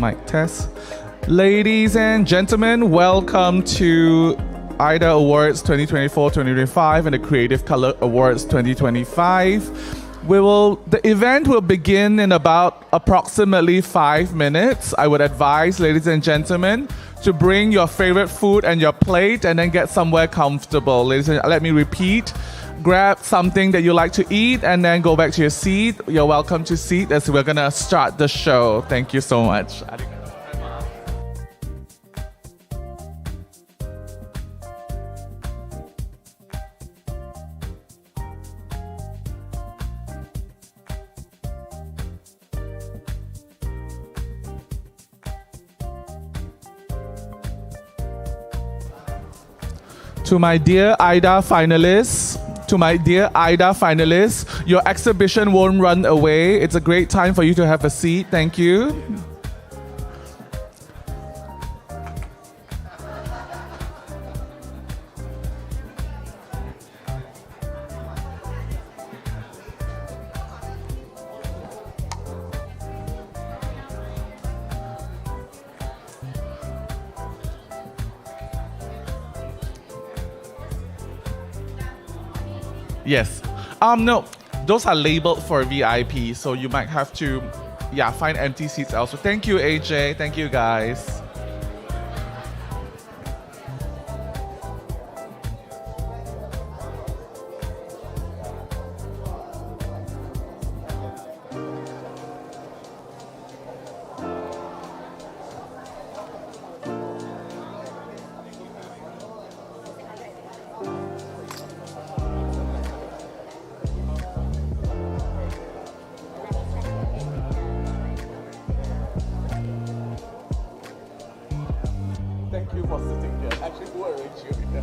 Mic test. Ladies and gentlemen, welcome to AYDA Awards 2024-2025 and the Creative Color Awards 2025. The event will begin in about approximately 5 minutes. I would advise, ladies and gentlemen, to bring your favorite food and your plate and then get somewhere comfortable. Let me repeat. Grab something that you like to eat and then go back to your seat. You're welcome to seat as we're gonna start the show. Thank you so much. To my dear AYDA finalists, your exhibition won't run away. It's a great time for you to have a seat. Thank you. Yes. No, those are labeled for VIP, so you might have to, find empty seats also. Thank you, AJ. Thank you, guys. Thank you for sitting here. Actually, who arranged you here?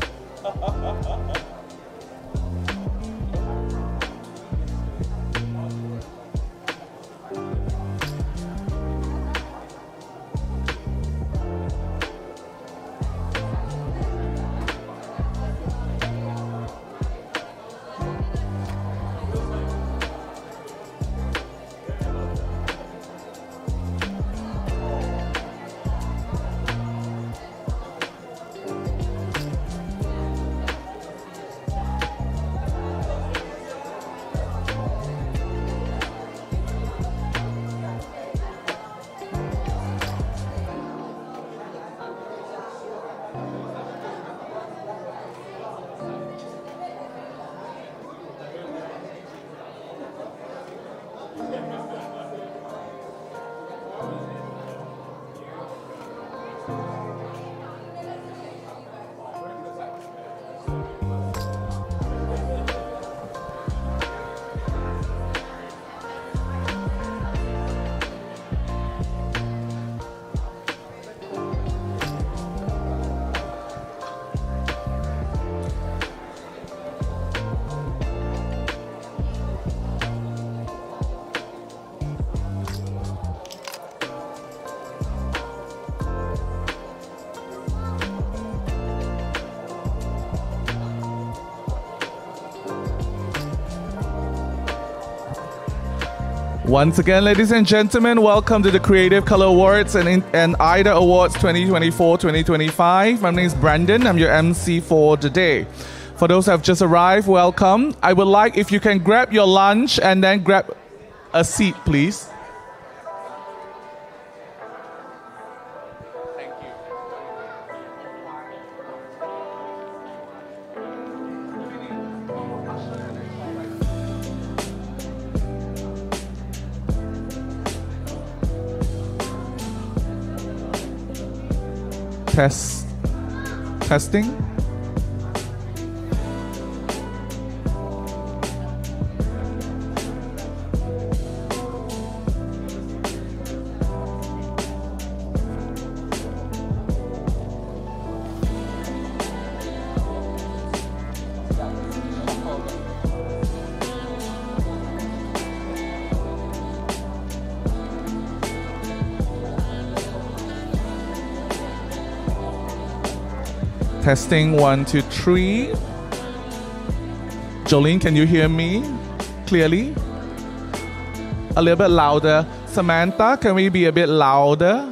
Once again, ladies and gentlemen, welcome to the Creative Color Awards and AYDA Awards 2024-2025. My name is Brandon. I'm your MC for today. For those who have just arrived, welcome. I would like if you can grab your lunch and then grab a seat, please. Testing. Testing 1, 2, 3. Jolene, can you hear me clearly? A little bit louder. Samantha, can we be a bit louder?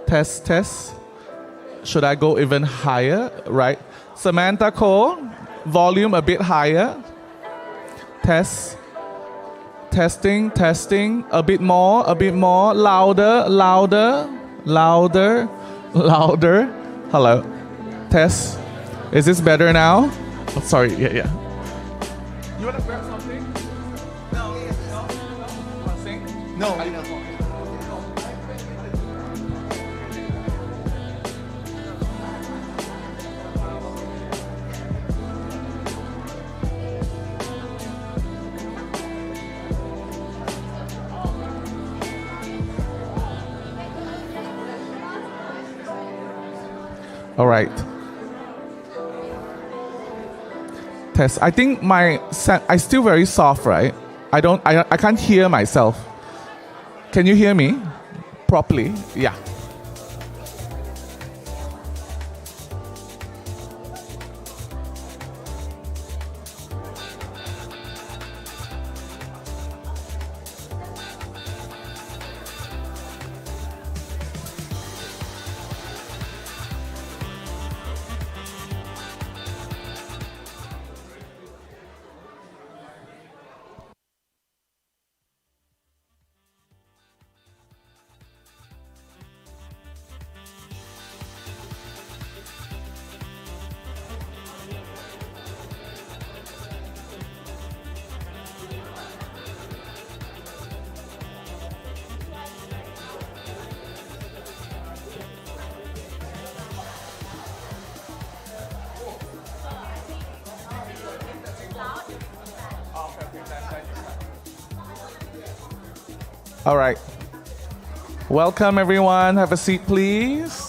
Test, test. Should I go even higher? Right. Samantha Cole, volume a bit higher. Test. Testing, testing. A bit more, louder, louder, louder, louder. Hello. Test. Is this better now? Oh, sorry, yeah. You want to grab something? No. Want to sing? No, I know. All right. Test. I think I still very soft, right? I can't hear myself. Can you hear me properly? Yeah. All right. Welcome, everyone. Have a seat, please.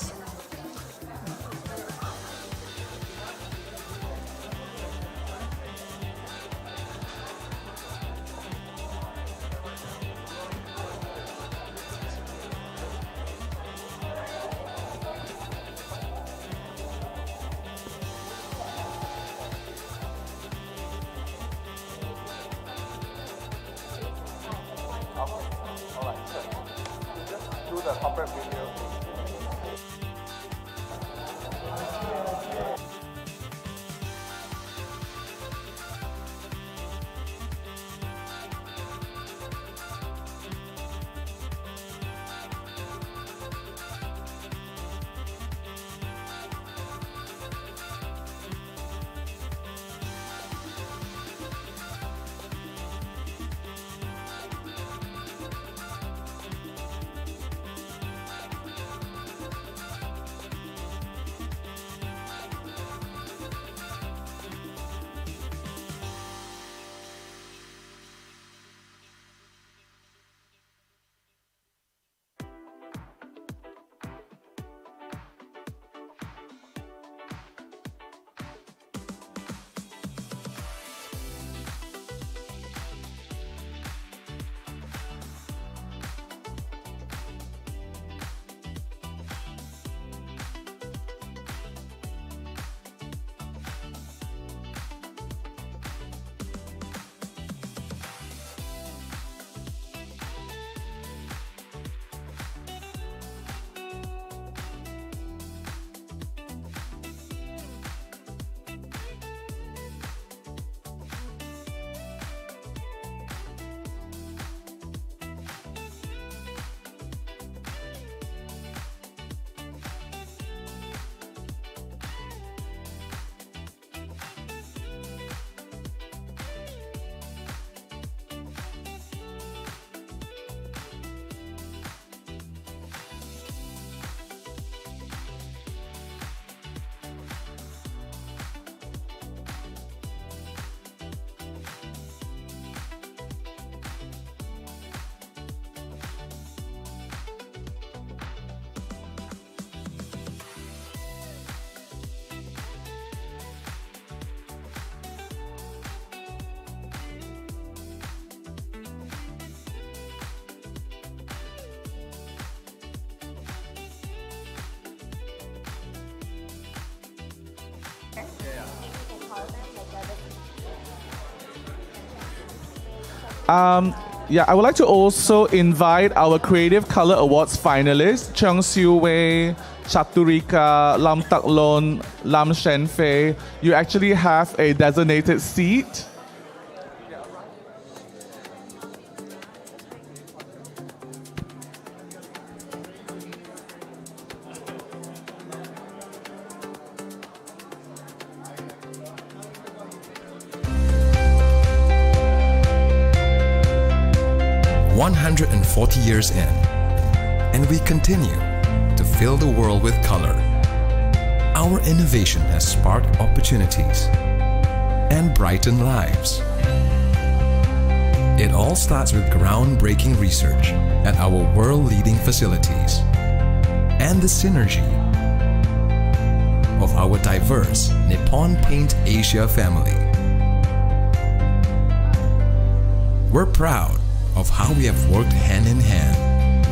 Yeah, I would like to also invite our Creative Color Awards finalists, Cheong Siu Wei, Chaturika, Lam Tak Lon, Lam Shen Fei. You actually have a designated seat. Years in, and we continue to fill the world with color. Our innovation has sparked opportunities and brightened lives. It all starts with groundbreaking research at our world-leading facilities and the synergy of our diverse Nippon Paint Asia family. We're proud of how we have worked hand in hand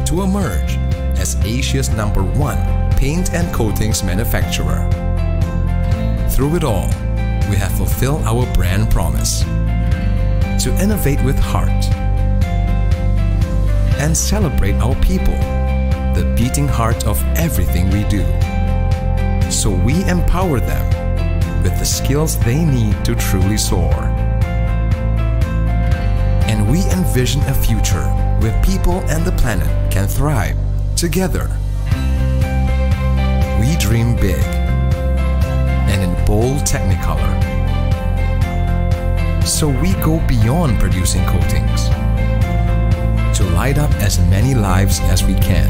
to emerge as Asia's #1 paint and coatings manufacturer. Through it all, we have fulfilled our brand promise to innovate with heart and celebrate our people, the beating heart of everything we do. So we empower them with the skills they need to truly soar. And we envision a future where people and the planet can thrive together. We dream big and in bold technicolor. So we go beyond producing coatings to light up as many lives as we can.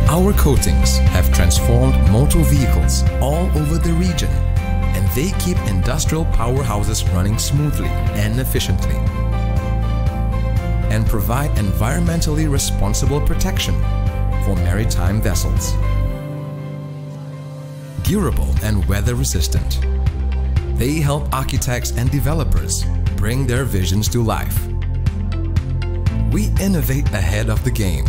Our coatings have transformed motor vehicles all over the region, and they keep industrial powerhouses running smoothly and efficiently, and provide environmentally responsible protection for maritime vessels. Durable and weather-resistant, they help architects and developers bring their visions to life. We innovate ahead of the game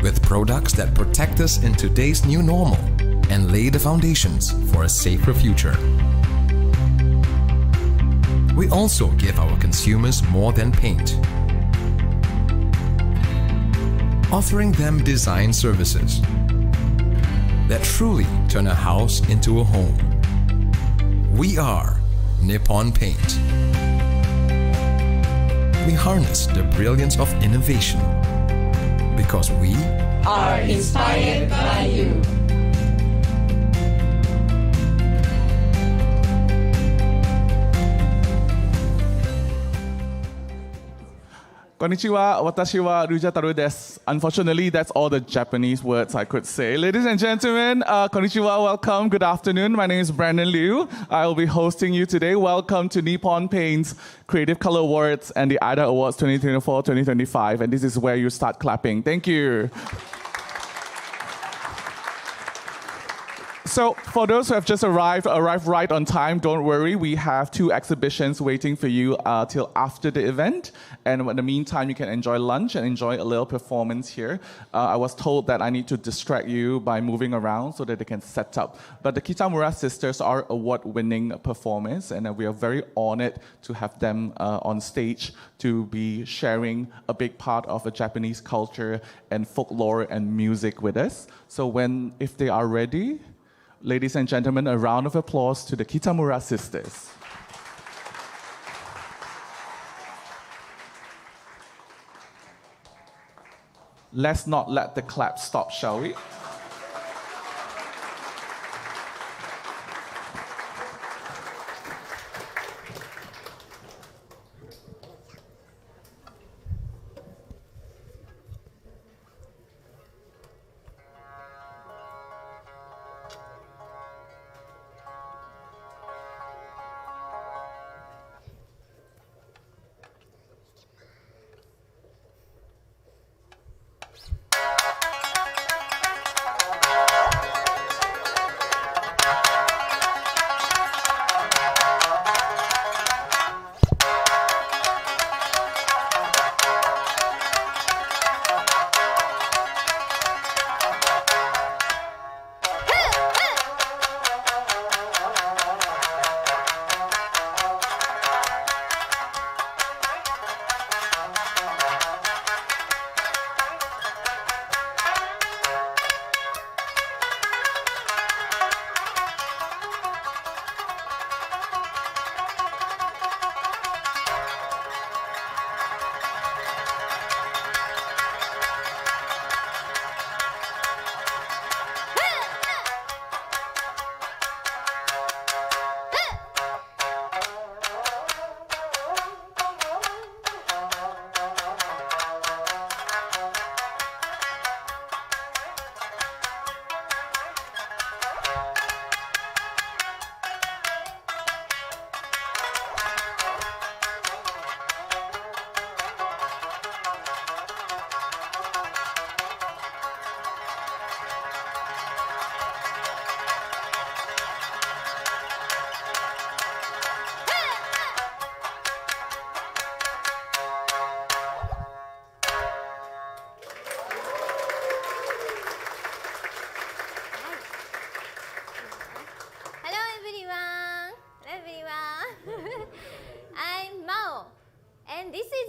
with products that protect us in today's new normal and lay the foundations for a safer future. We also give our consumers more than paint, offering them design services that truly turn a house into a home. We are Nippon Paint. We harness the brilliance of innovation because we are inspired by you. Konnichiwa, watashi wa Ruja Taru desu. Unfortunately, that's all the Japanese words I could say. Ladies and gentlemen, konnichiwa, welcome, good afternoon. My name is Brandon Liu. I will be hosting you today. Welcome to Nippon Paint's Creative Color Awards and the AYDA Awards 2024-2025. And this is where you start clapping. Thank you. So for those who have just arrived right on time, don't worry. We have 2 exhibitions waiting for you till after the event. And in the meantime, you can enjoy lunch and enjoy a little performance here. I was told that I need to distract you by moving around so that they can set up. But the Kitamura sisters are award-winning performers, and we are very honored to have them on stage to be sharing a big part of a Japanese culture and folklore and music with us. So if they are ready, ladies and gentlemen, a round of applause to the Kitamura sisters. Let's not let the clap stop, shall we?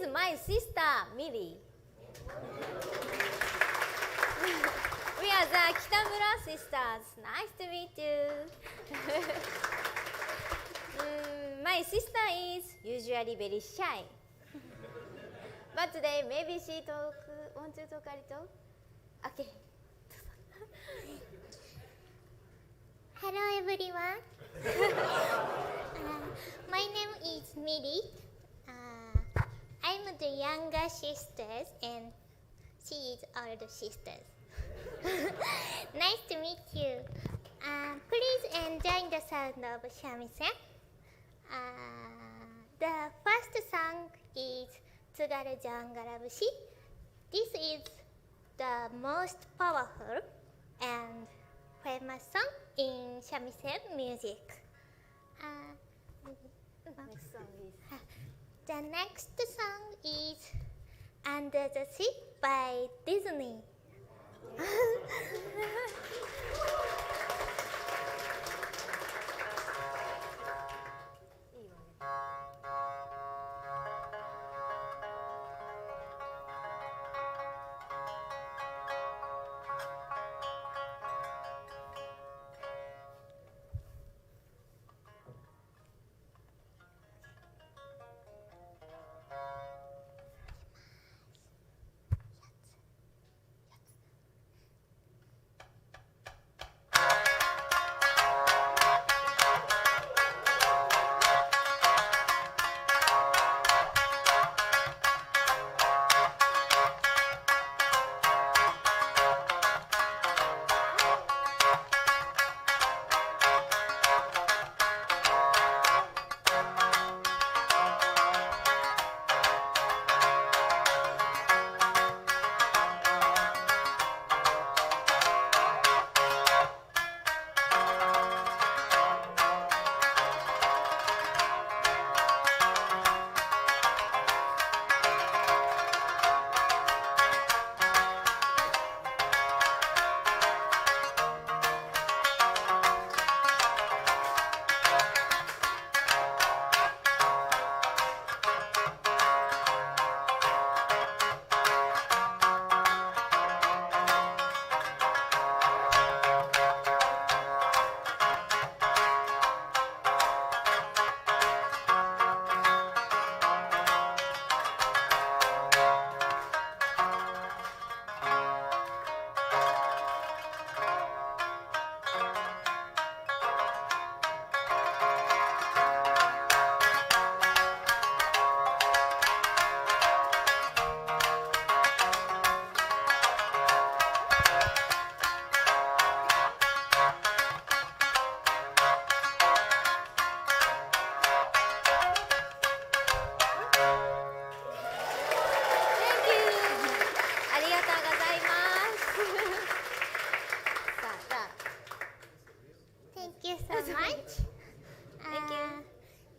is my sister, Millie. We are the Kitamura sisters. Nice to meet you. My sister is usually very shy. But today, maybe she want to talk a little? Okay. Hello everyone. My name is Millie. I'm the younger sisters and she is older sisters. Nice to meet you. Please enjoy the sound of shamisen. The first song is Tsugaru Jangarabushi. This is the most powerful and famous song in shamisen music. Next song is. The next song is Under the Sea by Disney.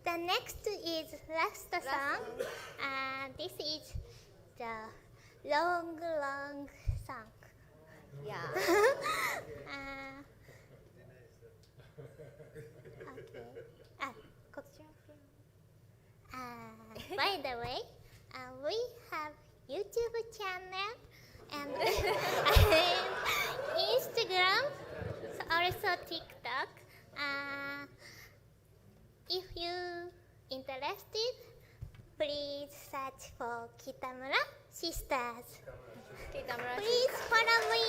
The next is last song. This is the long song. Yeah. By the way, we have YouTube channel and Instagram, also TikTok. If you interested, please search for Kitamura Sisters. Kitamura Please follow me.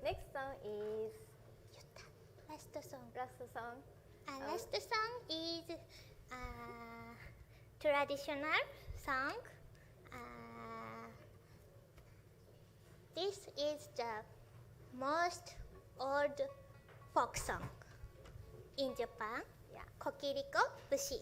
Next song is Last song. last song. Last song is traditional song. This is the most old folk song in Japan. Yeah. Kokiriko Bushi.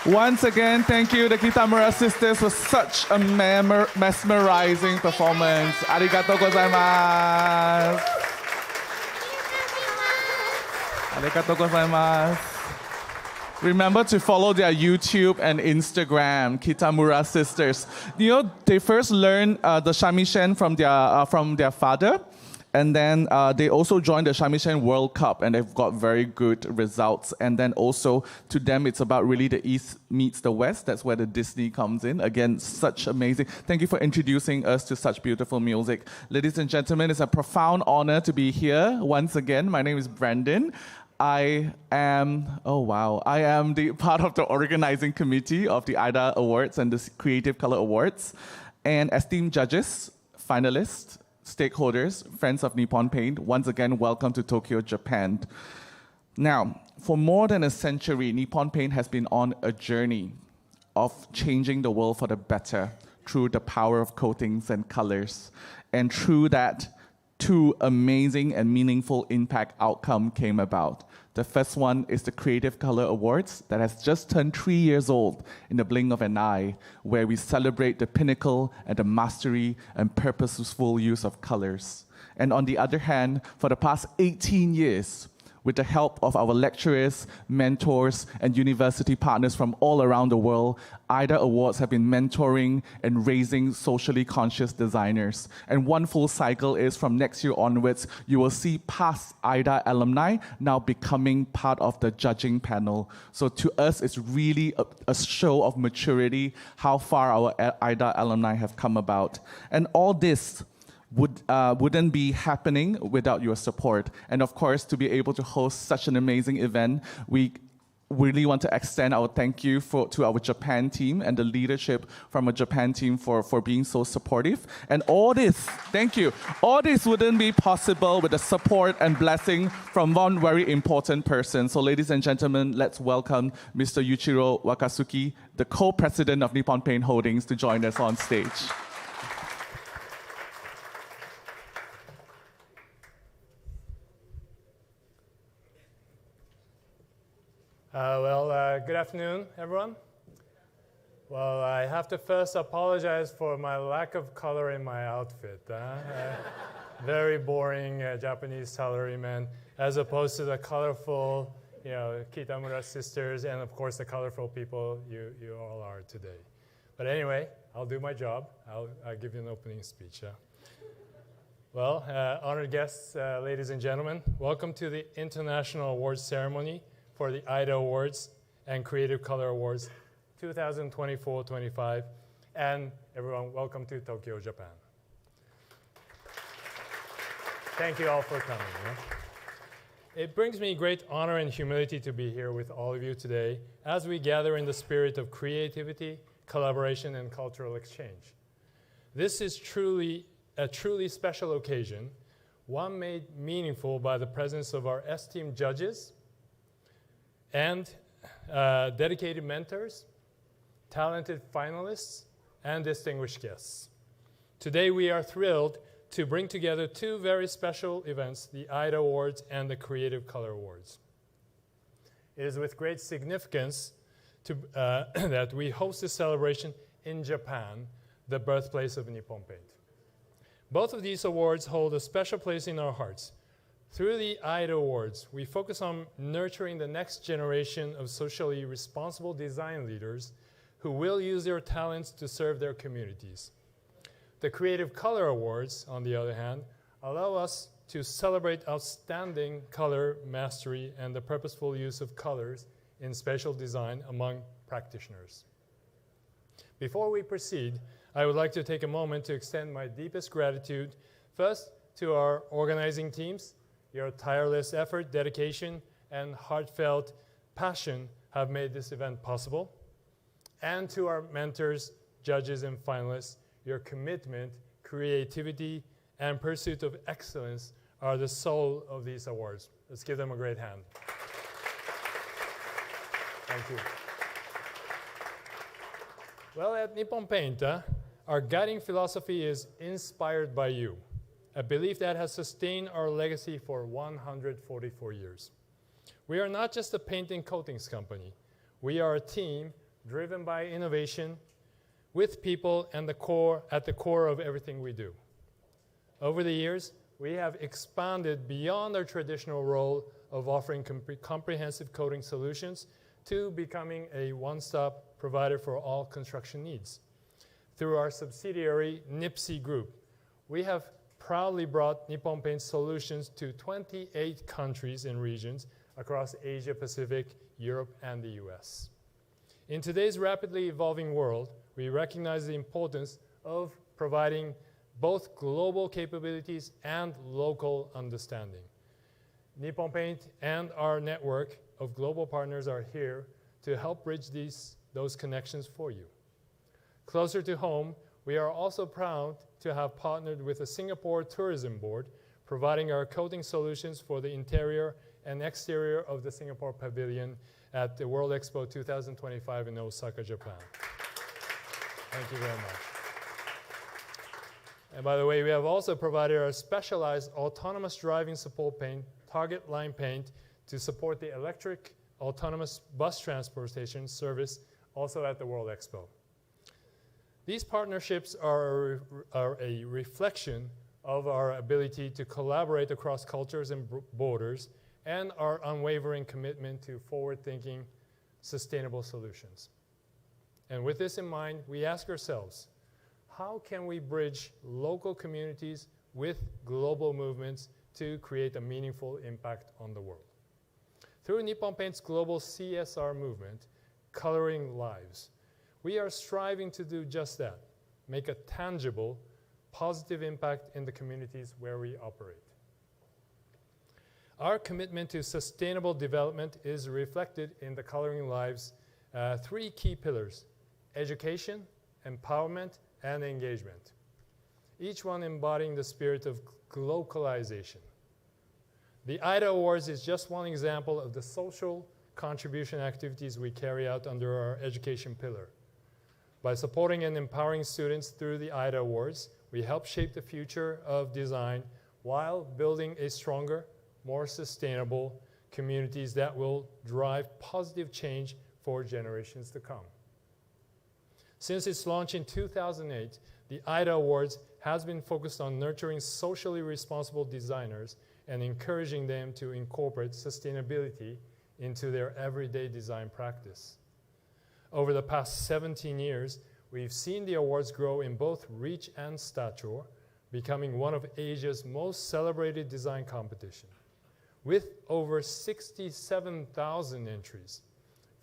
Once again, thank you, the Kitamura sisters, for such a mesmerizing performance. Arigatou gozaimasu. Arigatou gozaimasu. Remember to follow their YouTube and Instagram, Kitamura sisters. You know, they first learned the shamisen from their father. And then they also joined the Shamisen World Cup, and they've got very good results. And then also, to them, it's about really the East meets the West. That's where the Disney comes in. Again, such amazing. Thank you for introducing us to such beautiful music. Ladies and gentlemen, it's a profound honor to be here once again. My name is Brandon. I am the part of the organizing committee of the AYDA Awards and the Creative Color Awards. And esteemed judges, finalists, stakeholders, friends of Nippon Paint, once again, welcome to Tokyo, Japan. Now, for more than a century, Nippon Paint has been on a journey of changing the world for the better through the power of coatings and colors. And through that, two amazing and meaningful impact outcomes came about. The first one is the Creative Color Awards that has just turned 3 years old in the blink of an eye, where we celebrate the pinnacle and the mastery and purposeful use of colors. And on the other hand, for the past 18 years, with the help of our lecturers, mentors, and university partners from all around the world, AYDA Awards have been mentoring and raising socially conscious designers. And one full cycle is from next year onwards, you will see past AYDA alumni now becoming part of the judging panel. So to us, it's really a show of maturity, how far our AYDA alumni have come about. And all this wouldn't be happening without your support. And of course, to be able to host such an amazing event, we really want to extend our thank you to our Japan team and the leadership from a Japan team for being so supportive. And all this, thank you, all this wouldn't be possible with the support and blessing from one very important person. So ladies and gentlemen, let's welcome Mr. Yuichiro Wakasuki, the co-president of Nippon Paint Holdings, to join us on stage. Good afternoon, everyone. Well, I have to first apologize for my lack of color in my outfit. Very boring Japanese salaryman, as opposed to the colorful, Kitamura sisters, and of course the colorful people you all are today. But anyway, I'll do my job. I'll give you an opening speech. Well, honored guests, ladies and gentlemen, welcome to the International Awards Ceremony for the AYDA Awards and Creative Color Awards 2024-25. And everyone, welcome to Tokyo, Japan. Thank you all for coming. It brings me great honor and humility to be here with all of you today as we gather in the spirit of creativity, collaboration, and cultural exchange. This is a truly special occasion, one made meaningful by the presence of our esteemed judges and dedicated mentors, talented finalists, and distinguished guests. Today we are thrilled to bring together two very special events, the AYDA Awards and the Creative Color Awards. It is with great significance that we host this celebration in Japan, the birthplace of Nippon Paint. Both of these awards hold a special place in our hearts. Through the AYDA Awards, we focus on nurturing the next generation of socially responsible design leaders who will use their talents to serve their communities. The Creative Color Awards, on the other hand, allow us to celebrate outstanding color mastery and the purposeful use of colors in spatial design among practitioners. Before we proceed, I would like to take a moment to extend my deepest gratitude, first to our organizing teams. Your tireless effort, dedication, and heartfelt passion have made this event possible. And to our mentors, judges, and finalists, your commitment, creativity, and pursuit of excellence are the soul of these awards. Let's give them a great hand. Thank you. Well, at Nippon Paint, our guiding philosophy is inspired by you, a belief that has sustained our legacy for 144 years. We are not just a paint and coatings company. We are a team driven by innovation, with people and at the core of everything we do. Over the years, we have expanded beyond our traditional role of offering comprehensive coating solutions to becoming a one-stop provider for all construction needs. Through our subsidiary, NIPSEA Group, we have proudly brought Nippon Paint solutions to 28 countries and regions across Asia Pacific, Europe, and the US. In today's rapidly evolving world, we recognize the importance of providing both global capabilities and local understanding. Nippon Paint and our network of global partners are here to help bridge those connections for you. Closer to home, we are also proud to have partnered with the Singapore Tourism Board, providing our coating solutions for the interior and exterior of the Singapore Pavilion at the World Expo 2025 in Osaka, Japan. Thank you very much. And by the way, we have also provided our specialized autonomous driving support paint, Target Line Paint, to support the electric autonomous bus transportation service also at the World Expo. These partnerships are a reflection of our ability to collaborate across cultures and borders and our unwavering commitment to forward-thinking, sustainable solutions. And with this in mind, we ask ourselves, how can we bridge local communities with global movements to create a meaningful impact on the world? Through Nippon Paint's global CSR movement, Coloring Lives, we are striving to do just that, make a tangible, positive impact in the communities where we operate. Our commitment to sustainable development is reflected in the Coloring Lives' three key pillars: education, empowerment, and engagement, each one embodying the spirit of globalization. The AYDA Awards is just one example of the social contribution activities we carry out under our education pillar. By supporting and empowering students through the AYDA Awards, we help shape the future of design while building a stronger, more sustainable communities that will drive positive change for generations to come. Since its launch in 2008, the AYDA Awards has been focused on nurturing socially responsible designers and encouraging them to incorporate sustainability into their everyday design practice. Over the past 17 years, we've seen the awards grow in both reach and stature, becoming one of Asia's most celebrated design competitions, with over 67,000 entries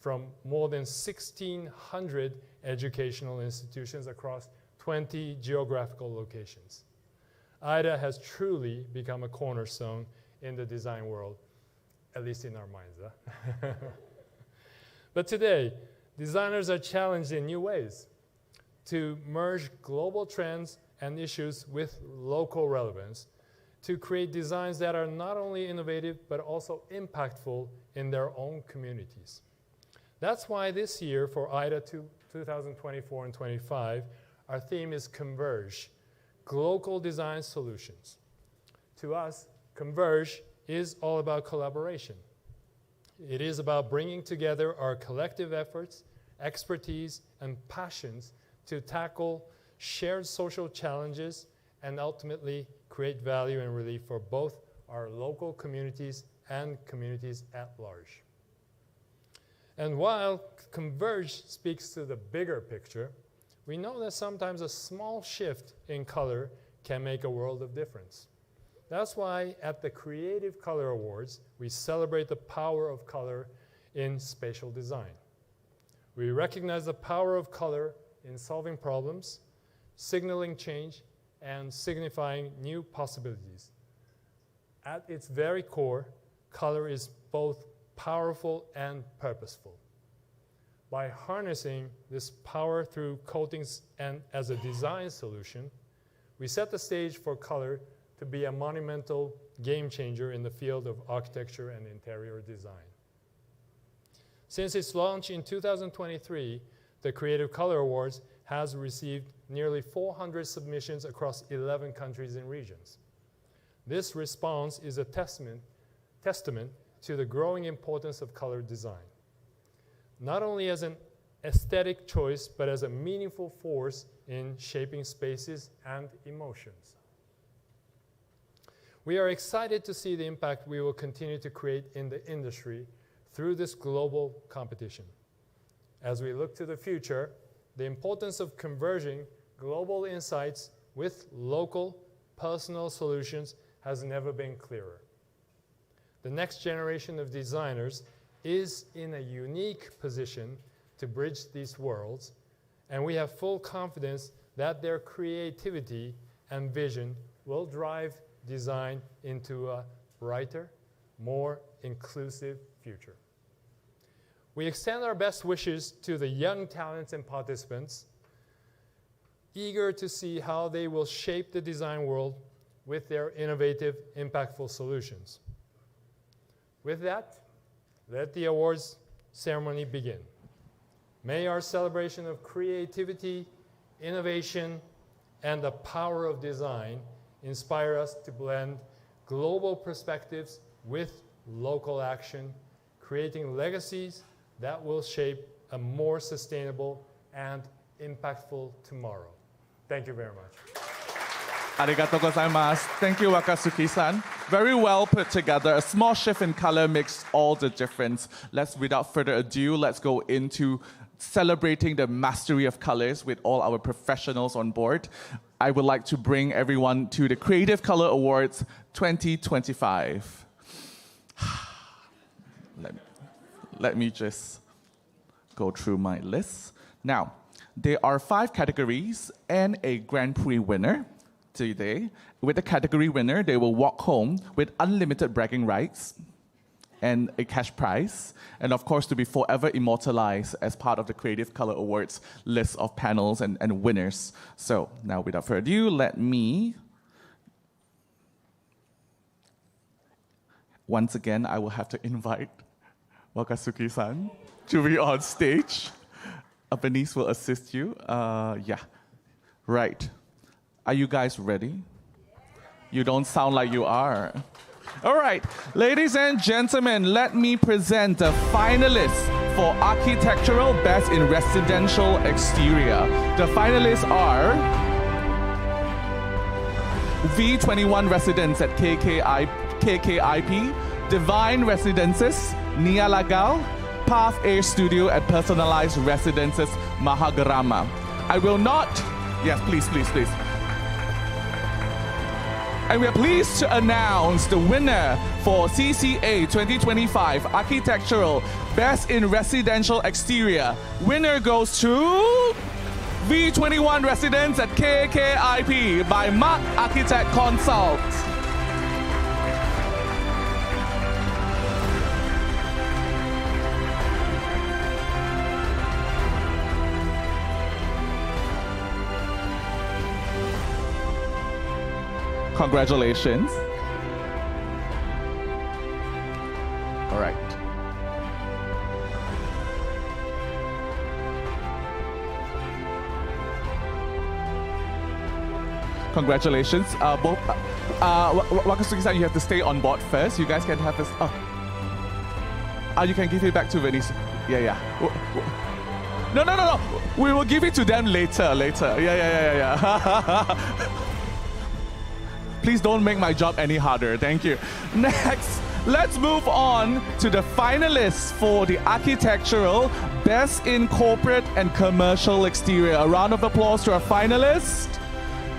from more than 1,600 educational institutions across 20 geographical locations. AYDA has truly become a cornerstone in the design world, at least in our minds. Huh? But today, designers are challenged in new ways to merge global trends and issues with local relevance to create designs that are not only innovative, but also impactful in their own communities. That's why this year for AYDA 2024 and 25, our theme is Converge, Global Design Solutions. To us, Converge is all about collaboration. It is about bringing together our collective efforts, expertise, and passions to tackle shared social challenges and ultimately create value and relief for both our local communities and communities at large. And while Converge speaks to the bigger picture, we know that sometimes a small shift in color can make a world of difference. That's why at the Creative Color Awards, we celebrate the power of color in spatial design. We recognize the power of color in solving problems, signaling change, and signifying new possibilities. At its very core, color is both powerful and purposeful. By harnessing this power through coatings and as a design solution, we set the stage for color to be a monumental game changer in the field of architecture and interior design. Since its launch in 2023, the Creative Color Awards has received nearly 400 submissions across 11 countries and regions. This response is a testament to the growing importance of color design, not only as an aesthetic choice, but as a meaningful force in shaping spaces and emotions. We are excited to see the impact we will continue to create in the industry through this global competition. As we look to the future, the importance of converging global insights with local, personal solutions has never been clearer. The next generation of designers is in a unique position to bridge these worlds, and we have full confidence that their creativity and vision will drive design into a brighter, more inclusive future. We extend our best wishes to the young talents and participants, eager to see how they will shape the design world with their innovative, impactful solutions. With that, let the awards ceremony begin. May our celebration of creativity, innovation, and the power of design inspire us to blend global perspectives with local action, creating legacies that will shape a more sustainable and impactful tomorrow. Thank you very much. Arigatou gozaimasu. Thank you, Wakatsuki-san. Very well put together. A small shift in color makes all the difference. Without further ado, let's go into celebrating the mastery of colors with all our professionals on board. I would like to bring everyone to the Creative Color Awards 2025. Let me just go through my list. Now, there are 5 categories and a Grand Prix winner today. With the category winner, they will walk home with unlimited bragging rights and a cash prize, and of course to be forever immortalized as part of the Creative Color Awards list of panels and winners. So now without further ado, let me, once again, I will have to invite Wakatsuki-san to be on stage. Bernice will assist you. Yeah, right. Are you guys ready? You don't sound like you are. All right, ladies and gentlemen, let me present the finalists for Architectural Best in Residential Exterior. The finalists are V21 Residence at KKIP, Divine Residences, Nia Lagal, Path A Studio at Personalized Residences, Mahagarama. I will not, yes, please. And we are pleased to announce the winner for CCA 2025 Architectural Best in Residential Exterior. Winner goes to V21 Residence at KKIP by Mark Architect Consult. Congratulations. All right. Congratulations. Wakatsuki-san, you have to stay on board first. You guys can have this. You can give it back to Venice. Yeah. No. We will give it to them later. Yeah. Please don't make my job any harder. Thank you. Next, let's move on to the finalists for the Architectural Best in Corporate and Commercial Exterior. A round of applause to our finalists.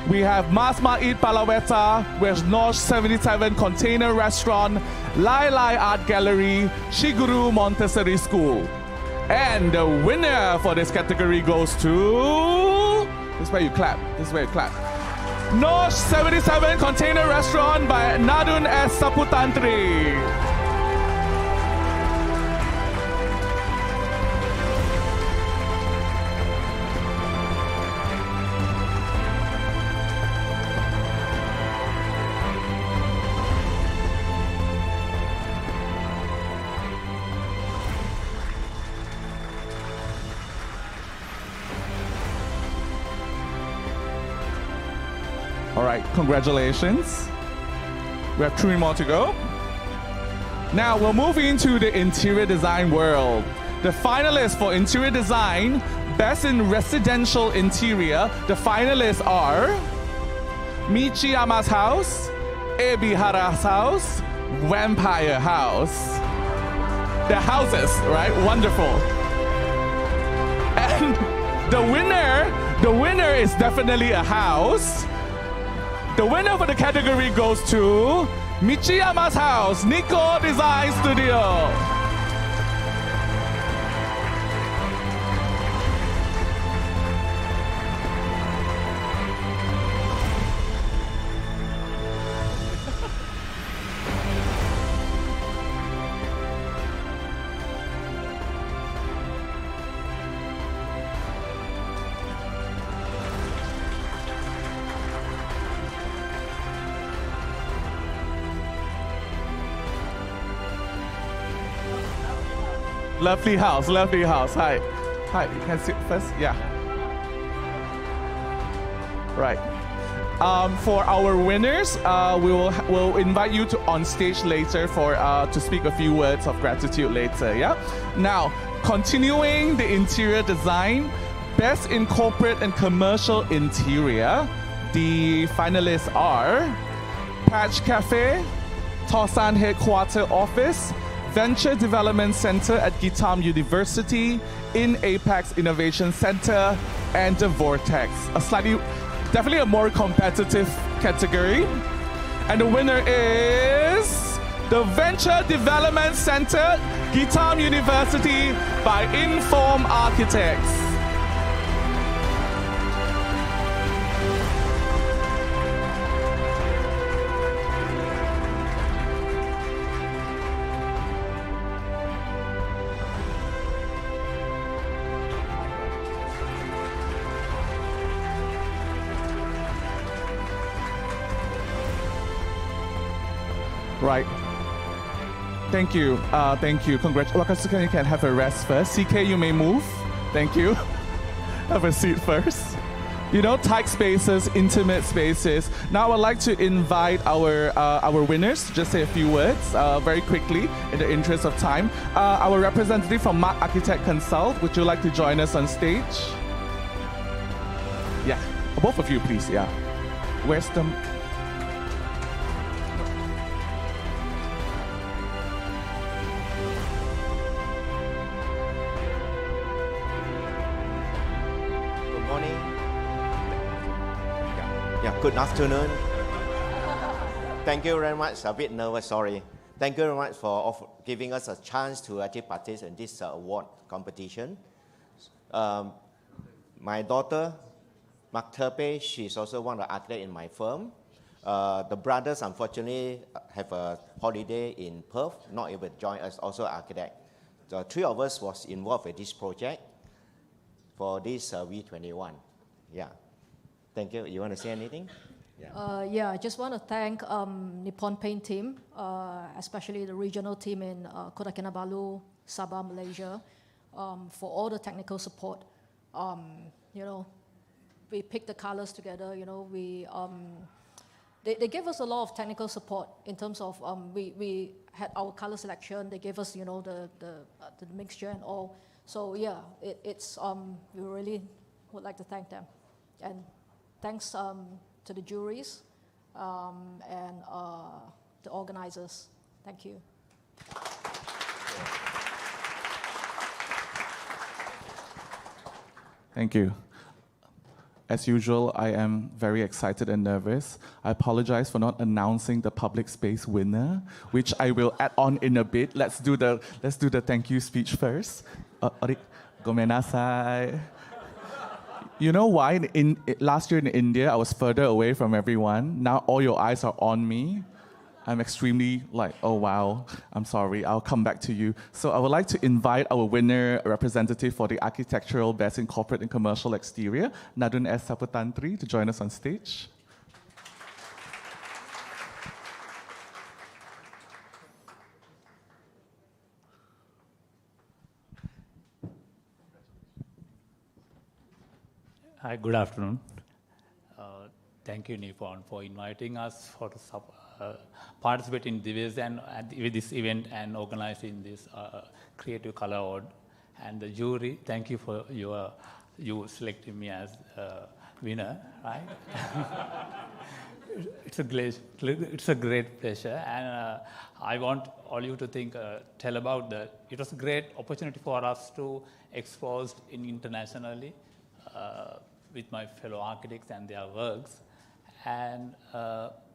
We have Mas Ma'id Palaweta, West North 77 Container Restaurant, Lai Lai Art Gallery, Shiguru Montessori School. And the winner for this category goes to... This is where you clap. North 77 Container Restaurant by Nadun S. Saputantri. All right, congratulations. We have 3 more to go. Now we'll move into the interior design world. The finalists for interior design, best in residential interior, the finalists are Michiyama's house, Ebihara's house, Vampire House. The houses, right? Wonderful. And the winner is definitely a house. The winner for the category goes to Michiyama's house, Nico Design Studio. Lovely house, lovely house. Hi. Hi, you can sit first? Yeah. Right. For our winners, we'll invite you to on stage later for to speak a few words of gratitude later, yeah? Now, continuing the interior design, best in corporate and commercial interior, the finalists are Patch Cafe, Tosan Headquarter Office, Venture Development Center at Gitam University, in Apex Innovation Center, and the Vortex. Definitely a more competitive category. And the winner is the Venture Development Center, Gitam University by Inform Architects. Right. Thank you. Thank you. Congratulations. You can have a rest first. CK, you may move. Thank you. Have a seat first. You know, tight spaces, intimate spaces. Now I'd like to invite our winners to just say a few words very quickly in the interest of time. Our representative from Mark Architect Consult, would you like to join us on stage? Yeah, both of you, please. Yeah. Where's the... Good afternoon. Thank you very much. A bit nervous, sorry. Thank you very much for giving us a chance to actually participate in this award competition. My daughter, Mark Terpe, she's also one of the architects in my firm. The brothers, unfortunately, have a holiday in Perth, not able to join us, also architect. The three of us was involved in this project for this V21. Yeah. Thank you. You want to say anything? Yeah, I just want to thank Nippon Paint team, especially the regional team in Kota Kinabalu, Sabah, Malaysia, for all the technical support. You know, we picked the colors together. You know, they gave us a lot of technical support in terms of we had our color selection. They gave us, you know, the mixture and all. So yeah, it's we really would like to thank them, and thanks to the juries and the organizers. Thank you. Thank you. As usual, I am very excited and nervous. I apologize for not announcing the public space winner, which I will add on in a bit. Let's do the thank you speech first. Gomenasai. You know why? Last year in India, I was further away from everyone. Now all your eyes are on me. I'm extremely oh wow, I'm sorry, I'll come back to you. So I would like to invite our winner representative for the architectural best in corporate and commercial exterior, Nadun S. Saputantri, to join us on stage. Hi, good afternoon. Thank you, Nippon, for inviting us for participate in this and with this event and organizing this Creative Color Award. And the jury, thank you for you selecting me as winner, right? It's a great pleasure, and I want all you to tell about that. It was a great opportunity for us to expose internationally with my fellow architects and their works. And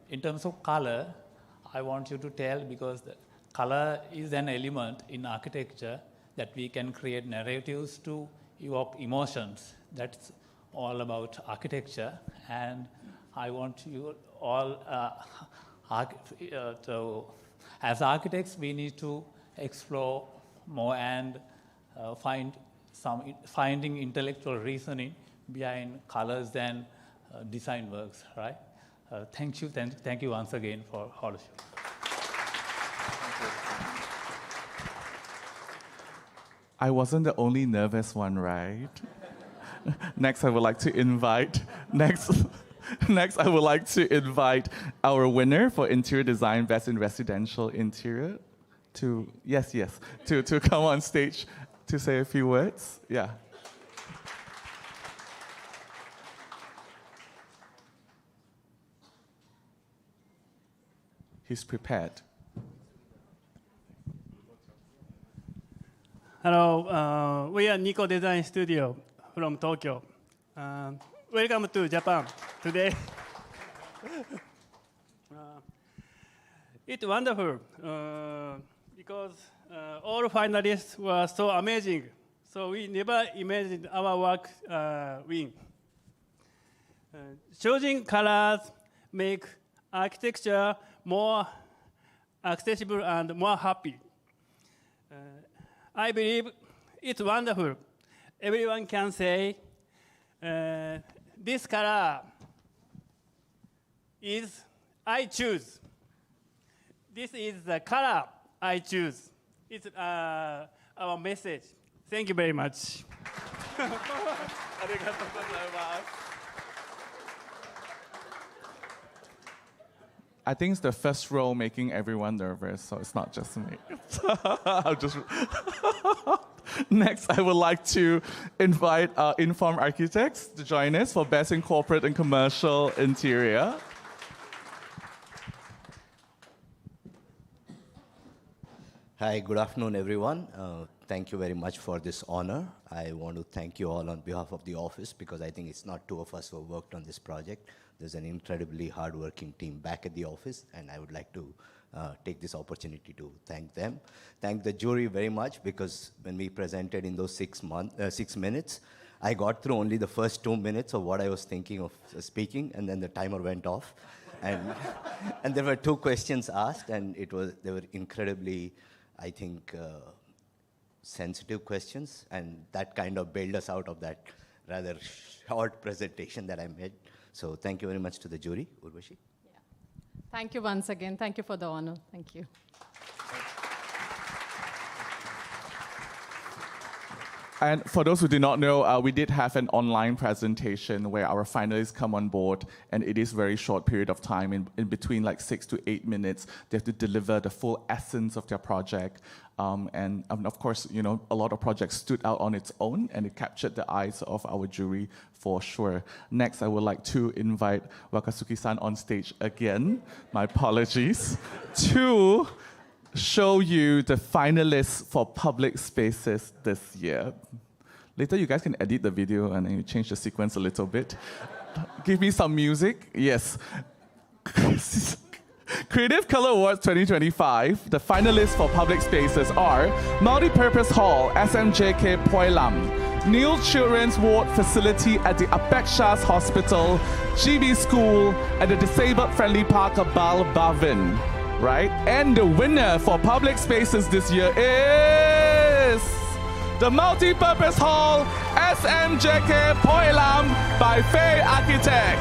in terms of color, I want you to tell, because the color is an element in architecture that we can create narratives to evoke emotions. That's all about architecture, and I want you all, as architects, we need to explore more and finding intellectual reasoning behind colors and design works, right? Thank you once again for all of you. I wasn't the only nervous one, right? Next, I would like to invite our winner for interior design, best in residential interior, to come on stage to say a few words. Yeah. He's prepared. Hello, we are Nico Design Studio from Tokyo. Welcome to Japan today. It's wonderful because all finalists were so amazing. So we never imagined our work win. Choosing colors make architecture more accessible and more happy. I believe it's wonderful. Everyone can say, this color is I choose. This is the color I choose. It's our message. Thank you very much. I think it's the first row making everyone nervous, so it's not just me. Next, I would like to invite Inform Architects to join us for Best in Corporate and Commercial Interior. Hi, good afternoon, everyone. Thank you very much for this honor. I want to thank you all on behalf of the office, because I think it's not two of us who have worked on this project. There's an incredibly hardworking team back at the office, and I would like to take this opportunity to thank them. Thank the jury very much, because when we presented in those 6 minutes, I got through only the first 2 minutes of what I was thinking of speaking, and then the timer went off. And there were 2 questions asked, and they were incredibly, I think, sensitive questions, and that kind of bailed us out of that rather short presentation that I made. So thank you very much to the jury. Urvashi? Yeah. Thank you once again. Thank you for the honor. Thank you. And for those who do not know, we did have an online presentation where our finalists come on board, and it is a very short period of time, in between like 6 to 8 minutes. They have to deliver the full essence of their project. And of course, you know, a lot of projects stood out on its own, and it captured the eyes of our jury for sure. Next, I would like to invite Wakasuki-san on stage again. My apologies. To show you the finalists for public spaces this year. Later, you guys can edit the video and then you change the sequence a little bit. Give me some music. Yes. Creative Color Awards 2025, the finalists for public spaces are Multipurpose Hall, SMJK Poilam, New Children's Ward Facility at the Apexhas Hospital, GB School, and the Disabled Friendly Park of Balbavin, right? And the winner for public spaces this year is the Multipurpose Hall, SMJK Poilam by Faye Architect.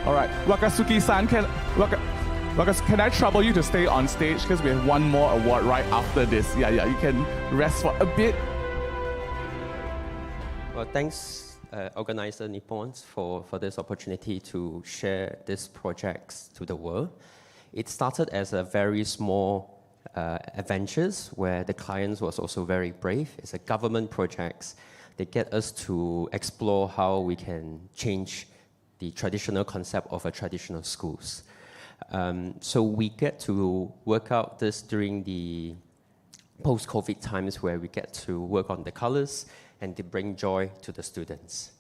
All right, Wakasuki-san, Marcus, can I trouble you to stay on stage because we have one more award right after this. Yeah, you can rest for a bit. Well, thanks, organizer Nippon, for this opportunity to share these projects to the world. It started as a very small adventures where the clients was also very brave. It's a government projects. They get us to explore how we can change the traditional concept of a traditional schools. So we get to work out this during the post-COVID times where we get to work on the colors and to bring joy to the students.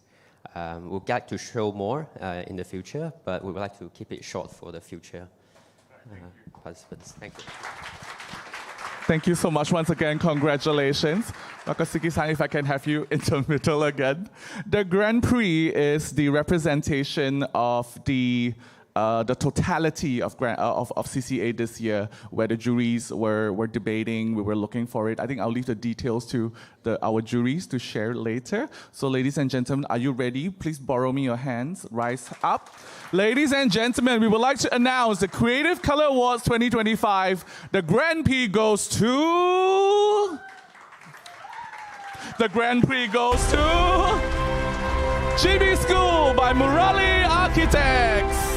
We'll get to show more in the future, but we would like to keep it short for the future participants. Thank you. Thank you so much once again. Congratulations. Wakasugi-san, if I can have you in the middle again. The Grand Prix is the representation of the totality of CCA this year, where the juries were debating, we were looking for it. I think I'll leave the details to our juries to share later. So ladies and gentlemen, are you ready? Please borrow me your hands, rise up. Ladies and gentlemen, we would like to announce the Creative Color Awards 2025. The Grand Prix goes to... The Grand Prix goes to... GB School by Murali Architects.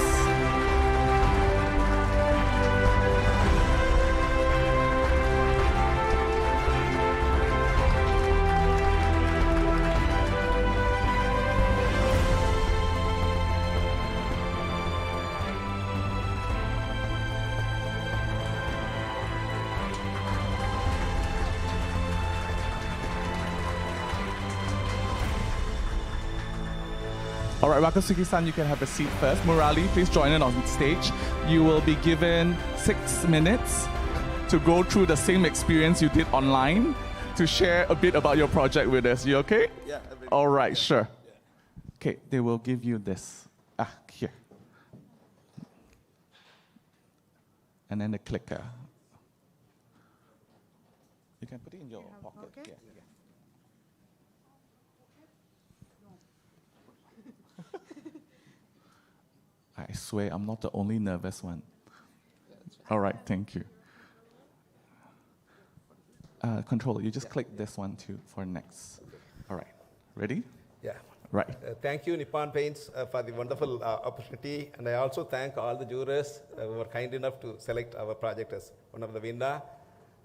All right, Wakasugi-san, you can have a seat first. Murali, please join in on stage. You will be given 6 minutes to go through the same experience you did online to share a bit about your project with us. You okay? Yeah. All right, sure. Okay, they will give you this. Here. And then the clicker. You can put it in your pocket. Okay. Yeah. I swear I'm not the only nervous one. All right, thank you. Controller, you just click this one too for next. All right, ready? Yeah. Right. Thank you, Nippon Paints, for the wonderful opportunity. And I also thank all the jurors who were kind enough to select our project as one of the winner.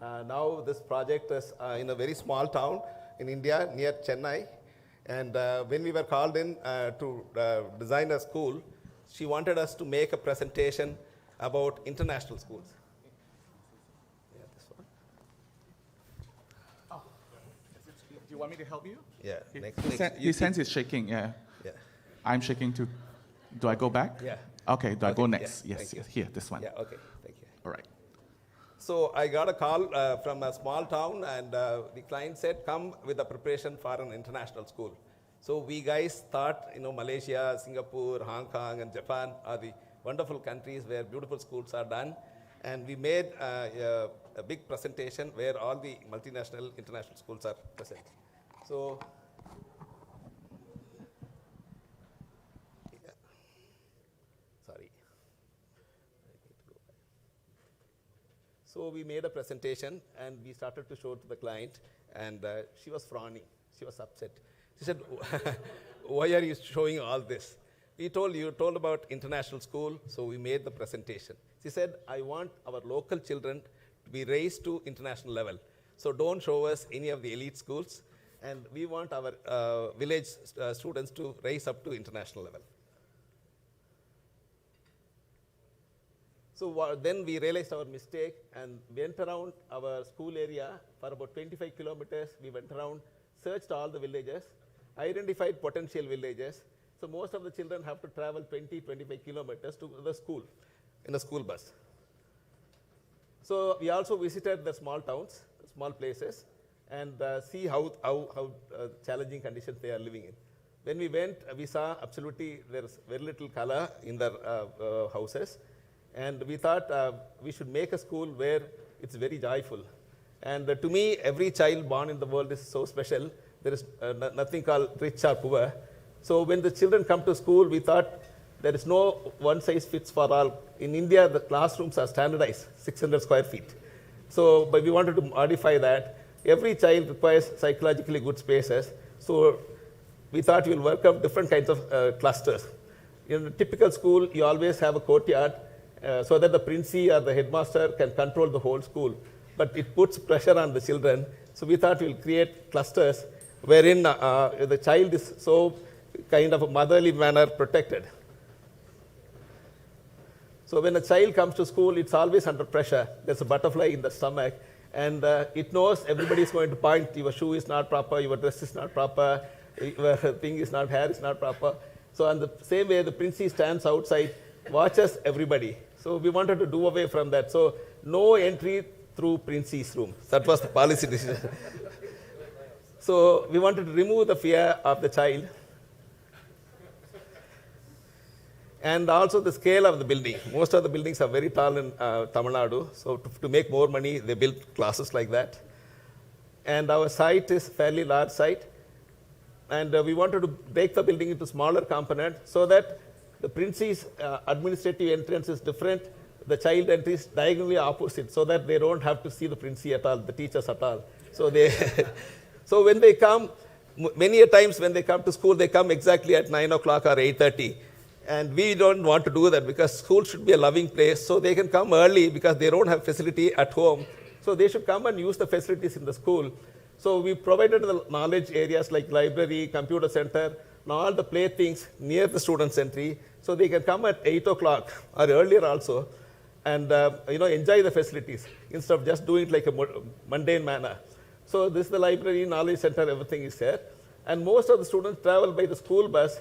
Now this project is in a very small town in India near Chennai. And when we were called in to design a school, she wanted us to make a presentation about international schools. Yeah, this one. Oh. Do you want me to help you? Yeah. His hands is shaking, yeah. Yeah. I'm shaking too. Do I go back? Yeah. Okay, do I go next? Yeah, Yes, here, this one. Yeah, okay, thank you. All right. So I got a call from a small town, and the client said, come with a preparation for an international school. So we guys thought, Malaysia, Singapore, Hong Kong, and Japan are the wonderful countries where beautiful schools are done. And we made a big presentation where all the multinational, international schools are present. So, yeah. Sorry. So we made a presentation, and we started to show to the client, and she was frowning. She was upset. She said, why are you showing all this? You told about international school, so we made the presentation. She said, I want our local children to be raised to international level. So don't show us any of the elite schools, and we want our village students to raise up to international level. So then we realized our mistake and went around our school area for about 25 kilometers. We went around, searched all the villages, identified potential villages. So most of the children have to travel 20-25 kilometers to the school in a school bus. So we also visited the small towns, small places, and see how challenging conditions they are living in. When we went, we saw absolutely there's very little color in their houses. And we thought we should make a school where it's very joyful. And to me, every child born in the world is so special. There is nothing called rich or poor. So when the children come to school, we thought there is no one size fits for all. In India, the classrooms are standardized, 600 square feet. So, but we wanted to modify that. Every child requires psychologically good spaces. So we thought we'll work out different kinds of clusters. In a typical school, you always have a courtyard so that the principal or the headmaster can control the whole school. But it puts pressure on the children. So we thought we'll create clusters wherein the child is so kind of a motherly manner protected. So when a child comes to school, it's always under pressure. There's a butterfly in the stomach. And it knows everybody is going to point, your shoe is not proper, your dress is not proper, your thing is not, hair is not proper. So in the same way, the principal stands outside, watches everybody. So we wanted to do away from that. So no entry through principal's room. That was the policy decision. So we wanted to remove the fear of the child. And also the scale of the building. Most of the buildings are very tall in Tamil Nadu. So to make more money, they built classes like that. And our site is fairly large site. And we wanted to break the building into smaller components so that the principal's administrative entrance is different. The child entry is diagonally opposite so that they don't have to see the principal at all, the teachers at all. So they, so when they come, many a times when they come to school, they come exactly at 9 o'clock or 8:30. And we don't want to do that because school should be a loving place. So they can come early because they don't have facility at home. So they should come and use the facilities in the school. So we provided the knowledge areas like library, computer center, and all the playthings near the student's entry. So they can come at 8 o'clock or earlier also and enjoy the facilities instead of just doing it like a mundane manner. So this is the library, knowledge center, everything is there. And most of the students travel by the school bus.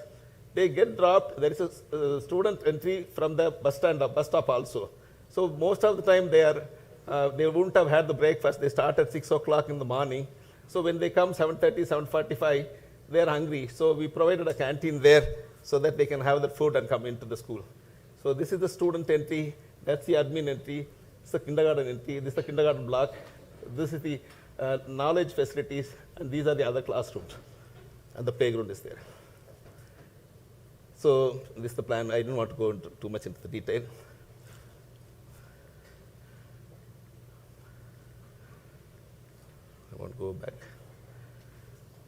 They get dropped. There is a student entry from the bus stop also. So most of the time they wouldn't have had the breakfast. They start at 6 o'clock in the morning. So when they come 7:30, 7:45, they're hungry. So we provided a canteen there so that they can have the food and come into the school. So this is the student entry. That's the admin entry. This is the kindergarten entry. This is the kindergarten block. This is the knowledge facilities. And these are the other classrooms. And the playground is there. So this is the plan. I didn't want to go into too much into the detail. I want to go back.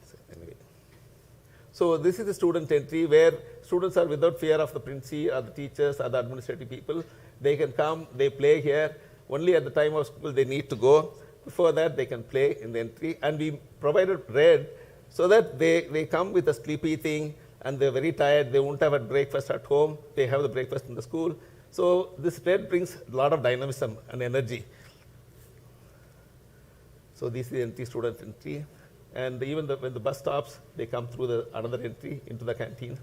So anyway. So this is the student entry where students are without fear of the principal or the teachers or the administrative people. They can come, they play here. Only at the time of school they need to go. Before that they can play in the entry. And we provided red so that they come with a sleepy thing. And they're very tired, they won't have a breakfast at home, they have the breakfast in the school. So this red brings a lot of dynamism and energy. So this is the entry, student entry. And even when the bus stops, they come through another entry into the canteen.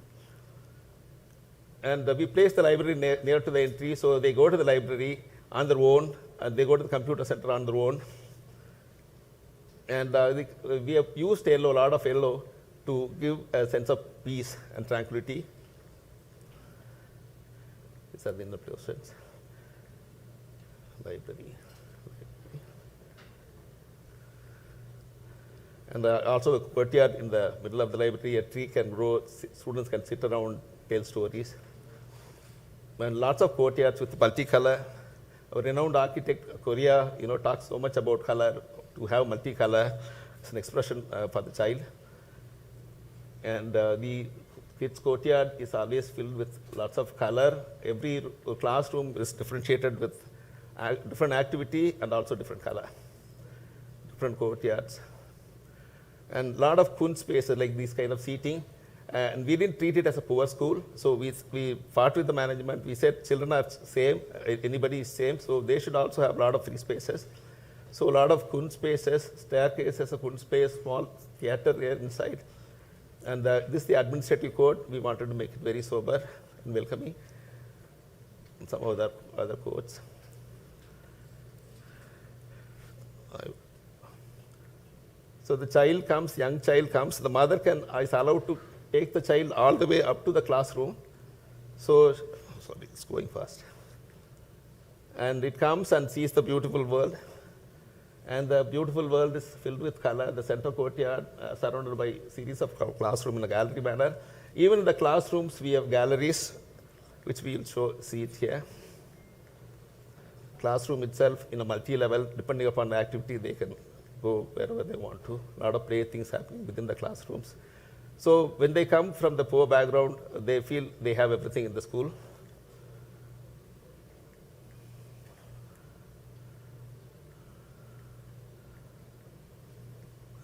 And we place the library near to the entry, so they go to the library on their own, and they go to the computer center on their own. And we have used yellow, a lot of yellow, to give a sense of peace and tranquility. These are the inner portions. Library. And also a courtyard in the middle of the library. A tree can grow, students can sit around, tell stories. And lots of courtyards with multicolor. A renowned architect, Korea, talks so much about color. To have multicolor, it's an expression for the child. And the kids' courtyard is always filled with lots of color. Every classroom is differentiated with different activity and also different color, different courtyards. And a lot of kun spaces like these kind of seating. And we didn't treat it as a poor school. So we fought with the management. We said children are same, anybody is same, so they should also have a lot of free spaces. So a lot of kun spaces, staircase as a kun space, small theater here inside. And this is the administrative code. We wanted to make it very sober and welcoming. And some other codes. So the child comes, young child comes. The mother is allowed to take the child all the way up to the classroom. So, sorry, it's going fast. And it comes and sees the beautiful world. And the beautiful world is filled with color. The center courtyard surrounded by a series of classrooms in a gallery manner. Even in the classrooms, we have galleries which we will see it here. Classroom itself in a multi-level, depending upon the activity, they can go wherever they want to. A lot of play things happening within the classrooms. So when they come from the poor background, they feel they have everything in the school.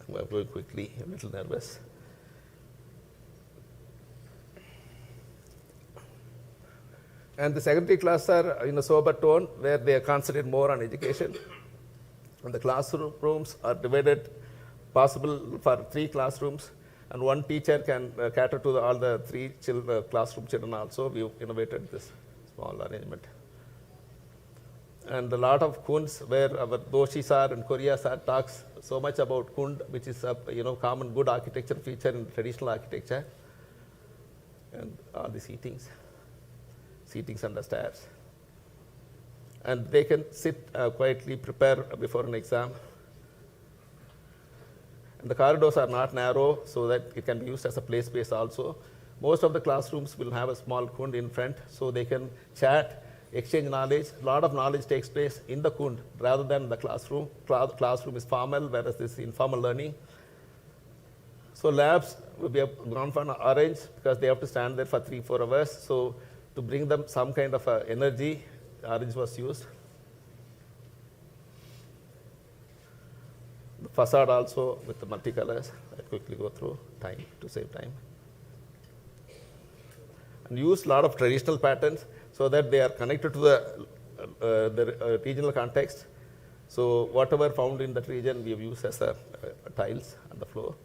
I'm going quickly, I'm a little nervous. And the secondary classes are in a sober tone where they concentrate more on education. And the classrooms are divided, possible for 3 classrooms, and one teacher can cater to all the 3 classroom children also. We innovated this small arrangement. And a lot of kunds where our Doshi sir and Korea sir talks so much about kund, which is a common good architecture feature in traditional architecture. And all the seatings under stairs. And they can sit quietly, prepare before an exam. And the corridors are not narrow, so that it can be used as a play space also. Most of the classrooms will have a small kund in front, so they can chat, exchange knowledge. A lot of knowledge takes place in the kund rather than the classroom. Classroom is formal, whereas this is informal learning. So labs will be gone for an orange because they have to stand there for 3-4 hours. So to bring them some kind of energy, orange was used. The facade also with the multicolors. I quickly go through time to save time. And use a lot of traditional patterns so that they are connected to the regional context. So whatever found in that region, we have used as tiles on the floor.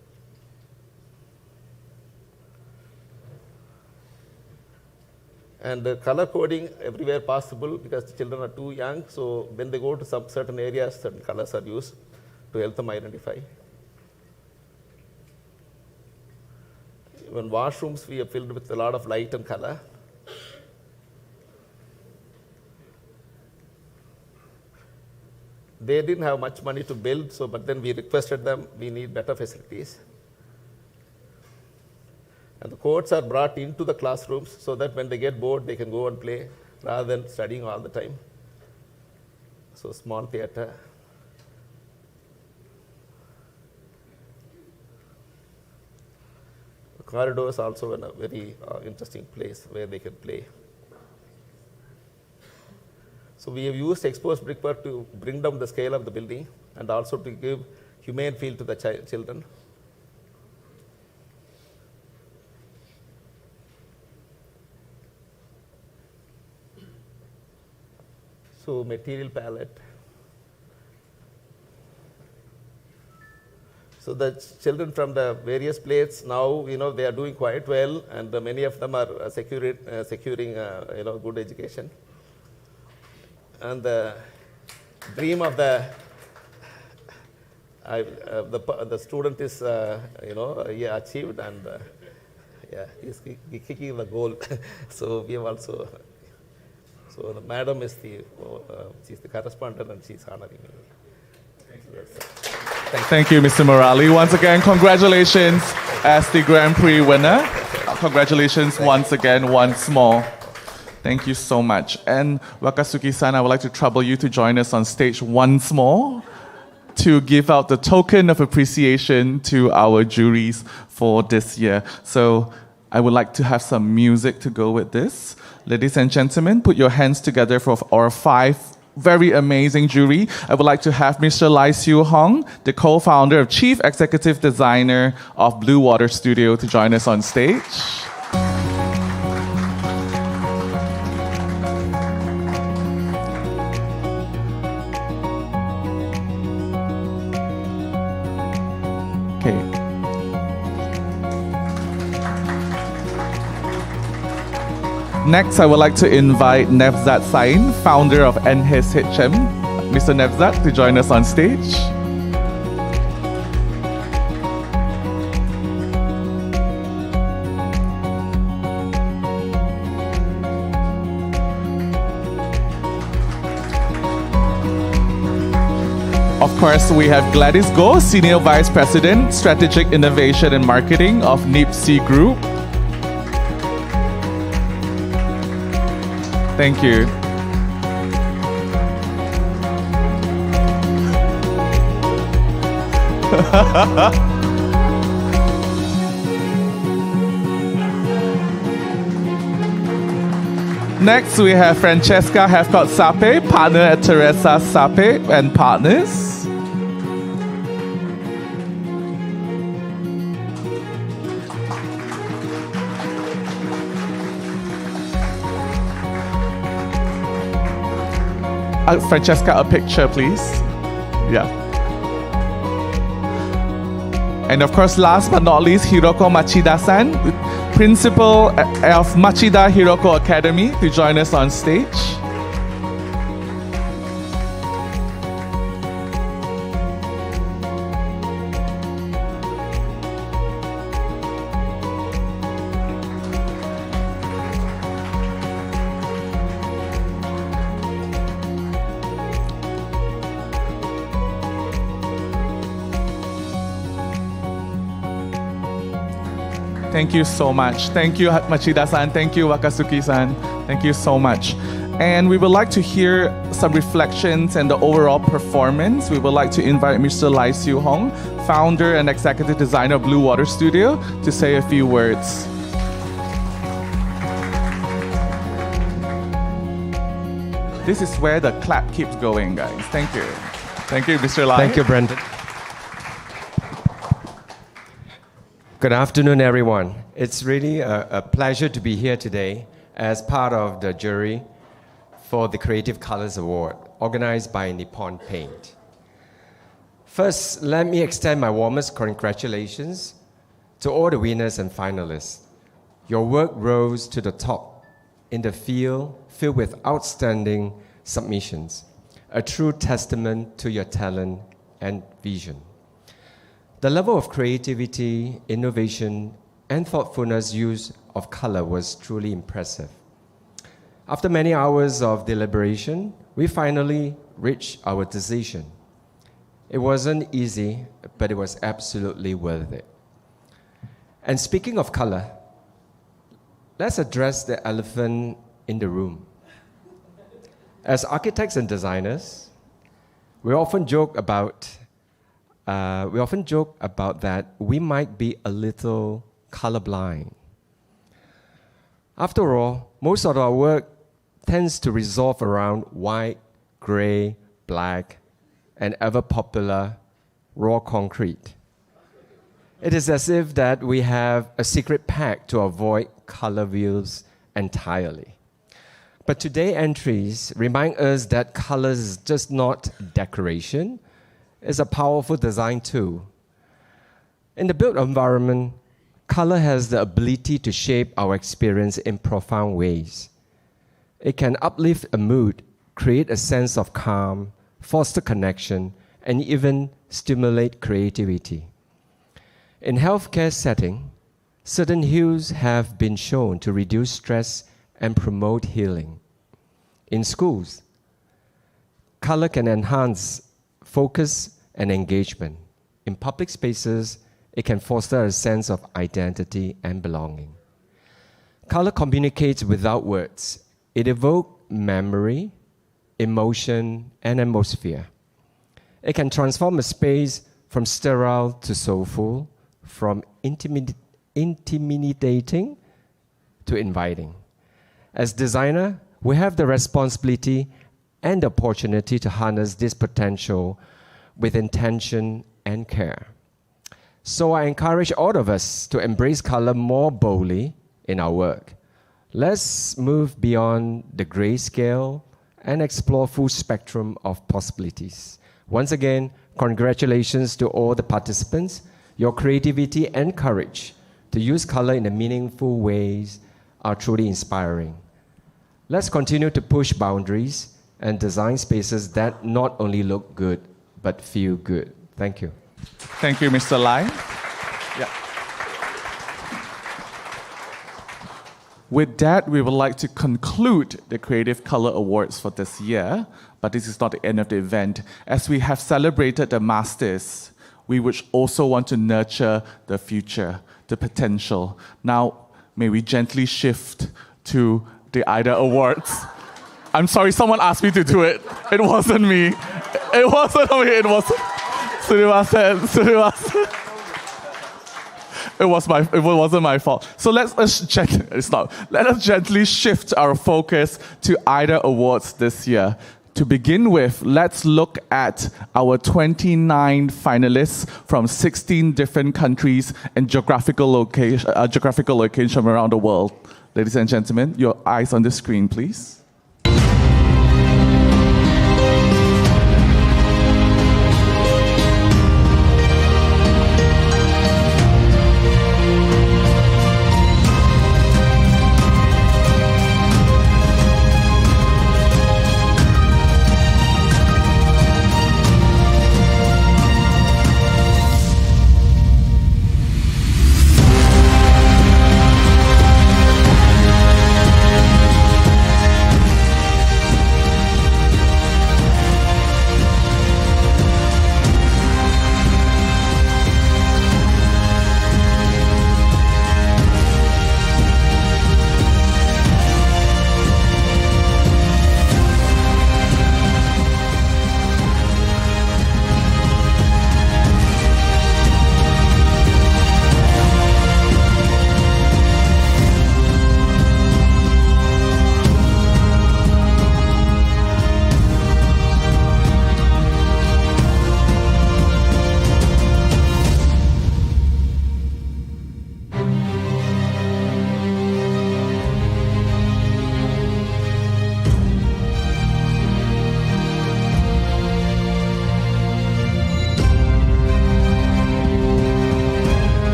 And the color coding everywhere possible because the children are too young. So when they go to some certain areas, certain colors are used to help them identify. Even washrooms we have filled with a lot of light and color. They didn't have much money to build, but then we requested them, we need better facilities. And the courts are brought into the classrooms so that when they get bored, they can go and play rather than studying all the time. So small theater. The corridors also in a very interesting place where they can play. So we have used exposed brickwork to bring down the scale of the building and also to give humane feel to the children. So material palette. So the children from the various places now, they are doing quite well, and many of them are securing good education. And the dream of the student is, he achieved, and he's kicking the goal. So we have also. So the madam is she's the correspondent, and she's honoring me. Thank you, Mr. Murali. Once again, congratulations as the Grand Prix winner. Congratulations once again, once more. Thank you so much. And Wakasuki-san, I would like to trouble you to join us on stage once more to give out the token of appreciation to our juries for this year. So I would like to have some music to go with this. Ladies and gentlemen, put your hands together for our 5 very amazing jury. I would like to have Mr. Lai Siu Hong, the co-founder of Chief Executive Designer of Blue Water Studio, to join us on stage. Okay. Next, I would like to invite Nevzat Sain, founder of NHIS HM, Mr. Nevzat, to join us on stage. Of course, we have Gladys Goh, Senior Vice President, Strategic Innovation and Marketing of NIPC Group. Thank you. Next, we have Francesca Hathcott-Sape, partner at Teresa Sape and Partners. Francesca, a picture, please. Yeah. And of course, last but not least, Hiroko Machida-san, principal of Machida Hiroko Academy, to join us on stage. Thank you so much. Thank you, Machida-san. Thank you, Wakasuki-san. Thank you so much. And we would like to hear some reflections and the overall performance. We would like to invite Mr. Lai Siu Hong, founder and executive designer of Blue Water Studio, to say a few words. This is where the clap keeps going, guys. Thank you. Thank you, Mr. Lai. Thank you, Brandon. Good afternoon, everyone. It's really a pleasure to be here today as part of the jury for the Creative Colors Award, organized by Nippon Paint. First, let me extend my warmest congratulations to all the winners and finalists. Your work rose to the top in the field filled with outstanding submissions, a true testament to your talent and vision. The level of creativity, innovation, and thoughtfulness use of color was truly impressive. After many hours of deliberation, we finally reached our decision. It wasn't easy, but it was absolutely worth it. And speaking of color, let's address the elephant in the room. As architects and designers, we often joke about that we might be a little colorblind. After all, most of our work tends to revolve around white, gray, black, and ever popular raw concrete. It is as if that we have a secret pact to avoid color wheels entirely. But today's entries remind us that color is just not decoration. It's a powerful design tool. In the built environment, color has the ability to shape our experience in profound ways. It can uplift a mood, create a sense of calm, foster connection, and even stimulate creativity. In healthcare setting, certain hues have been shown to reduce stress and promote healing. In schools, color can enhance focus and engagement. In public spaces, it can foster a sense of identity and belonging. Color communicates without words. It evokes memory, emotion, and atmosphere. It can transform a space from sterile to soulful, from intimidating to inviting. As designer, we have the responsibility and the opportunity to harness this potential with intention and care. So I encourage all of us to embrace color more boldly in our work. Let's move beyond the grayscale and explore full spectrum of possibilities. Once again, congratulations to all the participants. Your creativity and courage to use color in meaningful ways are truly inspiring. Let's continue to push boundaries and design spaces that not only look good, but feel good. Thank you. Thank you, Mr. Lai. Yeah. With that, we would like to conclude the Creative Color Awards for this year, but this is not the end of the event. As we have celebrated the masters, we would also want to nurture the future, the potential. Now, may we gently shift to the AYDA Awards I'm sorry, someone asked me to do it. It wasn't me. It wasn't me. It was. Sumimasen. It wasn't my fault. So let us gently shift our focus to AYDA Awards this year. To begin with, let's look at our 29 finalists from 16 different countries and geographical location around the world. Ladies and gentlemen, your eyes on the screen, please.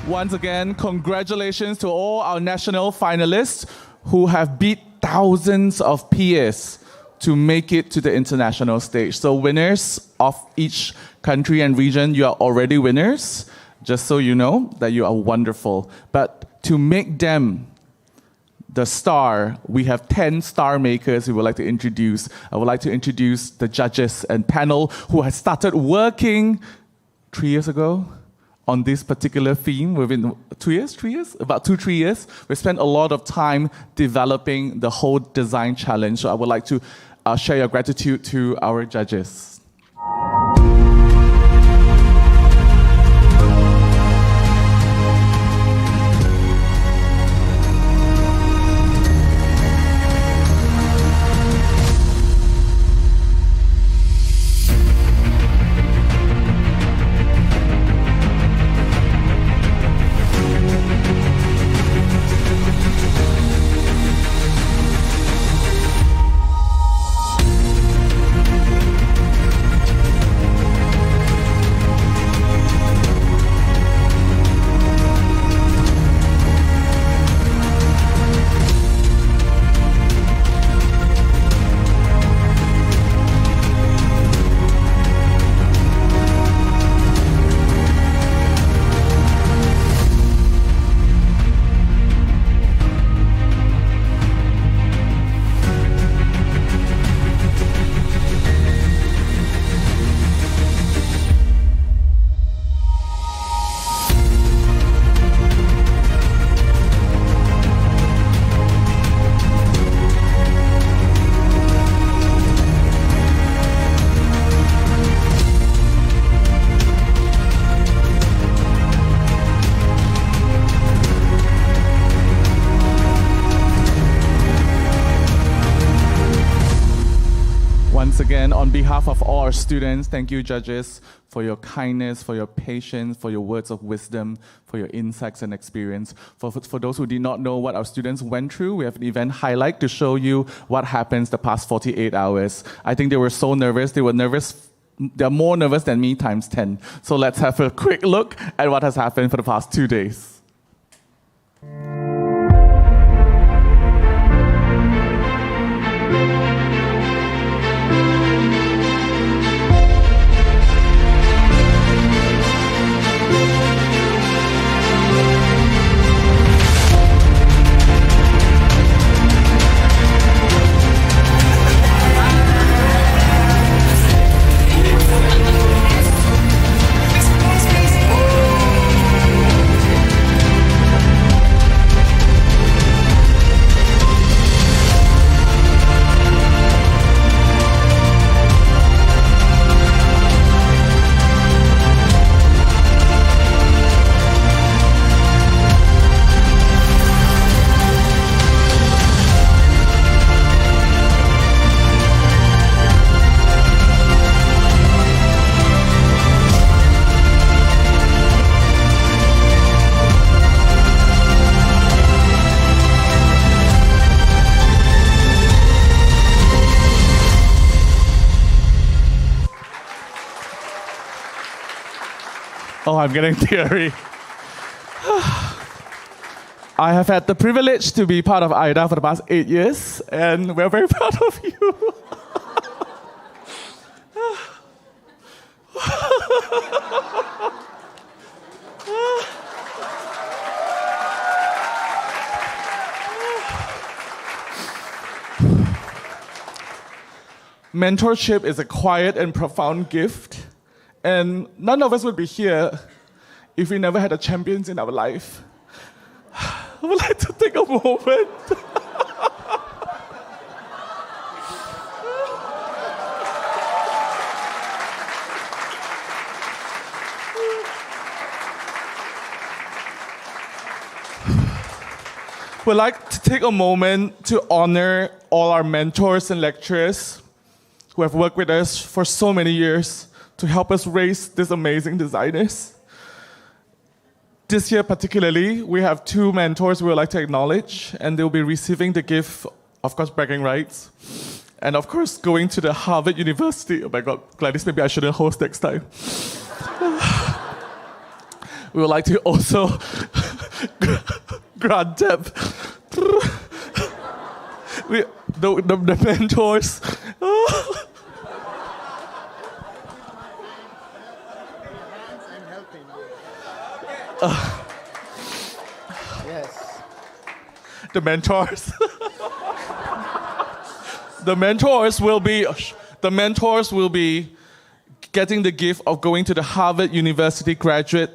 Once again, congratulations to all our national finalists who have beat thousands of peers to make it to the international stage. So winners of each country and region, you are already winners, just so you know that you are wonderful. But to make them the star, we have 10 star makers we would like to introduce. I would like to introduce the judges and panel who has started working 3 years ago on this particular theme within 2 years, 3 years? About 2-3 years. We spent a lot of time developing the whole design challenge. So I would like to share your gratitude to our judges. on behalf of all our students, thank you, judges, for your kindness, for your patience, for your words of wisdom, for your insights and experience. For those who did not know what our students went through, we have an event highlight to show you what happens the past 48 hours. I think they were so nervous. They were nervous. They're more nervous than me times 10. So let's have a quick look at what has happened for the past 2 days. Oh, I'm getting teary. I have had the privilege to be part of AYDA for the past 8 years, and we're very proud of you. Mentorship is a quiet and profound gift. And none of us would be here if we never had a champions in our life. I would like to take a moment. We'd like to take a moment to honor all our mentors and lecturers who have worked with us for so many years to help us raise these amazing designers. This year particularly, we have 2 mentors we would like to acknowledge, and they'll be receiving the gift, of course, bragging rights, and of course, going to the Harvard University. Oh my God, Gladys, maybe I shouldn't host next time. We would like to also grant them the mentors. Yes. The mentors. The mentors will be getting the gift of going to the Harvard University Graduate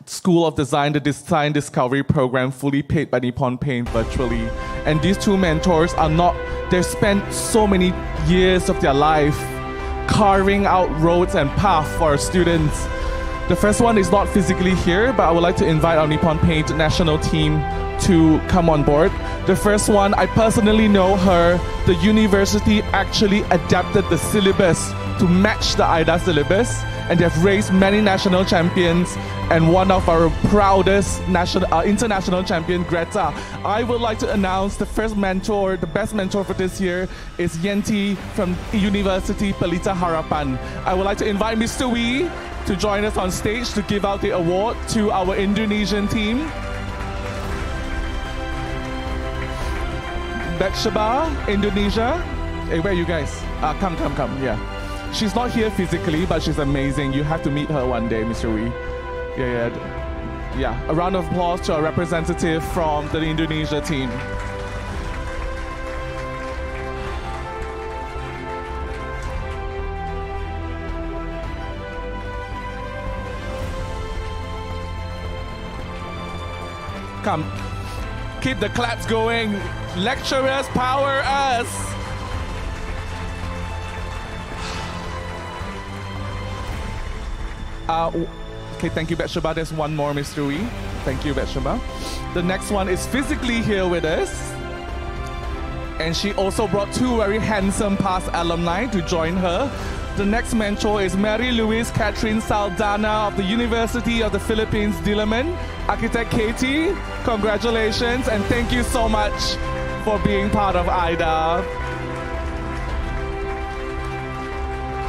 School of Design, the Design Discovery Program, fully paid by Nippon Paint virtually. And these 2 mentors they've spent so many years of their life carving out roads and paths for our students. The first one is not physically here, but I would like to invite our Nippon Paint national team to come on board. The first one, I personally know her. The university actually adapted the syllabus to match the AYDA syllabus, and they've raised many national champions, and one of our proudest international champion, Greta. I would like to announce the first mentor, the best mentor for this year is Yenti from University Pelita Harapan. I would like to invite Mr. Wee to join us on stage to give out the award to our Indonesian team. Betshaba, Indonesia. Hey, where are you guys? Come, yeah. She's not here physically, but she's amazing. You have to meet her one day, Mr. Wee. Yeah. A round of applause to our representative from the Indonesia team. Come, keep the claps going. Lecturers, power us. Okay, thank you, Betshaba. There's one more, Mr. Wee. Thank you, Betshaba. The next one is physically here with us. And she also brought 2 very handsome past alumni to join her. The next mentor is Mary Louise Catherine Saldana of the University of the Philippines, Diliman. Architect Katie, congratulations and thank you so much for being part of AYDA.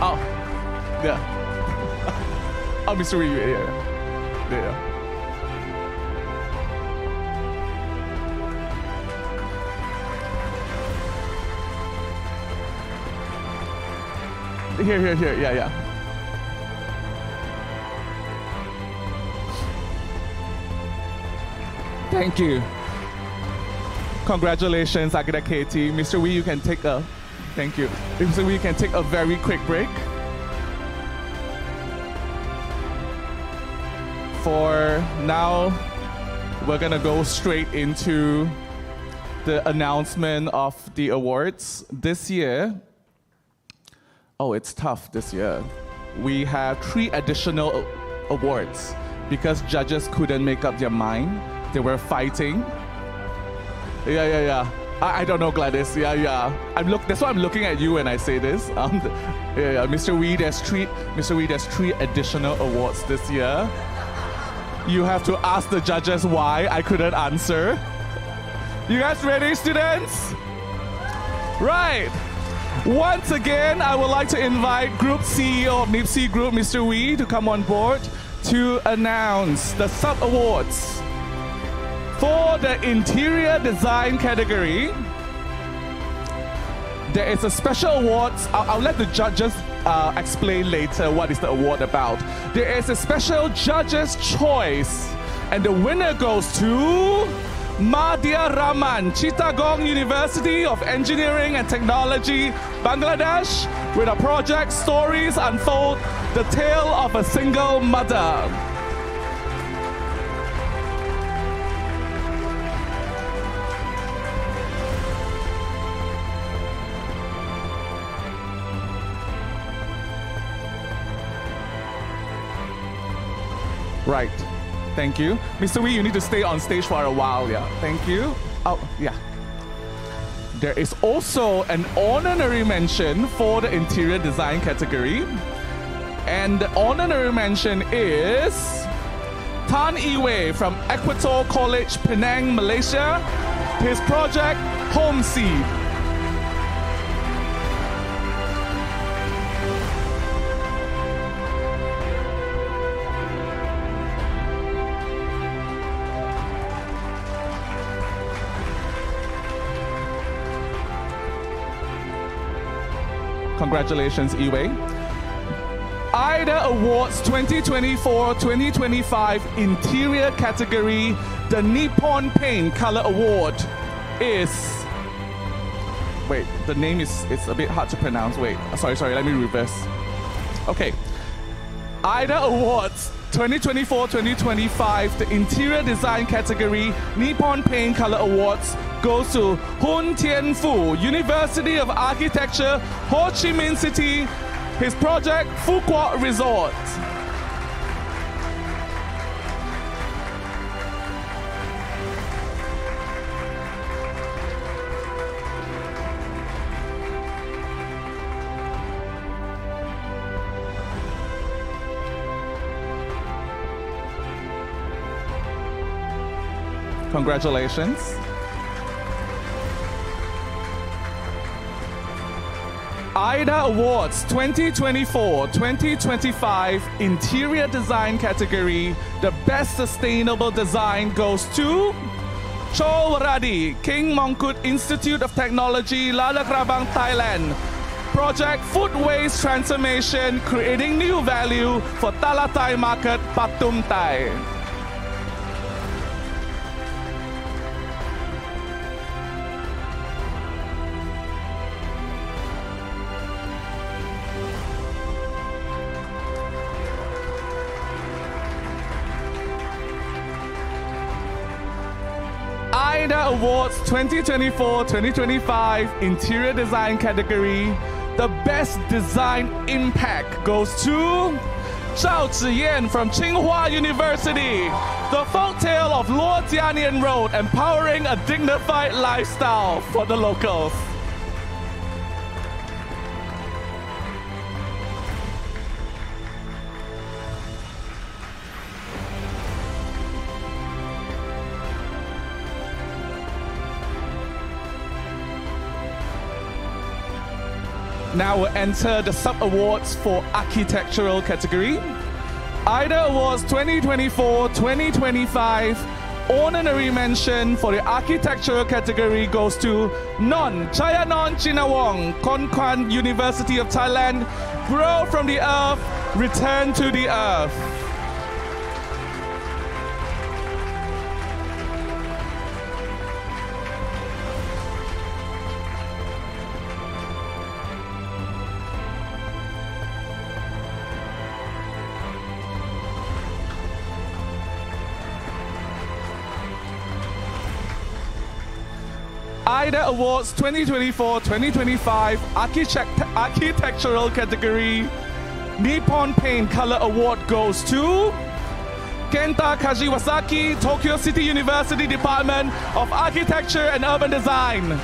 Oh, yeah. Oh, Mr. Wee, yeah. Here, yeah. Thank you. Congratulations, Architect Katie. Mr. Wee, you can take a, thank you. Mr. Wee, you can take a very quick break. For now, we're gonna go straight into the announcement of the awards. This year, oh, it's tough this year. We have 3 additional awards because judges couldn't make up their mind. They were fighting. Yeah. I don't know, Gladys. Yeah. That's why I'm looking at you when I say this. Mr. Wee, there's 3 additional awards this year. You have to ask the judges why I couldn't answer. You guys ready, students? Right. Once again, I would like to invite Group CEO of NIPSEA Group, Mr. Wee, to come on board to announce the sub-awards. For the interior design category, there is a special award. I'll let the judges explain later what is the award about. There is a special judge's choice, and the winner goes to Madhya Raman, Chittagong University of Engineering and Technology, Bangladesh, with a project Stories Unfold, the Tale of a Single Mother. Right. Thank you. Mr. Wee, you need to stay on stage for a while. Yeah. Thank you. Oh, yeah. There is also an honorary mention for the interior design category. And the honorary mention is Tan Iwei from Equator College, Penang, Malaysia. His project, Homeseed. Congratulations, Iwei. AYDA Awards 2024-2025 Interior category, the Nippon Paint Color Award is... Wait, the name is a bit hard to pronounce. Wait, sorry, let me reverse. Okay. AYDA Awards 2024-2025, the Interior Design category, Nippon Paint Color Awards goes to Hun Tien Fu, University of Architecture, Ho Chi Minh City. His project, Phu Quoc Resort. Congratulations. AYDA Awards 2024-2025 Interior Design category, the Best Sustainable Design goes to Cho Waradi, King Mongkut Institute of Technology, Lala Krabang, Thailand. Project Food Waste Transformation, Creating New Value for Talatai Market, Patum Thai. AYDA Awards 2024-2025 Interior Design category, the Best Design Impact goes to Zhao Ziyan from Tsinghua University. The folktale of Luo Jianian Road, empowering a dignified lifestyle for the locals. Now we'll enter the sub-awards for architectural category. AYDA Awards 2024-2025 honorary mention for the architectural category goes to Non Chayanon Chinawong, Konkan University of Thailand. Grow from the earth, return to the earth. AYDA Awards 2024-2025 architectural category. Nippon Paint Color Award goes to Kenta Kashiwasaki, Tokyo City University Department of Architecture and Urban Design.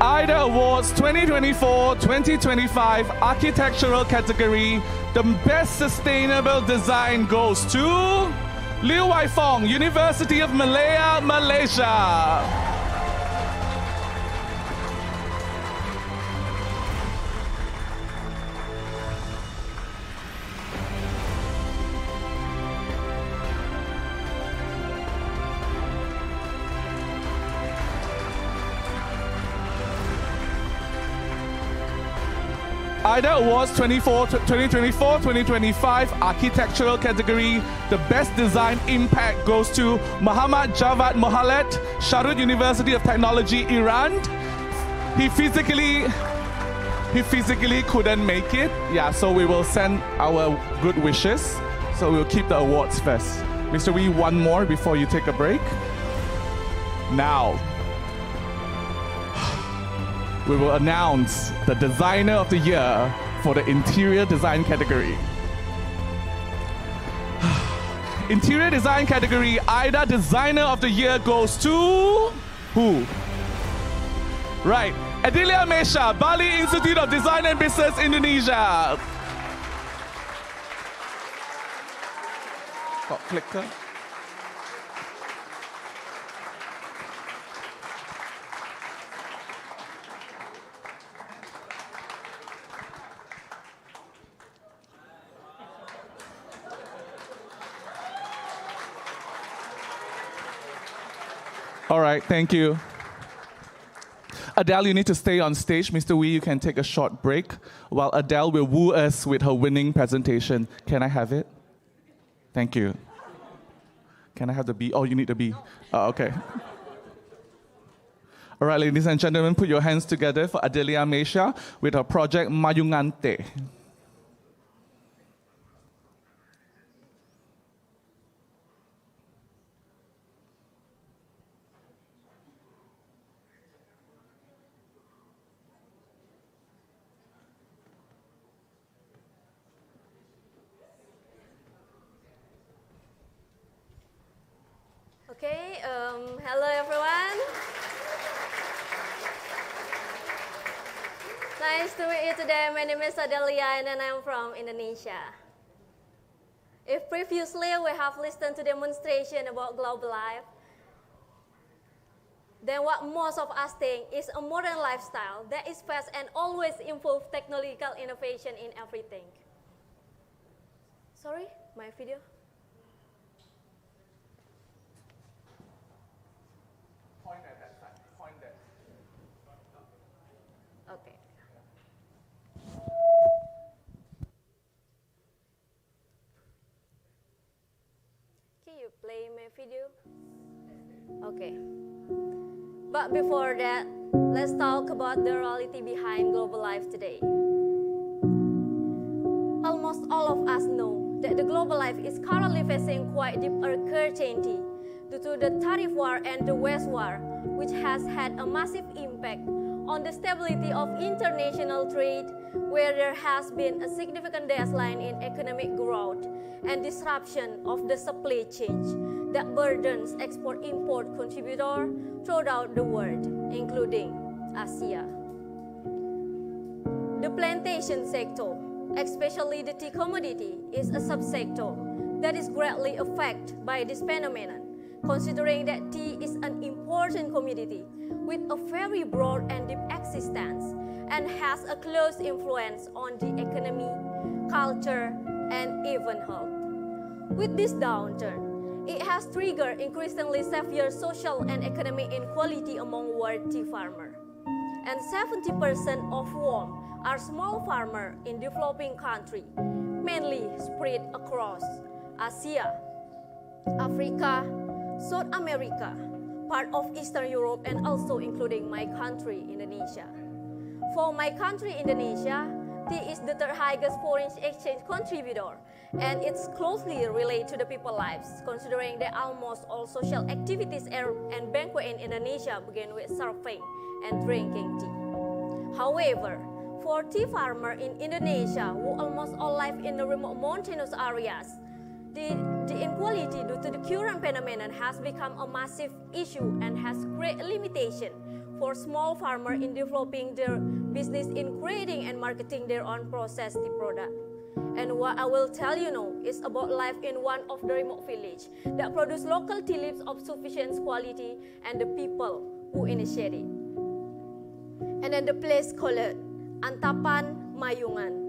AYDA Awards 2024-2025 architectural category. The best sustainable design goes to Liu Wai Fong, University of Malaya, Malaysia. AYDA Awards 2024-2025 architectural category. The best design impact goes to Muhammad Javad Mohalet, Sharut University of Technology, Iran. He physically couldn't make it. Yeah, so we will send our good wishes. So we'll keep the awards first. Mr. Wee, one more before you take a break. Now, we will announce the Designer of the Year for the Interior Design category. Interior Design category, AYDA Designer of the Year goes to who? Right, Adelia Mesha, Bali Institute of Design and Business, Indonesia. Got clicker. All right, thank you. Adele, you need to stay on stage. Mr. Wee, you can take a short break while Adele will woo us with her winning presentation. Can I have it? Thank you. Can I have the B? Oh, you need the B. Oh, okay. All right, ladies and gentlemen, put your hands together for Adelia Mesha with her project Mayungante. Okay, hello everyone. Nice to meet you today. My name is Adelia and I'm from Indonesia. If previously we have listened to demonstration about global life, then what most of us think is a modern lifestyle that is fast and always improve technological innovation in everything. Sorry, my video? Point at that side. Point there. Okay. Can you play my video? Okay. But before that, let's talk about the reality behind global life today. that the global life is currently facing quite deep uncertainty due to the tariff war and the West war, which has had a massive impact on the stability of international trade, where there has been a significant decline in economic growth and disruption of the supply chain that burdens export-import contributors throughout the world, including Asia. The plantation sector, especially the tea commodity, is a subsector that is greatly affected by this phenomenon, considering that tea is an important commodity with a very broad and deep existence and has a close influence on the economy, culture, and even health. With this downturn, it has triggered increasingly severe social and economic inequality among world tea farmers. And 70% of whom are small farmers in developing countries, mainly spread across Asia, Africa, South America, part of Eastern Europe, and also including my country, Indonesia. For my country, Indonesia, tea is the third highest foreign exchange contributor, and it's closely related to the people's lives, considering that almost all social activities and banquets in Indonesia begin with serving and drinking tea. However, for tea farmers in Indonesia, who almost all live in the remote mountainous areas, the inequality due to the current phenomenon has become a massive issue and has great limitation for small farmers in developing their business in creating and marketing their own processed tea product. And what I will tell you now is about life in one of the remote villages that produce local tea leaves of sufficient quality and the people who initiate it. And then the place called Antapan Mayungan.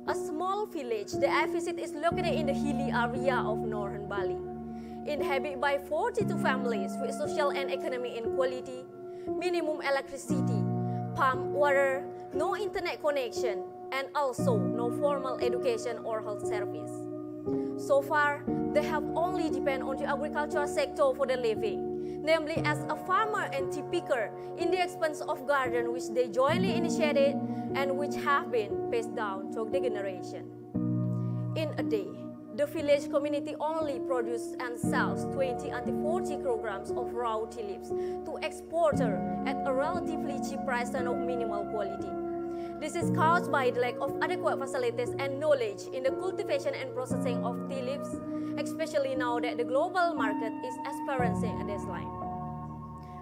A small village that I visit is located in the hilly area of northern Bali, inhabited by 42 families with social and economic inequality, minimum electricity, pump water, no internet connection, and also no formal education or health service. So far, they have only depended on the agricultural sector for their living, namely as a farmer and tea picker in the expense of garden which they jointly initiated and which have been passed down through the generation. In a day, the village community only produces and sells 20 until 40 kilograms of raw tea leaves to exporters at a relatively cheap price and of minimal quality. This is caused by the lack of adequate facilities and knowledge in the cultivation and processing of tea leaves, especially now that the global market is experiencing a decline.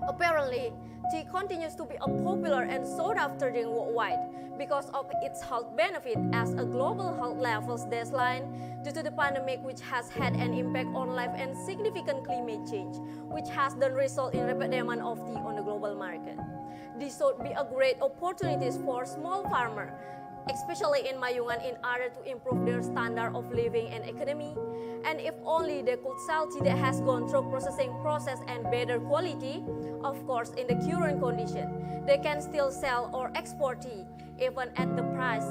Apparently, tea continues to be a popular and sought after drink worldwide because of its health benefit as a global health levels decline due to the pandemic, which has had an impact on life, and significant climate change, which has then resulted in rapid demand of tea on the global market. This would be a great opportunities for small farmers, especially in Mayungan, in order to improve their standard of living and economy. And if only they could sell tea that has gone through processing process and better quality, of course, in the current condition, they can still sell or export tea even at the price,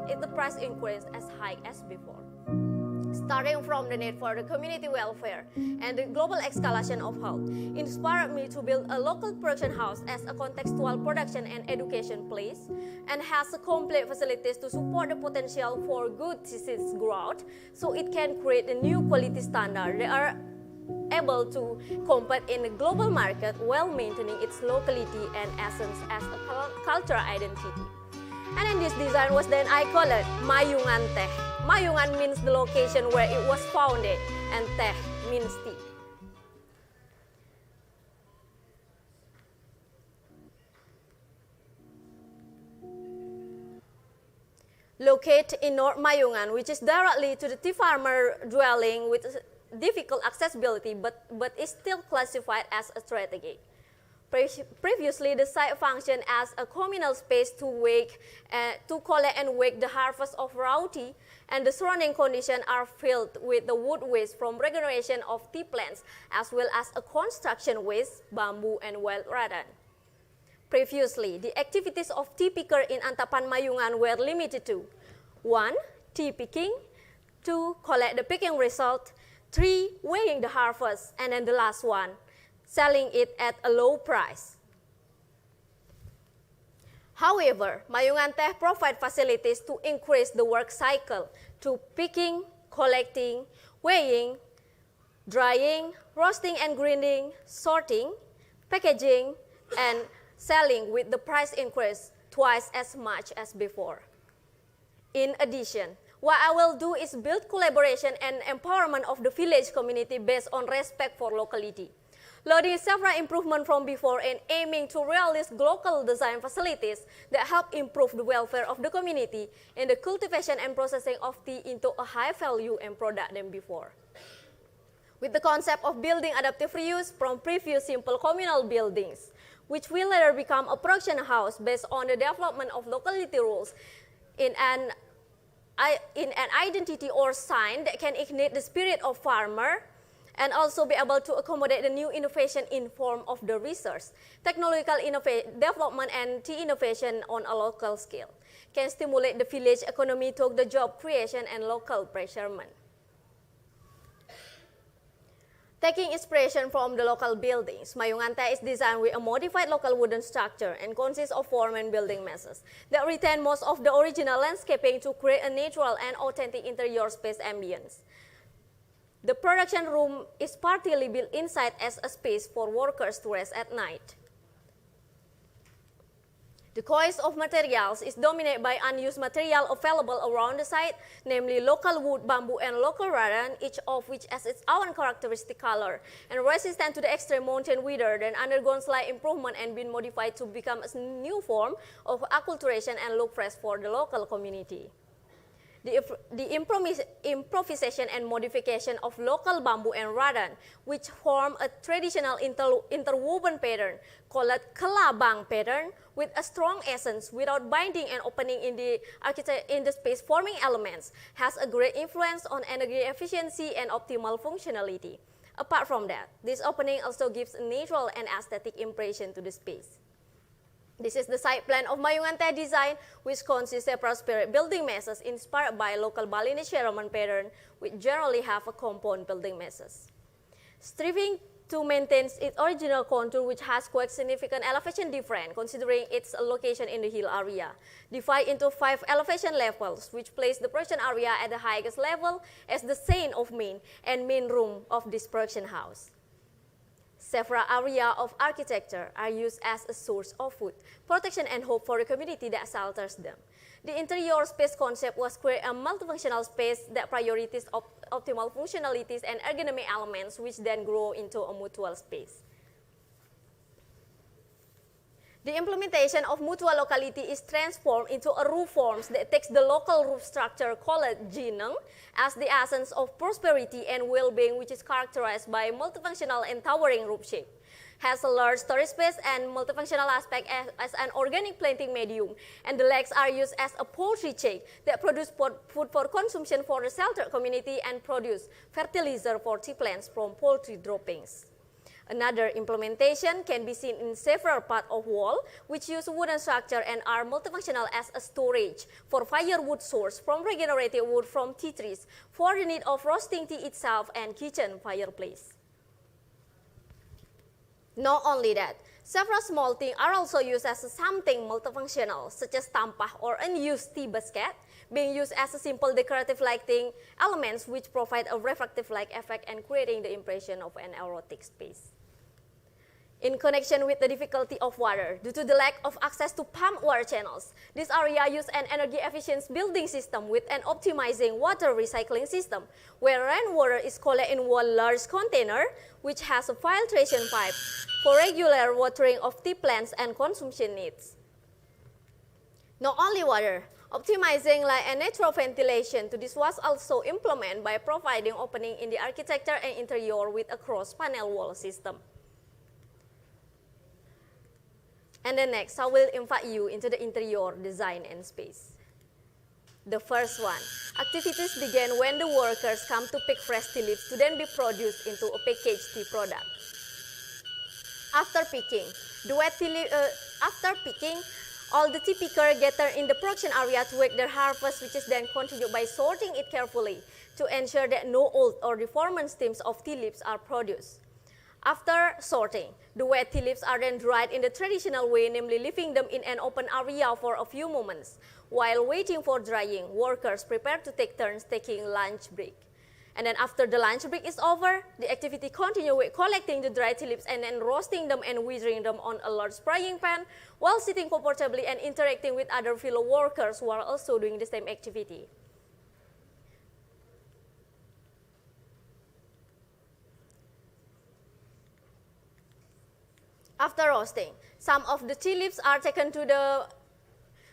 if the price increase as high as before. Starting from the need for the community welfare and the global escalation of health, inspired me to build a local production house as a contextual production and education place, and has a complete facilities to support the potential for good disease growth, so it can create a new quality standard that are able to compete in the global market while maintaining its locality and essence as a cultural identity. And then this design was then I call it Mayungan Teh. Mayungan means the location where it was founded, and Teh means tea. Located in North Mayungan, which is directly to the tea farmer dwelling with difficult accessibility, but is still classified as a strategic. Previously, the site functioned as a communal space to collect and wake the harvest of raw tea, and the surrounding conditions are filled with the wood waste from regeneration of tea plants, as well as a construction waste, bamboo, and wild rattan. Previously, the activities of tea picker in Antapan Mayungan were limited to 1. Tea picking, 2. Collect the picking result, 3. Weighing the harvest, and then the last one, selling it at a low price. However, Mayungan Teh provide facilities to increase the work cycle to picking, collecting, weighing, drying, roasting and grinding, sorting, packaging, and selling with the price increase twice as much as before. In addition, what I will do is build collaboration and empowerment of the village community based on respect for locality, loading several improvements from before and aiming to realize local design facilities that help improve the welfare of the community in the cultivation and processing of tea into a high value and product than before. With the concept of building adaptive reuse from previous simple communal buildings, which will later become a production house based on the development of locality rules in an identity or sign that can ignite the spirit of farmer and also be able to accommodate the new innovation in form of the research, technological development and tea innovation on a local scale, can stimulate the village economy to the job creation and local preservation. Taking inspiration from the local buildings, Mayungan Teh is designed with a modified local wooden structure and consists of 4 main building masses that retain most of the original landscaping to create a natural and authentic interior space ambience. The production room is partly built inside as a space for workers to rest at night. The choice of materials is dominated by unused material available around the site, namely local wood, bamboo, and local rattan, each of which has its own characteristic color and resistant to the extreme mountain weather, then undergone slight improvement and been modified to become a new form of acculturation and look fresh for the local community. The improvisation and modification of local bamboo and rattan, which form a traditional interwoven pattern called kelabang pattern, with a strong essence without binding and opening in the space-forming elements, has a great influence on energy efficiency and optimal functionality. Apart from that, this opening also gives a natural and aesthetic impression to the space. This is the site plan of Mayungan Teh design, which consists of several spirit building masses inspired by local Balinese Roman pattern, which generally have a compound building masses. Striving to maintain its original contour, which has quite significant elevation difference, considering its location in the hill area, divided into 5 elevation levels, which place the production area at the highest level as the scene of main and main room of this production house. Several areas of architecture are used as a source of food, protection, and hope for the community that shelters them. The interior space concept was create a multifunctional space that prioritizes optimal functionalities and ergonomic elements, which then grow into a mutual space. The implementation of mutual locality is transformed into a roof forms that takes the local roof structure called jineng as the essence of prosperity and well-being, which is characterized by multifunctional and towering roof shape. Has a large storage space and multifunctional aspect as an organic planting medium, and the legs are used as a poultry check that produce food for consumption for the sheltered community and produce fertilizer for tea plants from poultry droppings. Another implementation can be seen in several parts of wall, which use wooden structure and are multifunctional as a storage for firewood source from regenerated wood from tea trees for the need of roasting tea itself and kitchen fireplace. Not only that, several small things are also used as something multifunctional, such as tampah or unused tea basket, being used as a simple decorative lighting elements which provide a reflective light effect and creating the impression of an erotic space. In connection with the difficulty of water, due to the lack of access to pump water channels, this area uses an energy-efficient building system with an optimizing water recycling system, where rainwater is collected in one large container, which has a filtration pipe for regular watering of tea plants and consumption needs. Not only water, optimizing light and natural ventilation to this was also implemented by providing opening in the architecture and interior with a cross-panel wall system. And then next, I will invite you into the interior design and space. The first one, activities begin when the workers come to pick fresh tea leaves to then be produced into a packaged tea product. After picking, all the tea pickers gather in the production area to wake their harvest, which is then continued by sorting it carefully to ensure that no old or deformed stems of tea leaves are produced. After sorting, the wet tea leaves are then dried in the traditional way, namely leaving them in an open area for a few moments. While waiting for drying, workers prepare to take turns taking lunch break. And then after the lunch break is over, the activity continues with collecting the dry tea leaves and then roasting them and withering them on a large frying pan while sitting comfortably and interacting with other fellow workers who are also doing the same activity. After roasting, some of the tea leaves are taken to the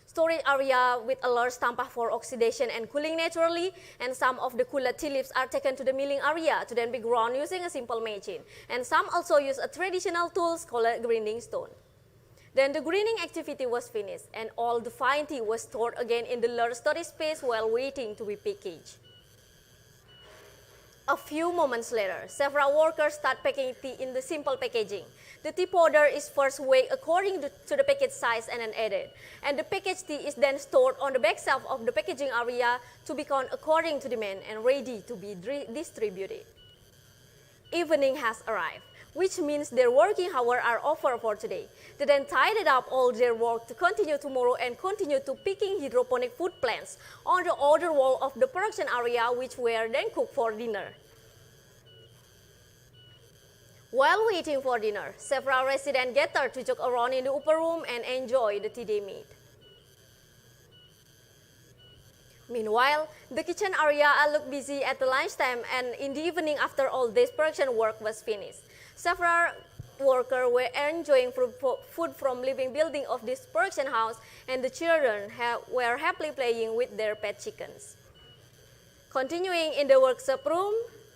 storage area with a large tampah for oxidation and cooling naturally, and some of the cooled tea leaves are taken to the milling area to then be ground using a simple machine. And some also use a traditional tools called a grinding stone. Then the grinding activity was finished, and all the fine tea was stored again in the large storage space while waiting to be packaged. A few moments later, several workers start packing tea in the simple packaging. The tea powder is first weighed according to the package size and then added. And the packaged tea is then stored on the back shelf of the packaging area to be counted according to demand and ready to be distributed. Evening has arrived, which means their working hours are over for today. They then tidied up all their work to continue tomorrow and continue to picking hydroponic food plants on the other wall of the production area, which were then cooked for dinner. While waiting for dinner, several residents gathered to joke around in the upper room and enjoy the tea they made. Meanwhile, the kitchen area looked busy at the lunchtime, and in the evening after all day's production work was finished. Several workers were enjoying food from living building of this production house, and the children were happily playing with their pet chickens. Continuing in the workshop room,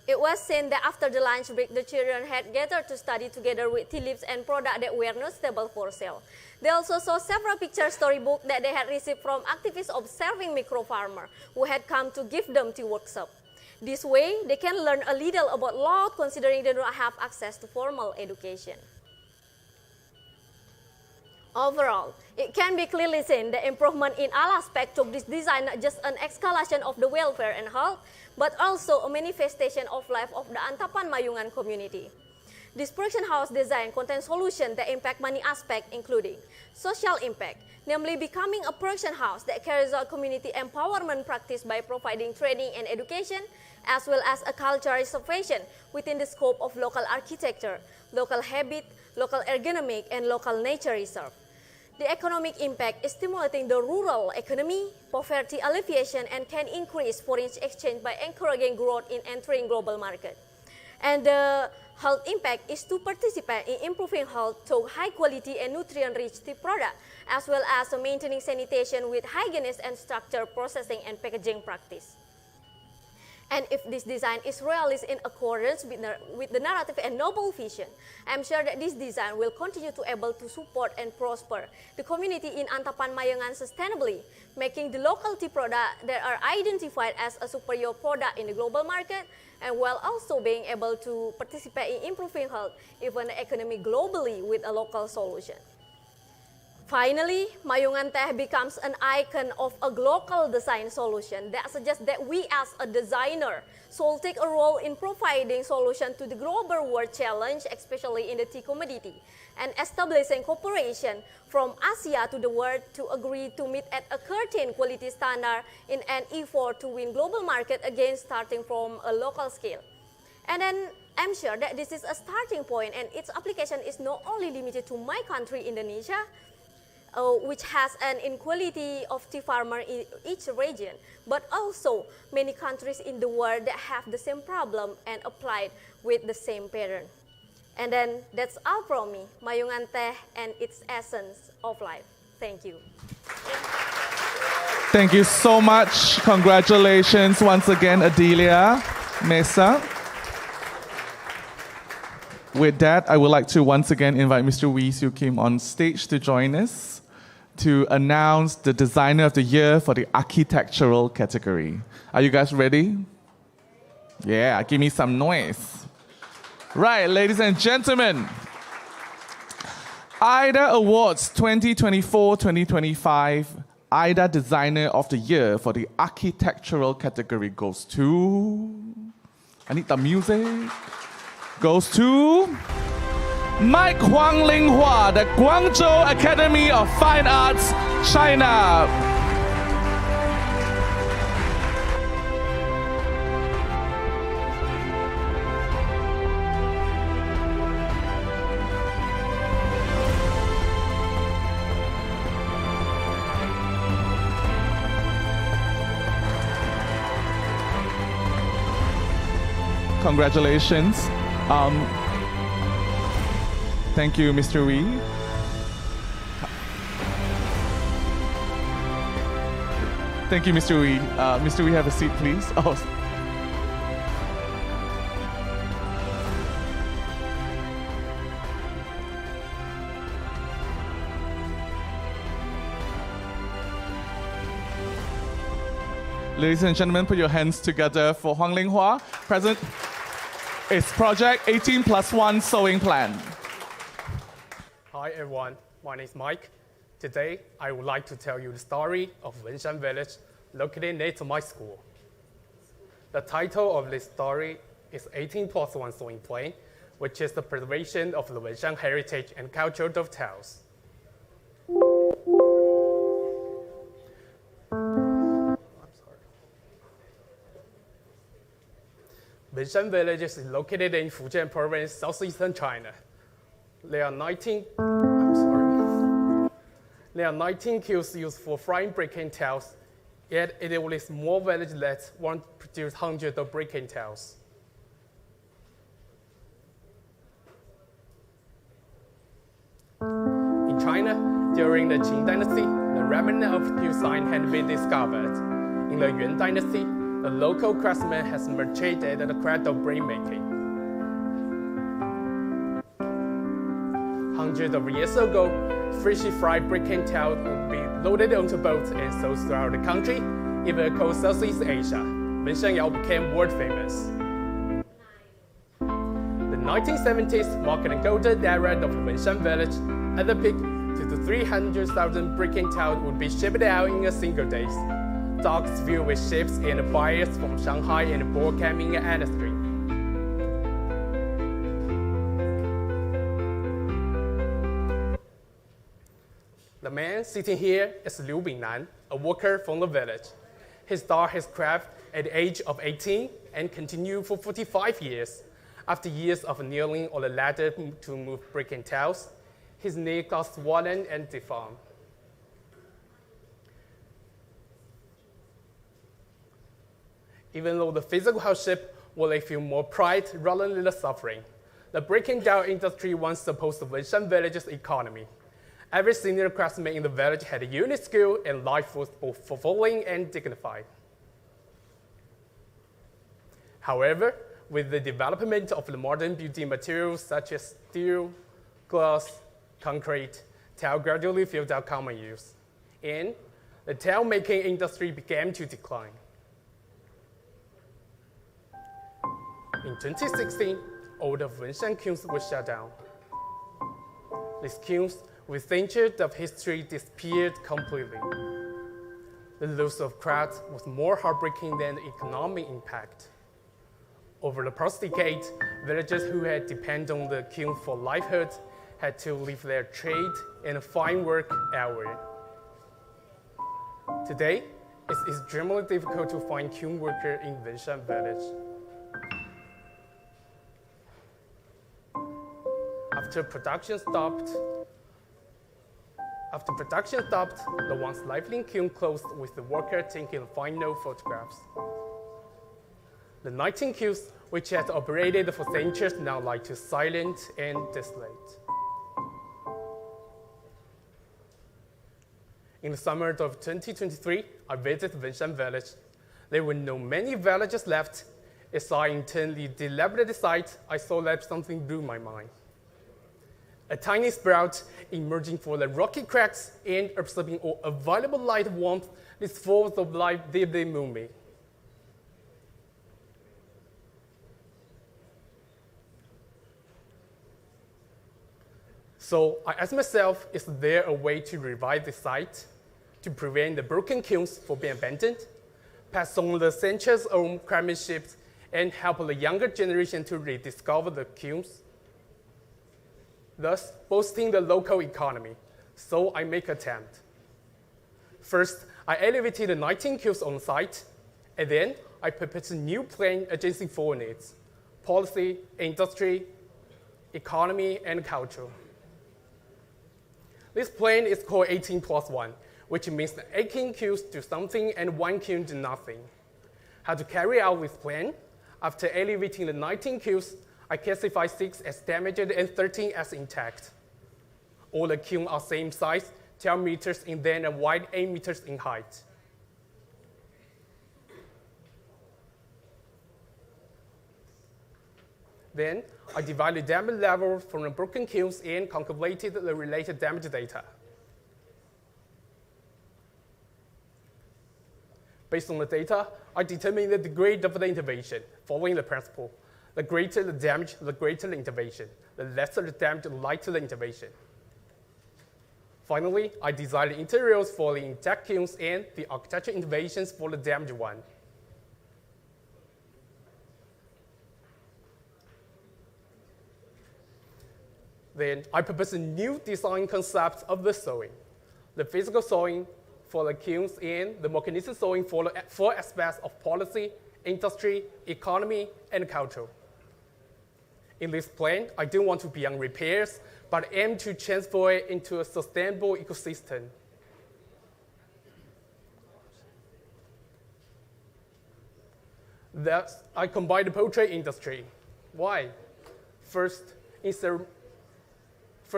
it was seen that after the lunch break, the children had gathered to study together with tea leaves and products that were not stable for sale. They also saw several picture storybooks that they had received from activists observing micro farmers who had come to give them tea workshop. This way, they can learn a little about law, considering they do not have access to formal education. Overall, it can be clearly seen the improvement in all aspects of this design, not just an escalation of the welfare and health, but also a manifestation of life of the Antapan Mayungan community. This production house design contains solutions that impact many aspects, including social impact, namely becoming a production house that carries out community empowerment practice by providing training and education, as well as a cultural reservation within the scope of local architecture, local habit, local ergonomic, and local nature reserve. The economic impact is stimulating the rural economy, poverty alleviation, and can increase foreign exchange by encouraging growth in entering global market. And the health impact is to participate in improving health through high quality and nutrient-rich tea product, as well as maintaining sanitation with hygienic and structured processing and packaging practice. And if this design is realized in accordance with the narrative and noble vision, I'm sure that this design will continue to able to support and prosper the community in Antapan Mayungan sustainably, making the local tea product that are identified as a superior product in the global market, and while also being able to participate in improving health, even the economy globally with a local solution. Finally, Mayungan Teh becomes an icon of a global design solution that suggests that we as a designer should take a role in providing solutions to the global world challenge, especially in the tea commodity, and establishing cooperation from Asia to the world to agree to meet at a certain quality standard in an effort to win global market again, starting from a local scale. And then I'm sure that this is a starting point, and its application is not only limited to my country, Indonesia, which has an inequality of tea farmer in each region, but also many countries in the world that have the same problem and applied with the same pattern. And then that's all from me, Mayungan Teh and its essence of life. Thank you. Thank you so much. Congratulations once again, Adelia Mesa. With that, I would like to once again invite Mr. Wee Siew Kim on stage to join us to announce the Designer of the Year for the architectural category. Are you guys ready? Yeah, give me some noise. Right, ladies and gentlemen, AYDA Awards 2024-2025 AYDA Designer of the Year for the architectural category goes to... I need the music. Goes to... Mike Huang Linghua, the Guangzhou Academy of Fine Arts, China. Congratulations. Thank you, Mr. Wee. Thank you, Mr. Wee. Mr. Wee, have a seat, please. Oh. Ladies and gentlemen, put your hands together for Huang Linghua. Present is Project 18+1 Sewing Plan. Hi everyone, my name is Mike. Today, I would like to tell you the story of Wenshan Village, located next to my school. The title of this story is 18+1 Sewing Plan, which is the preservation of the Wenshan heritage and cultural dovetails. Wenshan Village is located in Fujian Province, southeastern China. There are 19 kilns used for frying brick-and tiles, yet it is only a small village that won't produce hundreds of brick-and tiles. In China, during the Qing Dynasty, the remnant of kiln sign had been discovered. In the Yuan Dynasty, the local craftsman has matured the craft of brick making. Hundreds of years ago, freshly fried brick and tiles would be loaded onto boats and sold throughout the country, even across Southeast Asia. Wenshan Yao became world famous. The 1970s marked the golden era of the Wenshan village. At the peak, 200,000 to 300,000 brick and tiles would be shipped out in a single day. Docks filled with ships and buyers from Shanghai and board coming and the street. The man sitting here is Liu Bingnan, a worker from the village. He started his craft at the age of 18 and continued for 45 years. After years of kneeling on the ladder to move brick and tiles, his knee got swollen and deformed. Even though the physical hardship will feel more pride rather than the suffering, the brick and tile industry once supposed the Wenshan village's economy. Every senior craftsman in the village had a unique skill and life was both fulfilling and dignified. However, with the development of the modern building materials such as steel, glass, concrete, tile gradually filled out common use, and the tile making industry began to decline. In 2016, all the Wenshan kilns were shut down. These kilns, with centuries of history, disappeared completely. The loss of craft was more heartbreaking than the economic impact. Over the past decade, villagers who had depended on the kiln for livelihood had to leave their trade and find work elsewhere. Today, it's extremely difficult to find kiln workers in Wenshan village. After production stopped, the once lively kiln closed with the worker taking final photographs. The 19 kilns, which had operated for centuries, now lie too silent and desolate. In the summer of 2023, I visited Wenshan village. There were not many villagers left. As I intently deliberated the site, I saw that something blew my mind. A tiny sprout emerging from the rocky cracks and absorbing all available light and warmth, this force of life deeply moved me. So I asked myself, is there a way to revive the site, to prevent the broken kilns from being abandoned, pass on the centuries-old craftsmanship, and help the younger generation to rediscover the kilns? thus boosting the local economy. So I make an attempt. First, I elevated the 19 cubes on site, and then I prepared a new plan addressing four needs: policy, industry, economy, and culture. This plan is called 18+1, which means that 18 cubes do something and 1 cube do nothing. How to carry out this plan? After elevating the 19 cubes, I classify 6 as damaged and 13 as intact. All the cubes are same size, 12 meters in length and wide, 8 meters in height. Then, I divided the damage level from the broken cubes and calculated the related damage data. Based on the data, I determined the degree of the intervention, following the principle. The greater the damage, the greater the intervention. The lesser the damage, the lighter the intervention. Finally, I designed the interiors for the intact cubes and the architectural interventions for the damaged one. Then I proposed a new design concept of the sewing. The physical sewing for the cubes and the mechanism sewing for the 4 aspects of policy, industry, economy, and culture. In this plan, I don't want to be on repairs, but aim to transfer it into a sustainable ecosystem. Thus, I combine the portrait industry. Why? First,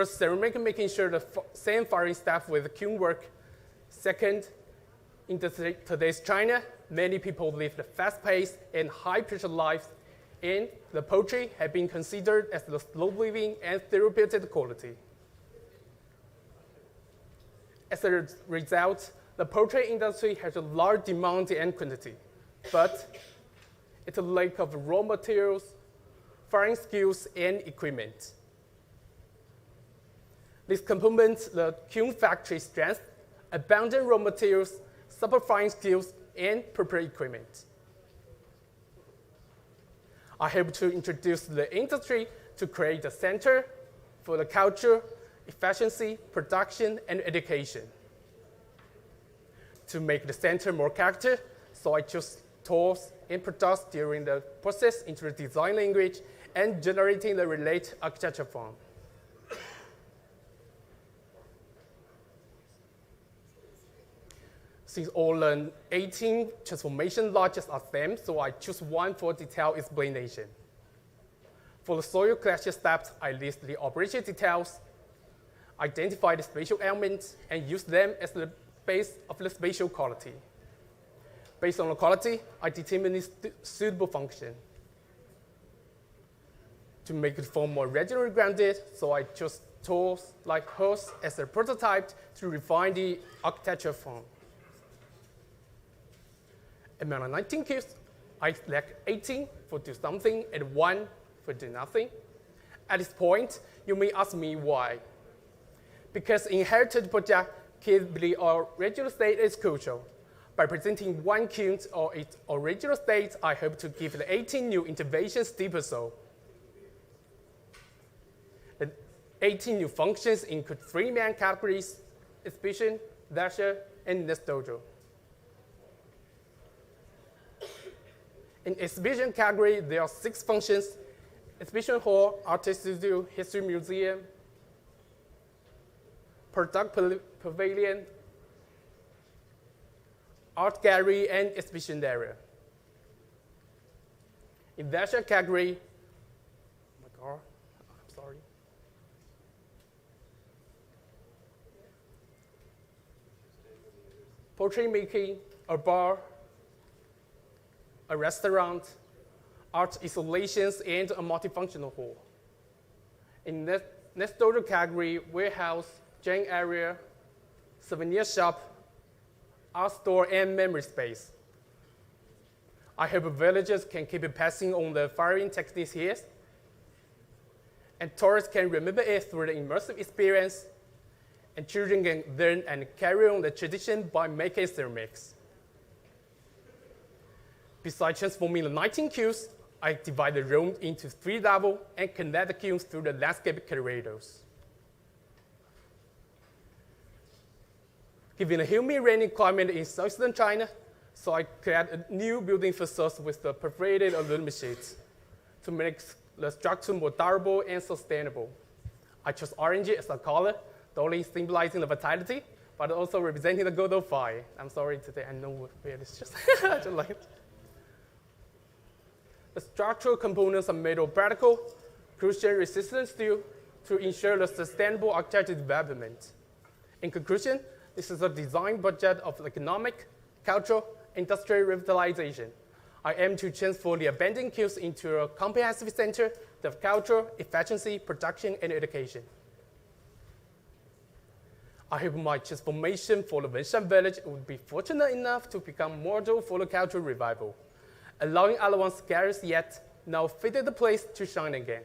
ceramic, making sure the same firing staff with the kiln work. Second, in today's China, many people live the fast-paced and high-pressure lives, and the poultry have been considered as the slow living and therapeutic quality. As a result, the poultry industry has a large demand and quantity, but it's a lack of raw materials, firing skills, and equipment. This complements the kiln factory strength, abundant raw materials, super firing skills, and proper equipment. I hope to introduce the industry to create a center for the culture, efficiency, production, and education. To make the center more character, so I chose tools and products during the process into the design language and generating the related architecture form. Since all the 18 transformation logics are same, so I choose one for detailed explanation. For the soil collection steps, I list the operation details, identify the spatial elements, and use them as the base of the spatial quality. Based on the quality, I determine its suitable function. To make the form more regionally grounded, so I chose tools like host as a prototype to refine the architecture form. Among the 19 cubes, I select 18 for do something and 1 for do nothing. At this point, you may ask me why. Because inherited project keep the original state is crucial. By presenting 1 cube or its original state, I hope to give the 18 new interventions deeper soul. The 18 new functions include 3 main categories: exhibition, leisure, and next dojo. In exhibition category, there are 6 functions: exhibition hall, art studio, history museum, product pavilion, art gallery, and exhibition area. In leisure category, oh my God, I'm sorry. Portrait making, a bar, a restaurant, art installations, and a multifunctional hall. In next dojo category, warehouse, gym area, souvenir shop, art store, and memory space. I hope villagers can keep passing on the firing techniques here, and tourists can remember it through the immersive experience, and children can learn and carry on the tradition by making ceramics. Besides transforming the 19 cubes, I divide the room into 3 levels and connect the cubes through the landscape corridors. Given a humid, rainy climate in southern China, so I created a new building facade with the perforated aluminum sheets to make the structure more durable and sustainable. I chose orange as a color, not only symbolizing the vitality, but also representing the god of fire. I'm sorry today, I know where it's just, I just like it. The structural components are made of practical, corrosion-resistant steel to ensure the sustainable architecture development. In conclusion, this is a design budget of economic, cultural, industrial revitalization. I aim to transform the abandoned kilns into a comprehensive center of culture, efficiency, production, and education. I hope my transformation for the Wenshan village would be fortunate enough to become model for the cultural revival, allowing other ones scarce yet now fitted the place to shine again.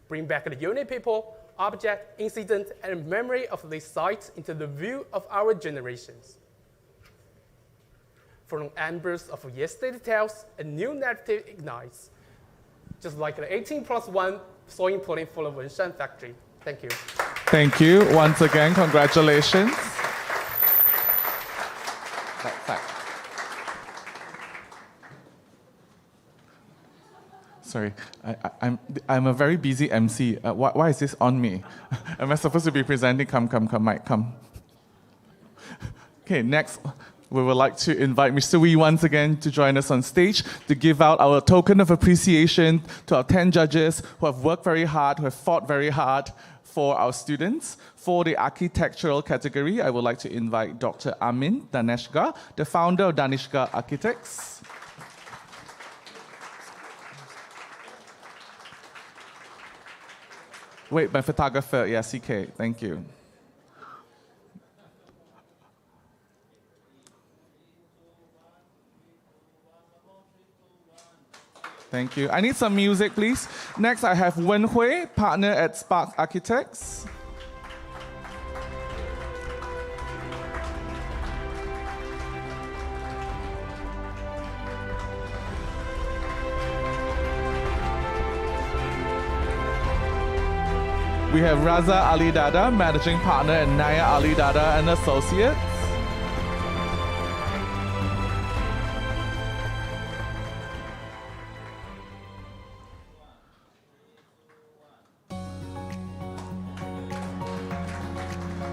Bring back the unique people, object, incident, and memory of these sites into the view of our generations. From embers of yesterday's tales, a new narrative ignites, just like the 18+1 sewing pulling for the Wenshan factory. Thank you. Thank you. Once again, congratulations. Sorry, I'm a very busy MC. Why is this on me? Am I supposed to be presenting? Come, Mike, come. Okay, next, we would like to invite Mr. Wee once again to join us on stage to give out our token of appreciation to our 10 judges who have worked very hard, who have fought very hard for our students. For the architectural category, I would like to invite Dr. Amin Daneshgar, the founder of Daneshgar Architects. Wait, my photographer, yeah, CK, thank you. Thank you. I need some music, please. Next, I have Wen Hui, partner at Spark Architects. We have Raza Ali Dada, managing partner at Naya Ali Dada and Associates.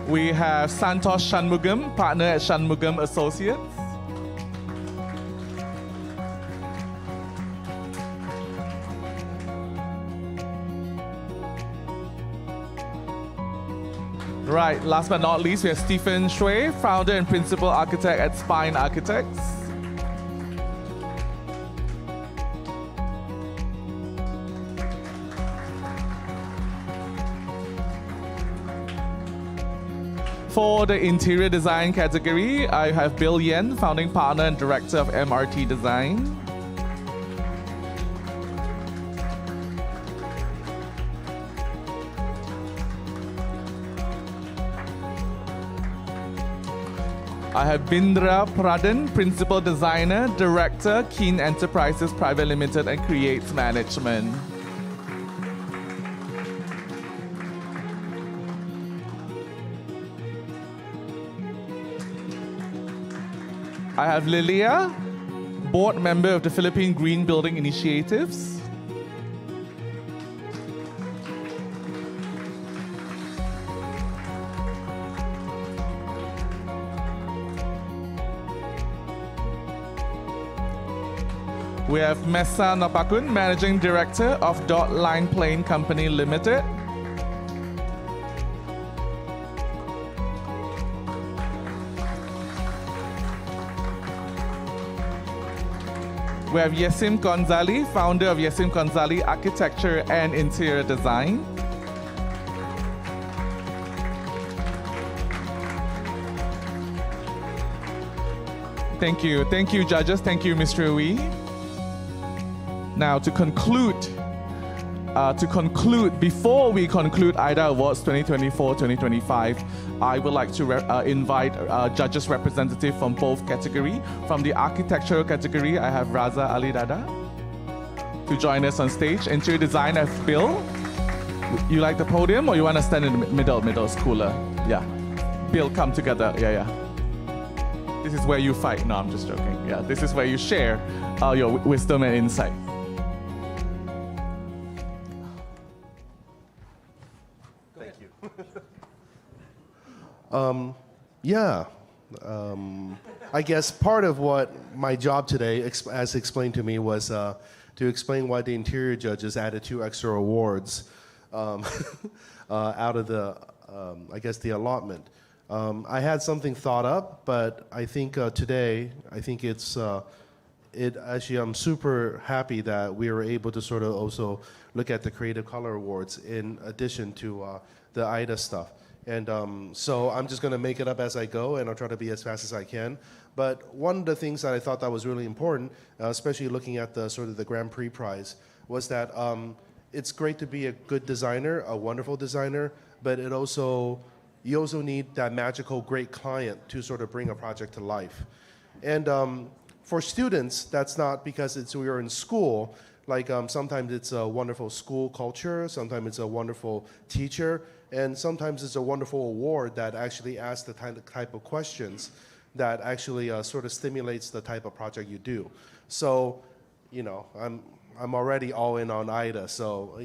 We have Santosh Shanmugam, partner at Shanmugam Associates. Right, last but not least, we have Stephen Shui, founder and principal architect at Spine Architects. For the interior design category, I have Bill Yen, founding partner and director of MRT Design. I have Bindra Pradhan, Principal Designer, Director, Keen Enterprises Private Limited and Creates Management. I have Lilia, Board Member of the Philippine Green Building Initiatives. We have Mesa Napakun, Managing Director of Dot Line Plane Company Limited. We have Yesim Gonzali, founder of Yesim Gonzali Architecture and Interior Design. Thank you judges, thank you Mr. Wee. Now to conclude, before we conclude AYDA Awards 2024-2025, I would like to invite judges representative from both categories. From the architectural category, I have Raza Ali Dada to join us on stage. Interior design, I have Bill. You like the podium or you want to stand in the middle? Middle is cooler. Yeah. Bill, come together. Yeah. This is where you fight. No, I'm just joking. Yeah, this is where you share your wisdom and insight. Thank you. Yeah. I guess part of what my job today, as explained to me, was to explain why the interior judges added 2 extra awards out of the, I guess, the allotment. I had something thought up, but I think today, I think actually, I'm super happy that we were able to sort of also look at the Creative Color Awards in addition to the AYDA stuff. And so I'm just going to make it up as I go, and I'll try to be as fast as I can. But one of the things that I thought that was really important, especially looking at the sort of the Grand Prix prize, was that it's great to be a good designer, a wonderful designer, but you also need that magical great client to sort of bring a project to life. And for students, that's not because we are in school. Like sometimes it's a wonderful school culture, sometimes it's a wonderful teacher, and sometimes it's a wonderful award that actually asks the type of questions that actually sort of stimulates the type of project you do. So, I'm already all in on AYDA. So,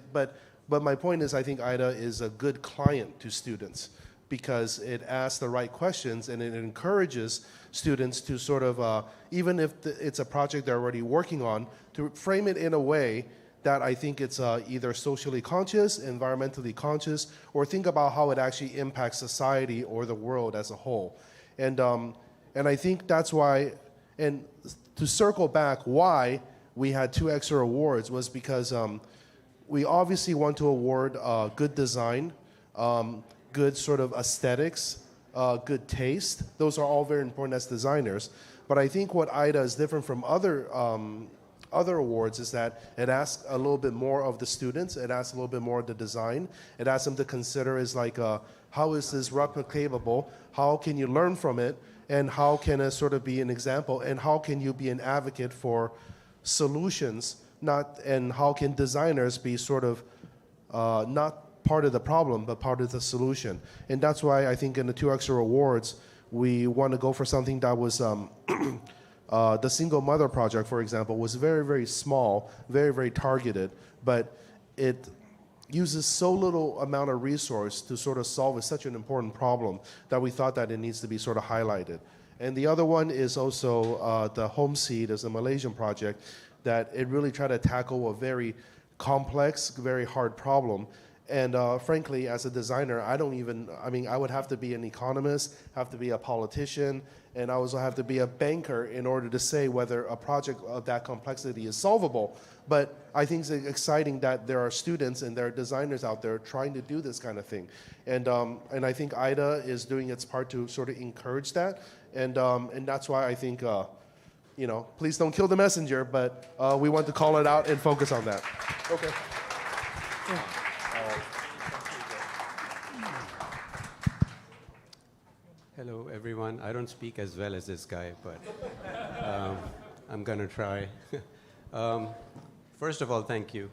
but my point is, I think AYDA is a good client to students because it asks the right questions and it encourages students to sort of, even if it's a project they're already working on, to frame it in a way that I think it's either socially conscious, environmentally conscious, or think about how it actually impacts society or the world as a whole. And I think that's why, and to circle back, why we had 2 extra awards was because we obviously want to award good design, good sort of aesthetics, good taste. Those are all very important as designers. But I think what AYDA is different from other awards is that it asks a little bit more of the students. It asks a little bit more of the design. It asks them to consider is like, how is this replicable? How can you learn from it? And how can it sort of be an example? And how can you be an advocate for solutions? And how can designers be sort of not part of the problem, but part of the solution? And that's why I think in the 2 extra awards, we want to go for something that was the Single Mother Project, for example, was very, very small, very, very targeted, but it uses so little amount of resource to sort of solve such an important problem that we thought that it needs to be sort of highlighted. And the other one is also the Home Seed as a Malaysian project that it really tried to tackle a very complex, very hard problem. And frankly, as a designer, I would have to be an economist, have to be a politician, and I also have to be a banker in order to say whether a project of that complexity is solvable. But I think it's exciting that there are students and there are designers out there trying to do this kind of thing. And I think AYDA is doing its part to sort of encourage that. And that's why I think, please don't kill the messenger, but we want to call it out and focus on that. Okay. Hello, everyone. I don't speak as well as this guy, but I'm going to try. First of all, thank you,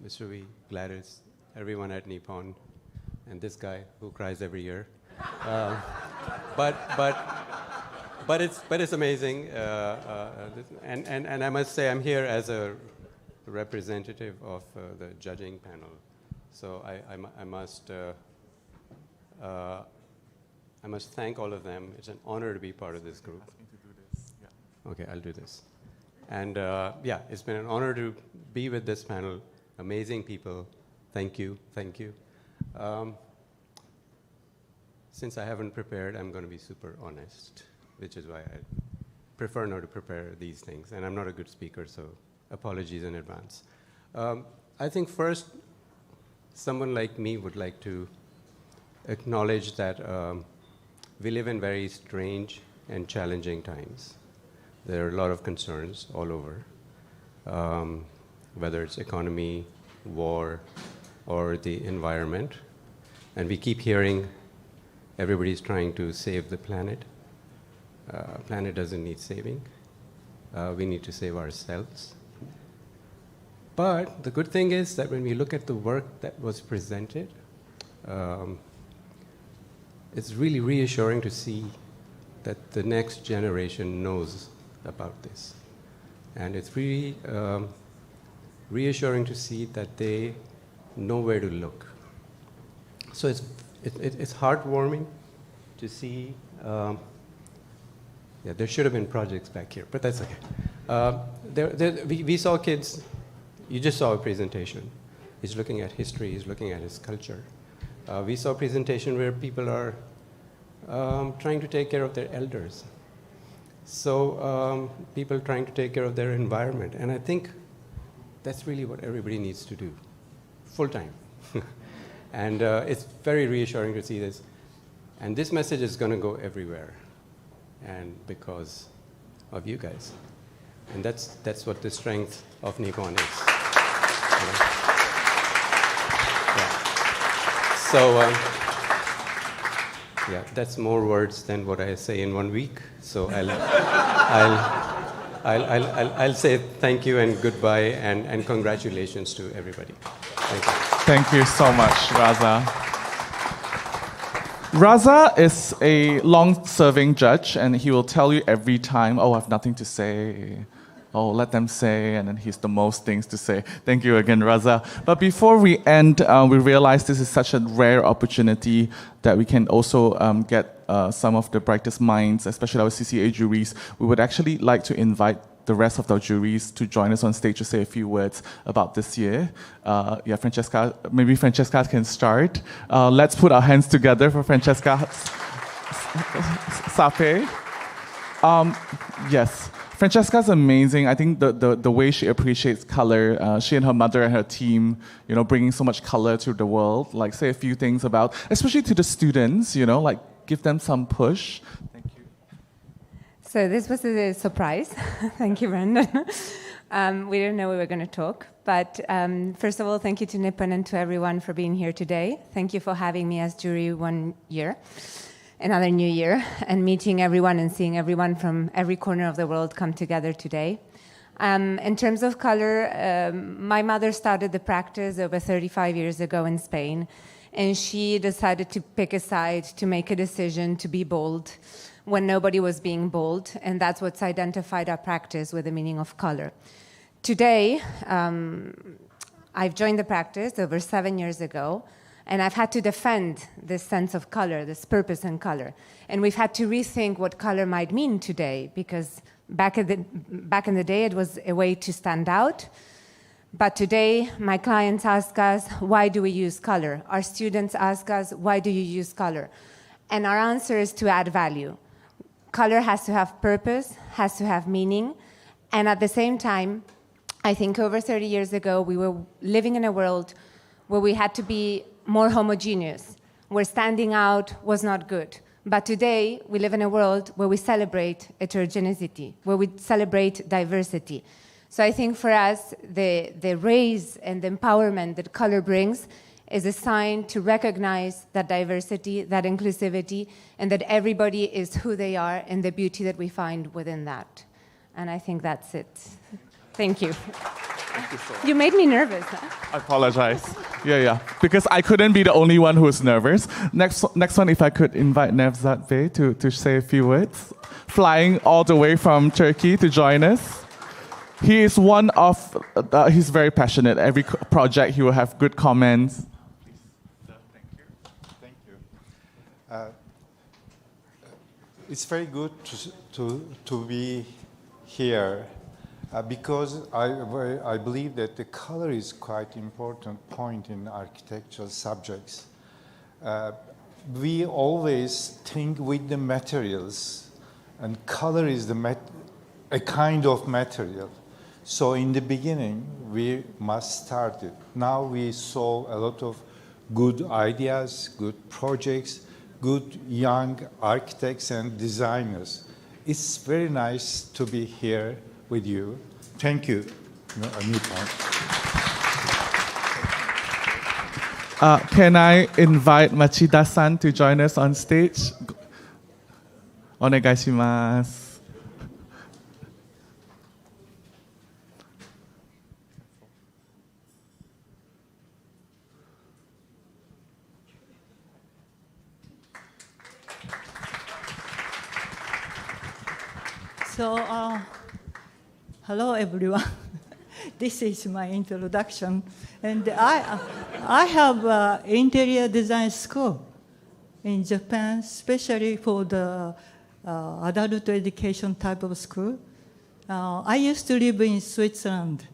Mr. Wee, Gladys, everyone at Nippon, and this guy who cries every year. But it's amazing, and I must say I'm here as a representative of the judging panel, so I must thank all of them. It's an honor to be part of this group. Ask me to do this. Yeah. Okay, I'll do this. And yeah, it's been an honor to be with this panel. Amazing people. Thank you. Thank you. Since I haven't prepared, I'm going to be super honest, which is why I prefer not to prepare these things. And I'm not a good speaker, so apologies in advance. I think first, someone like me would like to acknowledge that we live in very strange and challenging times. There are a lot of concerns all over, whether it's economy, war, or the environment. And we keep hearing everybody's trying to save the planet. Planet doesn't need saving. We need to save ourselves. But the good thing is that when we look at the work that was presented, it's really reassuring to see that the next generation knows about this. And it's really reassuring to see that they know where to look. So it's heartwarming to see. Yeah, there should have been projects back here, but that's okay. We saw kids. You just saw a presentation. He's looking at history. He's looking at his culture. We saw a presentation where people are trying to take care of their elders. So people trying to take care of their environment. And I think that's really what everybody needs to do, full time. And it's very reassuring to see this. And this message is going to go everywhere, and because of you guys. And that's what the strength of Nippon is. So, yeah, that's more words than what I say in 1 week. So I'll say thank you and goodbye and congratulations to everybody. Thank you. Thank you so much, Raza. Raza is a long-serving judge, and he will tell you every time, oh, I have nothing to say. Oh, let them say, and then he's the most things to say. Thank you again, Raza. But before we end, we realize this is such a rare opportunity that we can also get some of the brightest minds, especially our CCA juries. We would actually like to invite the rest of our juries to join us on stage to say a few words about this year. Yeah, Francesca, maybe Francesca can start. Let's put our hands together for Francesca Sape. Yes. Francesca's amazing. I think the way she appreciates color, she and her mother and her team, bringing so much color to the world. Like, say a few things about, especially to the students, like give them some push. Thank you. So this was a surprise. Thank you, Brandon. We didn't know we were going to talk. But first of all, thank you to Nippon and to everyone for being here today. Thank you for having me as jury 1 year. Another new year, and meeting everyone and seeing everyone from every corner of the world come together today. In terms of color, my mother started the practice over 35 years ago in Spain, and she decided to pick a side, to make a decision, to be bold when nobody was being bold, and that's what's identified our practice with the meaning of color. Today, I've joined the practice over 7 years ago, and I've had to defend this sense of color, this purpose in color. And we've had to rethink what color might mean today, because back in the day, it was a way to stand out. But today, my clients ask us, why do we use color? Our students ask us, why do you use color? And our answer is to add value. Color has to have purpose, has to have meaning. And at the same time, I think over 30 years ago, we were living in a world where we had to be more homogeneous, where standing out was not good. But today, we live in a world where we celebrate heterogeneity, where we celebrate diversity. So I think for us, the raise and the empowerment that color brings is a sign to recognize that diversity, that inclusivity, and that everybody is who they are and the beauty that we find within that. And I think that's it. Thank you. Thank you so much. You made me nervous. Huh? I apologize. Yeah. Because I couldn't be the only one who was nervous. Next one, if I could invite Nevzat Bey to say a few words. Flying all the way from Turkey to join us. He is one of, he's very passionate. Every project he will have good comments. Thank you. It's very good to be here. Because I believe that the color is quite important point in architectural subjects. We always think with the materials, and color is a kind of material. So in the beginning, we must start it. Now we saw a lot of good ideas, good projects, good young architects and designers. It's very nice to be here with you. Thank you. Can I invite Machida-san to join us on stage? Onegaishimasu. So, hello everyone. This is my introduction, and I have interior design school in Japan, especially for the adult education type of school. I used to live in Switzerland,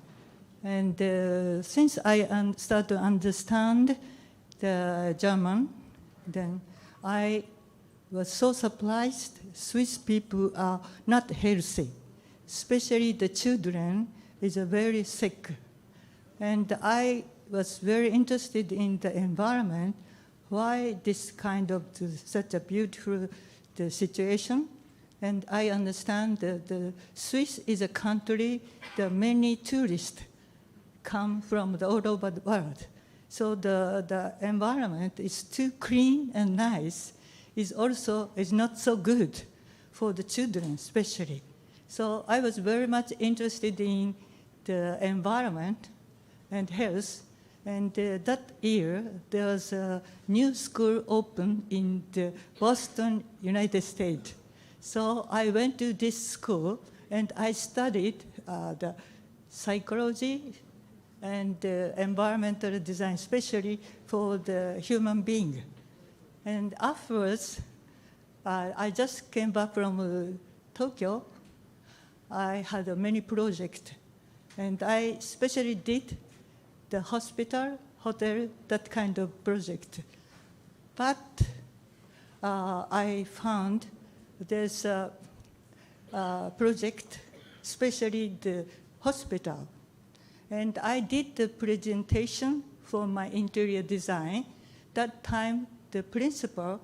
and since I start to understand the German, then I was so surprised. Swiss people are not healthy, especially the children is very sick. And I was very interested in the environment, why this kind of such a beautiful situation. And I understand that the Swiss is a country that many tourists come from all over the world. So the environment is too clean and nice. Is not so good for the children, especially. So I was very much interested in the environment and health. And that year, there was a new school opened in Boston, United States. So I went to this school, and I studied the psychology and environmental design, especially for the human being. And afterwards, I just came back from Tokyo. I had many projects, and I especially did the hospital, hotel, that kind of project. But I found there's a project, especially the hospital. And I did the presentation for my interior design. That time, the principal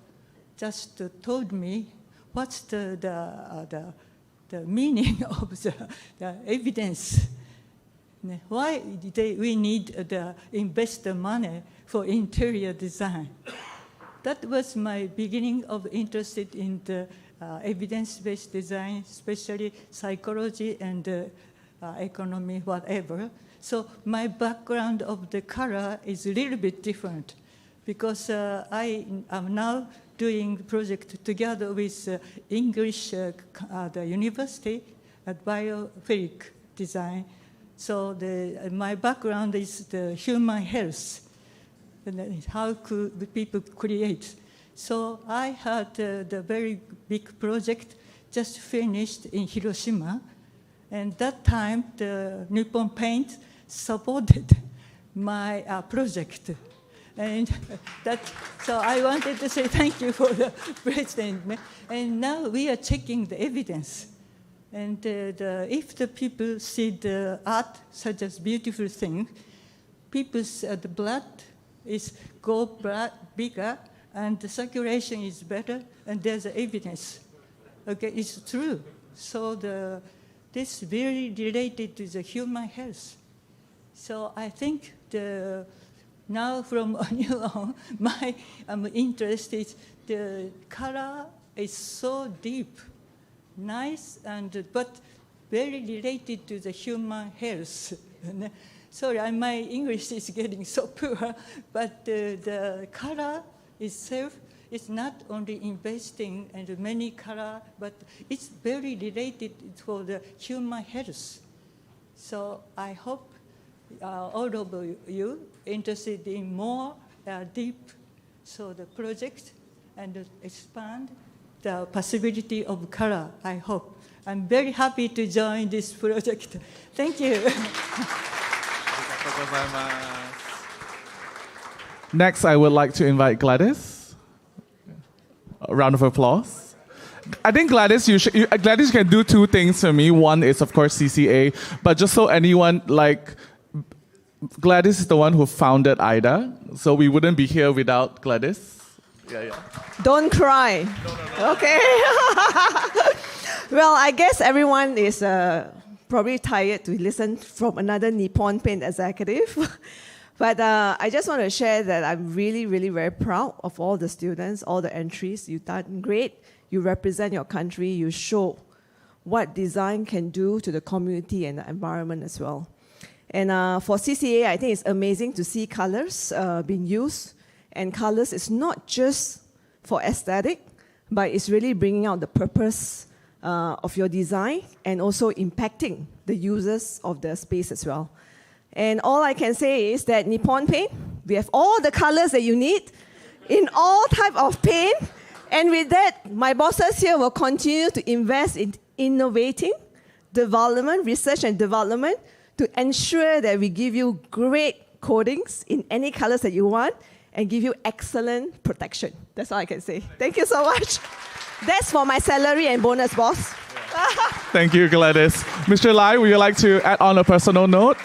just told me what's the meaning of the evidence. Why we need the investor money for interior design. That was my beginning of interested in the evidence-based design, especially psychology and economy, whatever. So my background of the color is a little bit different, because I am now doing project together with English the university at biophilic design. So my background is the human health, and how could people create. So I had the very big project just finished in Hiroshima, and that time the Nippon Paint supported my project. And so I wanted to say thank you for the president. And now we are checking the evidence. And if the people see the art such as beautiful thing, people's the blood is bigger, and the circulation is better, and there's evidence. Okay, it's true. So this very related to the human health. So I think now from new on, my interest is the color is so deep, nice, but very related to the human health. Sorry, my English is getting so poor, but the color itself is not only investing in many color, but it's very related for the human health. So I hope all of you interested in more deep, so the project and expand the possibility of color, I hope. I'm very happy to join this project. Thank you. Next, I would like to invite Gladys. A round of applause. I think Gladys, Gladys can do two things for me. One is, of course, CCA, but just so anyone, Gladys is the one who founded AYDA, so we wouldn't be here without Gladys. Yeah. Don't cry. No. Okay. Well, I guess everyone is probably tired to listen from another Nippon Paint executive. But I just want to share that I'm really, really very proud of all the students, all the entries. You've done great. You represent your country. You show what design can do to the community and the environment as well. And for CCA, I think it's amazing to see colors being used. And colors is not just for aesthetic, but it's really bringing out the purpose of your design and also impacting the users of the space as well. And all I can say is that Nippon Paint, we have all the colors that you need in all type of paint. And with that, my bosses here will continue to invest in innovating, development, research and development to ensure that we give you great coatings in any colors that you want and give you excellent protection. That's all I can say. Thank you so much. That's for my salary and bonus, boss. Thank you, Gladys. Mr. Lai, would you like to add on a personal note?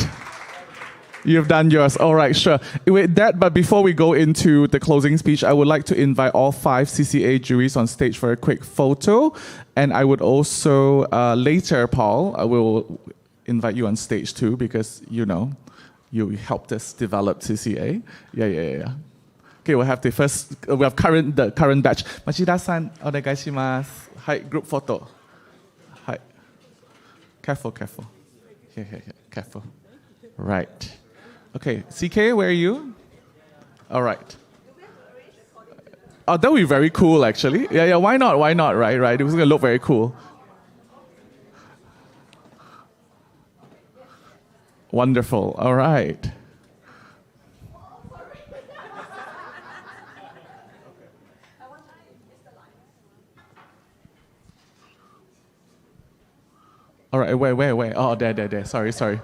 You've done yours. All right, sure. With that, but before we go into the closing speech, I would like to invite all 5 CCA juries on stage for a quick photo. And I would also, later, Paul, I will invite you on stage too, because, you know, you helped us develop CCA. Yeah. Okay, we'll have the current batch. Machida-san, onegaishimasu. Hi, group photo. Hi. Careful. Here. Careful. Right. Okay, CK, where are you? All right. Oh, that would be very cool, actually. Yeah, why not, right? It was going to look very cool. Wonderful, all right. All right, wait. Oh, there. Sorry.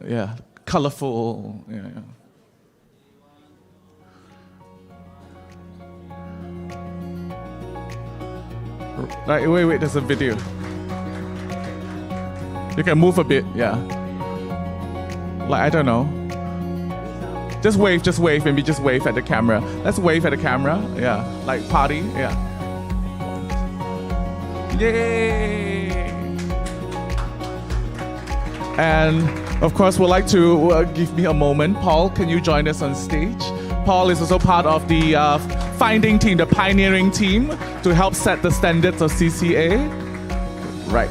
Yeah, colorful. Yeah. Right, wait, there's a video. You can move a bit, yeah. Like, I don't know. Just wave, maybe just wave at the camera. Let's wave at the camera, yeah. Like party, yeah. Yay! And of course, we'd like to give me a moment. Paul, can you join us on stage? Paul is also part of the finding team, the pioneering team, to help set the standards of CCA. Right.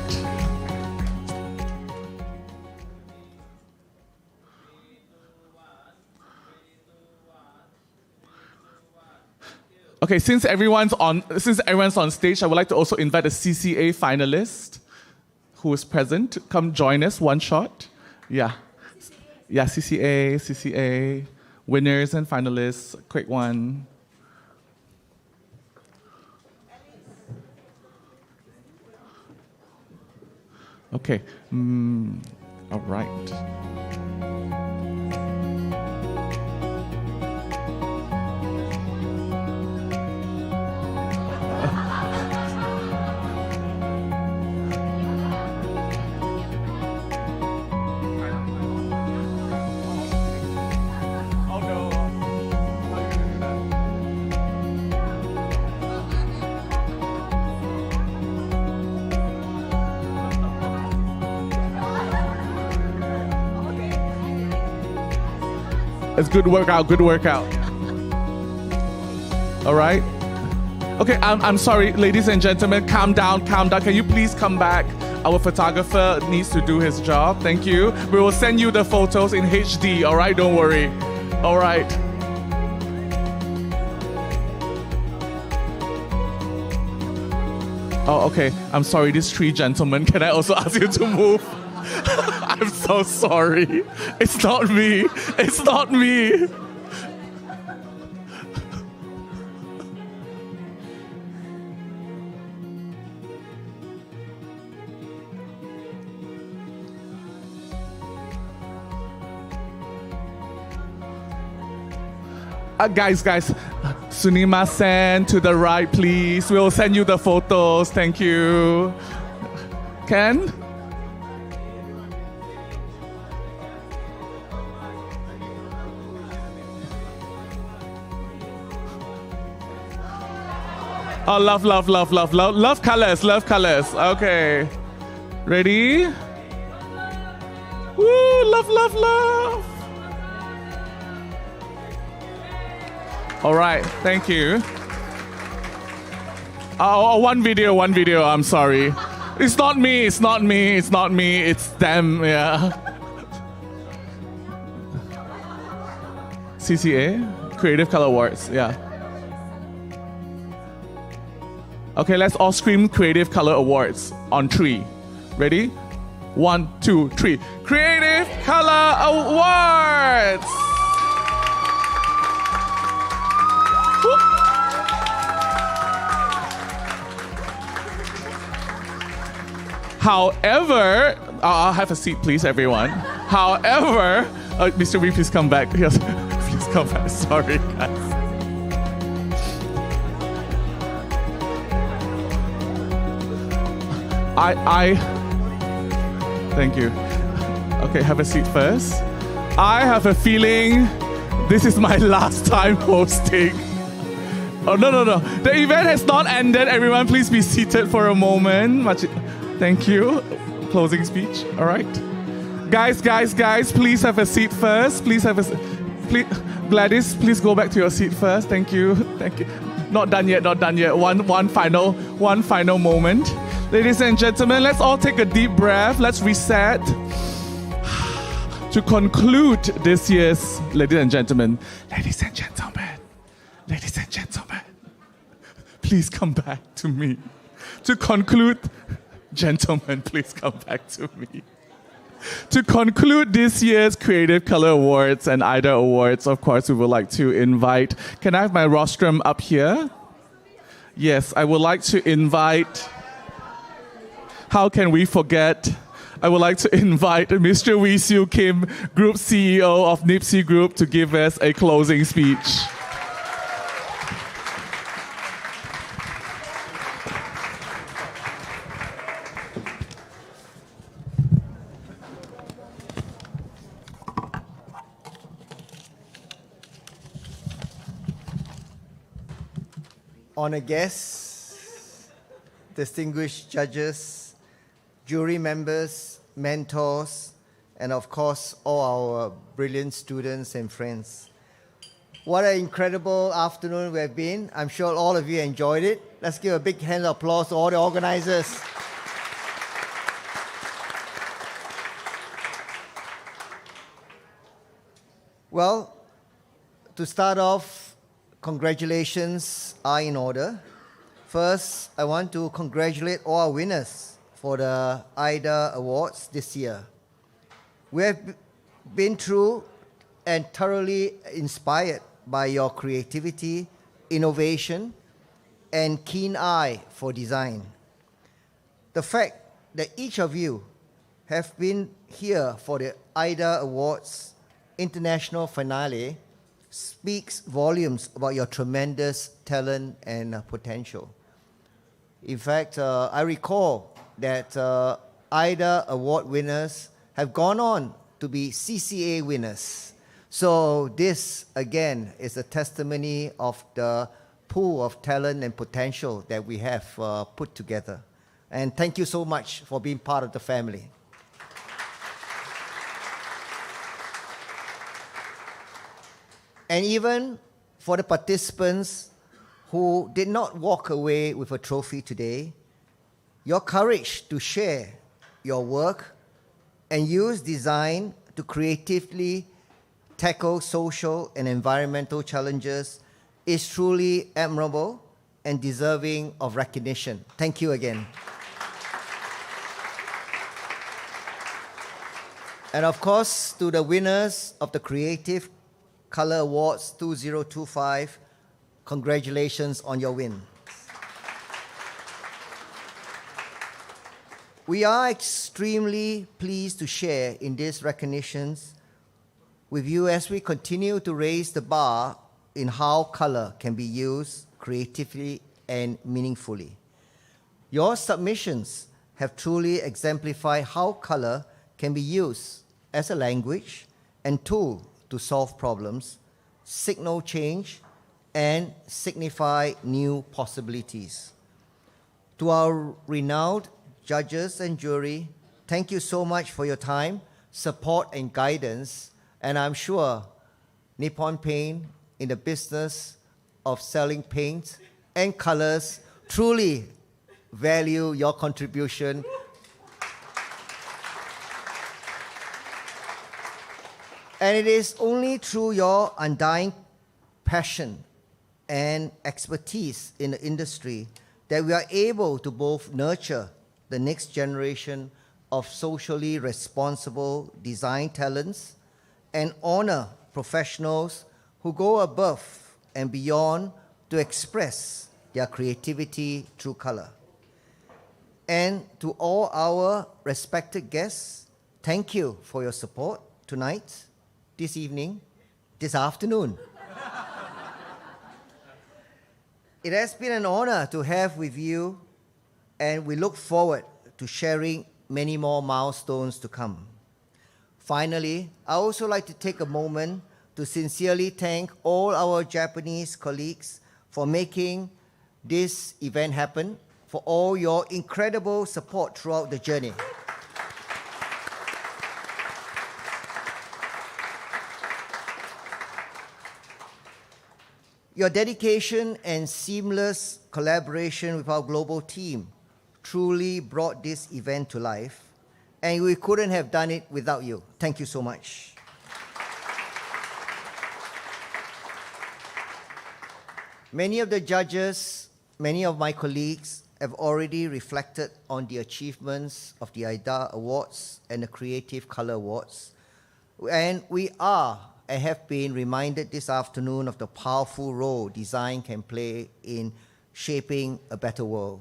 Okay, since everyone's on stage, I would like to also invite a CCA finalist who is present to come join us. One shot. Yeah, CCA, winners and finalists, quick one. Okay, all right. It's good workout. All right. Okay, I'm sorry, ladies and gentlemen, calm down. Can you please come back? Our photographer needs to do his job. Thank you. We will send you the photos in HD, all right? Don't worry. All right. Oh, okay. I'm sorry, these 3 gentlemen. Can I also ask you to move? I'm so sorry. It's not me. Guys, Sunima-san, to the right, please. We'll send you the photos. Thank you. Ken? Oh, love colors. Okay. Ready? Woo, love. All right, thank you. Oh, one video, I'm sorry. It's not me, it's them, yeah. CCA? Creative Color Awards, yeah. Okay, let's all scream Creative Color Awards on 3. Ready? 1, 2, 3. Creative Color Awards! Woo. However, I'll have a seat, please, everyone. However, Mr. Wee, please come back. Yes, please come back. Sorry, guys. Thank you. Okay, have a seat first. I have a feeling this is my last time hosting. Oh, no. The event has not ended. Everyone, please be seated for a moment. Thank you. Closing speech. All right. Guys, please have a seat first. Please, Gladys, please go back to your seat first. Thank you. Not done yet. One final moment. Ladies and gentlemen, let's all take a deep breath. Let's reset. To conclude this year's, ladies and gentlemen, please come back to me. To conclude, gentlemen, please come back to me. To conclude this year's Creative Color Awards and AYDA Awards, of course, we would like to invite, can I have my rostrum up here? Yes, I would like to invite, how can we forget? I would like to invite Mr. Wee Siew Kim, Group CEO of Nipsey Group, to give us a closing speech. Honored guests, distinguished judges, jury members, mentors, and of course, all our brilliant students and friends. What an incredible afternoon we have been. I'm sure all of you enjoyed it. Let's give a big hand of applause to all the organizers. Well, to start off, congratulations are in order. First, I want to congratulate all our winners for the AYDA Awards this year. We have been through and thoroughly inspired by your creativity, innovation, and keen eye for design. The fact that each of you have been here for the AYDA Awards International Finale speaks volumes about your tremendous talent and potential. In fact, I recall that AYDA Award winners have gone on to be CCA winners. So this, again, is a testimony of the pool of talent and potential that we have put together. And thank you so much for being part of the family. And even for the participants who did not walk away with a trophy today, your courage to share your work and use design to creatively tackle social and environmental challenges is truly admirable and deserving of recognition. Thank you again. And of course, to the winners of the Creative Color Awards 2025, congratulations on your win. We are extremely pleased to share in these recognitions with you as we continue to raise the bar in how color can be used creatively and meaningfully. Your submissions have truly exemplified how color can be used as a language and tool to solve problems, signal change, and signify new possibilities. To our renowned judges and jury, thank you so much for your time, support, and guidance. And I'm sure Nippon Paint, in the business of selling paint and colors, truly value your contribution. And it is only through your undying passion and expertise in the industry that we are able to both nurture the next generation of socially responsible design talents and honor professionals who go above and beyond to express their creativity through color. And to all our respected guests, thank you for your support tonight, this evening, this afternoon. It has been an honor to have with you, and we look forward to sharing many more milestones to come. Finally, I also like to take a moment to sincerely thank all our Japanese colleagues for making this event happen, for all your incredible support throughout the journey. Your dedication and seamless collaboration with our global team truly brought this event to life, and we couldn't have done it without you. Thank you so much. Many of the judges, many of my colleagues have already reflected on the achievements of the AYDA Awards and the Creative Color Awards. And we are and have been reminded this afternoon of the powerful role design can play in shaping a better world.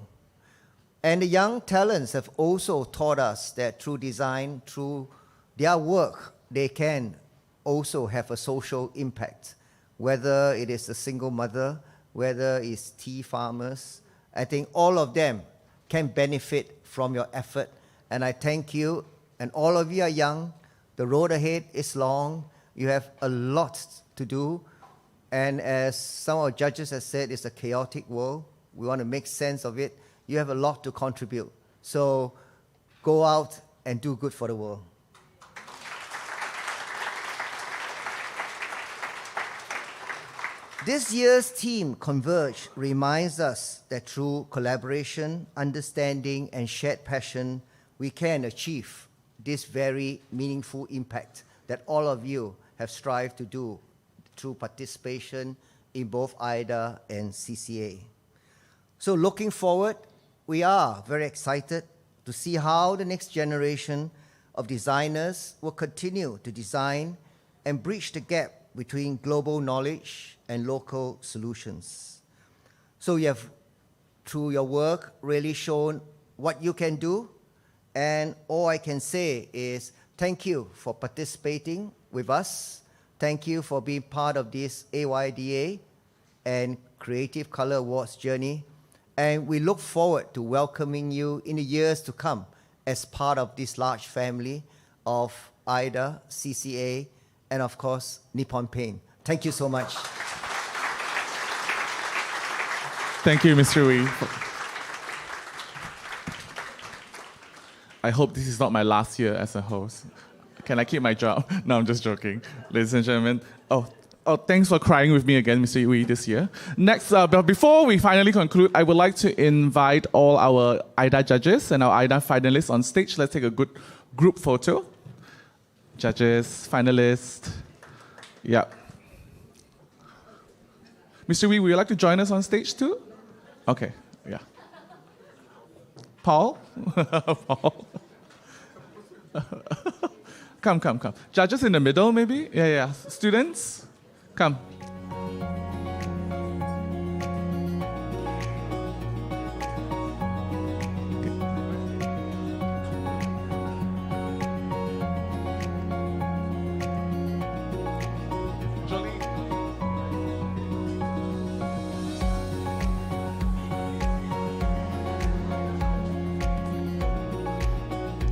And the young talents have also taught us that through design, through their work, they can also have a social impact. Whether it is a single mother, whether it's tea farmers, I think all of them can benefit from your effort. And I thank you, and all of you are young. The road ahead is long. You have a lot to do. And as some of our judges have said, it's a chaotic world. We want to make sense of it. You have a lot to contribute. So go out and do good for the world. This year's theme, Converge, reminds us that through collaboration, understanding, and shared passion, we can achieve this very meaningful impact that all of you have strived to do through participation in both AYDA and CCA. So looking forward, we are very excited to see how the next generation of designers will continue to design and bridge the gap between global knowledge and local solutions. So you have, through your work, really shown what you can do. And all I can say is thank you for participating with us. Thank you for being part of this AYDA and Creative Color Awards journey. And we look forward to welcoming you in the years to come as part of this large family of AYDA, CCA, and of course, Nippon Paint. Thank you so much. Thank you, Mr. Wee. I hope this is not my last year as a host. Can I keep my job? No, I'm just joking. Ladies and gentlemen, oh, thanks for crying with me again, Mr. Wee, this year. Next, but before we finally conclude, I would like to invite all our AYDA judges and our AYDA finalists on stage. Let's take a good group photo. Judges, finalists. Yeah. Mr. Wee, would you like to join us on stage too? Okay, yeah. Paul? Paul? Come. Judges in the middle, maybe? Yeah. Students? Come.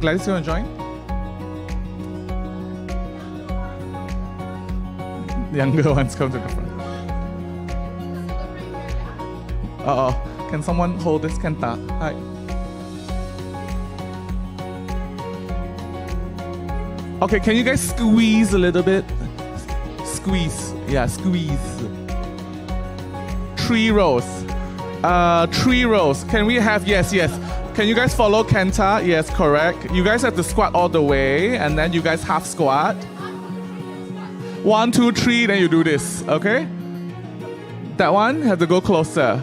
Gladys, you want to join? The younger ones come to the front. Can someone hold this kanta? Hi. Okay, can you guys squeeze a little bit? Squeeze. Yeah, squeeze. 3 rows. 3 rows. Can we have, yes. Can you guys follow Kenta? Yes, correct. You guys have to squat all the way, and then you guys half squat. 1, 2, 3, then you do this, okay? That one? Have to go closer.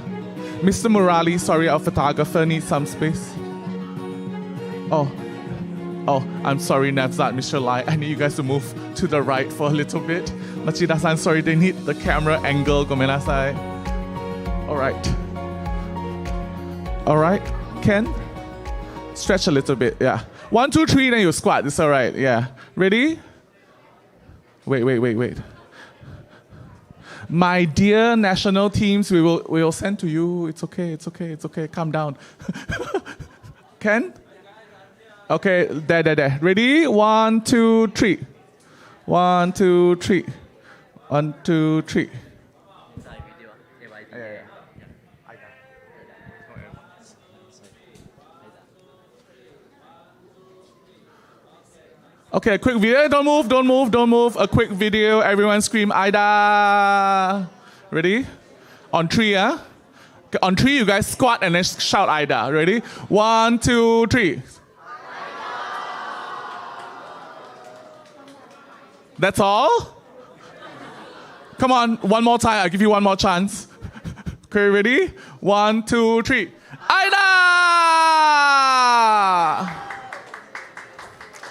Mr. Murali, sorry, our photographer needs some space. Oh, I'm sorry, Navzat, Mr. Lai. I need you guys to move to the right for a little bit. Machida-san, sorry, they need the camera angle. Gomenasai. All right. Ken? Stretch a little bit, yeah. 1, 2, 3, then you squat. It's all right, yeah. Ready? Wait. My dear national teams, we will send to you. It's okay. Calm down. Ken? Okay, there. Ready? 1, 2, 3. 1, 2, 3. 1, 2, 3. Okay, a quick video. Don't move. A quick video. Everyone scream AYDA. Ready? On 3, yeah? On 3, you guys squat and then shout AYDA. Ready? 1, 2, 3. That's all? Come on, one more time. I'll give you one more chance. Okay, ready? 1, 2, 3. AYDA!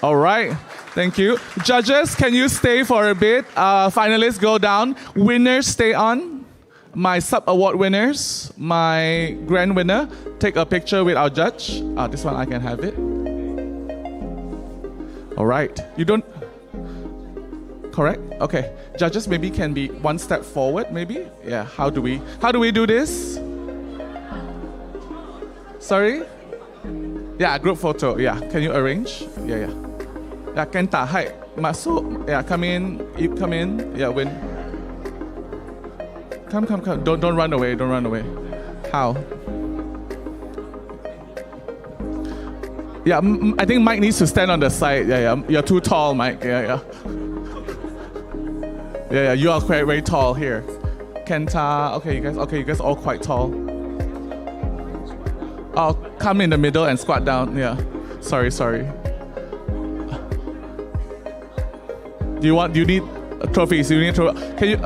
All right. Thank you. Judges, can you stay for a bit? Finalists, go down. Winners, stay on. My sub-award winners, my grand winner, take a picture with our judge. This one, I can have it. All right. You don't... Correct? Okay. Judges maybe can be one step forward, maybe? Yeah, how do we do this? Sorry? Yeah, group photo. Yeah, can you arrange? Yeah. Yeah, Kenta, hi. Masuk. Yeah, come in. You come in. Yeah, win. Come. Don't run away. How? Yeah, I think Mike needs to stand on the side. Yeah. You're too tall, Mike. Yeah. Yeah, you are quite very tall here. Kenta, okay, you guys all quite tall. Oh, come in the middle and squat down. Yeah. Sorry. Do you need trophies? Can you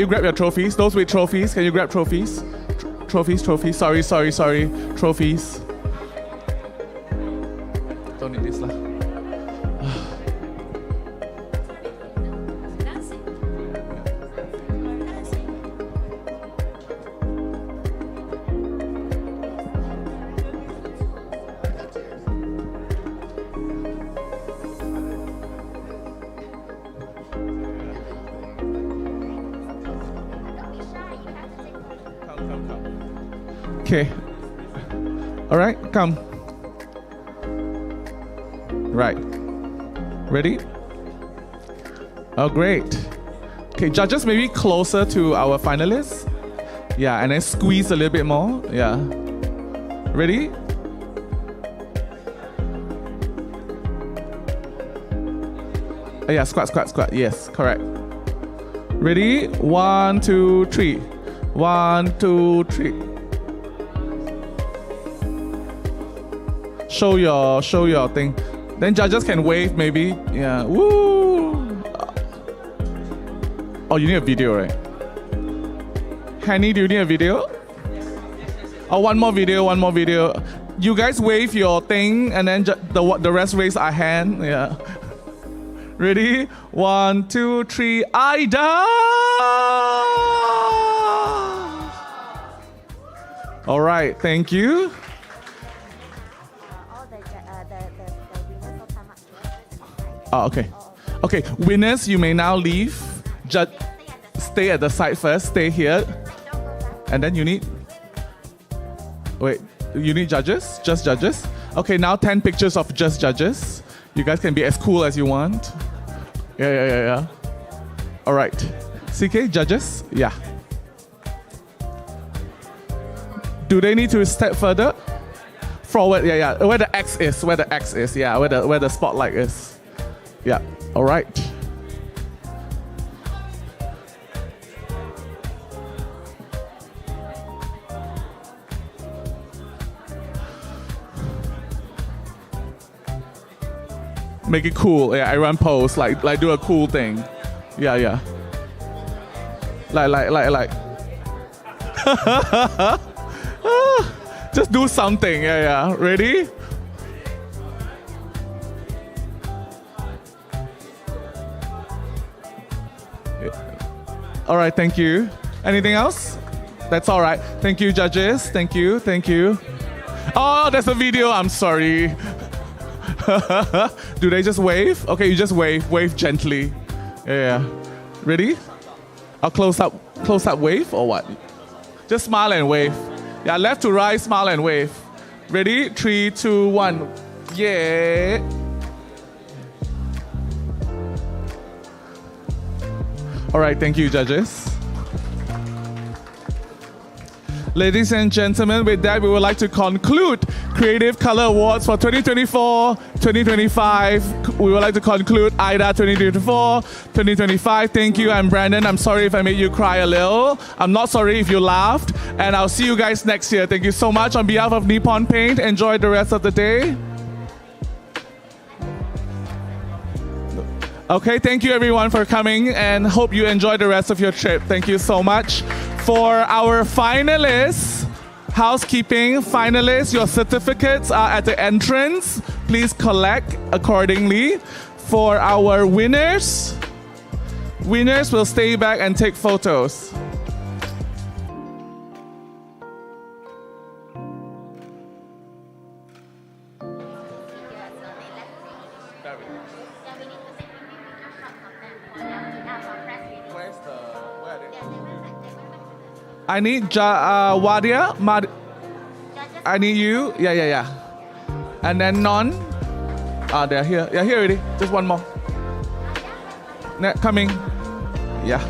grab your trophies? Those with trophies, can you grab trophies? Trophies. Sorry. Trophies. Don't need this lah. Okay. All right, come. Right. Ready? Oh, great. Okay, judges, maybe closer to our finalists. Yeah, and then squeeze a little bit more. Yeah. Ready? Yeah, squat. Yes, correct. Ready? 1, 2, 3. 1, 2, 3. Show your thing. Then judges can wave maybe. Yeah. Woo! Oh, you need a video, right? Hanny, do you need a video? Oh, one more video. You guys wave your thing and then the rest raise our hand. Yeah. Ready? 1, 2, 3. AYDA! All right, thank you. Oh, okay. Okay, winners, you may now leave. Stay at the side first. Stay here. And then you need... Wait, you need judges? Just judges? Okay, now 10 pictures of just judges. You guys can be as cool as you want. Yeah. All right. CK, judges? Yeah. Do they need to step further? Forward, yeah. Where the X is, yeah, where the spotlight is. Yeah, all right. Make it cool. Yeah, everyone pose like do a cool thing. Yeah. Like. Just do something. Yeah. Ready? All right, thank you. Anything else? That's all right. Thank you, judges. Thank you. Oh, there's a video. I'm sorry. Do they just wave? Okay, you just wave. Wave gently. Yeah. Ready? I'll close up wave or what? Just smile and wave. Yeah, left to right, smile and wave. Ready? 3, 2, 1. Yeah. All right, thank you, judges. Ladies and gentlemen, with that, we would like to conclude Creative Color Awards for 2024-2025. We would like to conclude AYDA 2024-2025. Thank you. I'm Brandon. I'm sorry if I made you cry a little. I'm not sorry if you laughed. And I'll see you guys next year. Thank you so much. On behalf of Nippon Paint, enjoy the rest of the day. Okay, thank you everyone for coming and hope you enjoy the rest of your trip. Thank you so much. For our finalists, housekeeping finalists, your certificates are at the entrance. Please collect accordingly. For our winners will stay back and take photos. I need Wadia. I need you. Yeah. And then Non. They're here. Yeah, here already. Just one more. Coming. Yeah.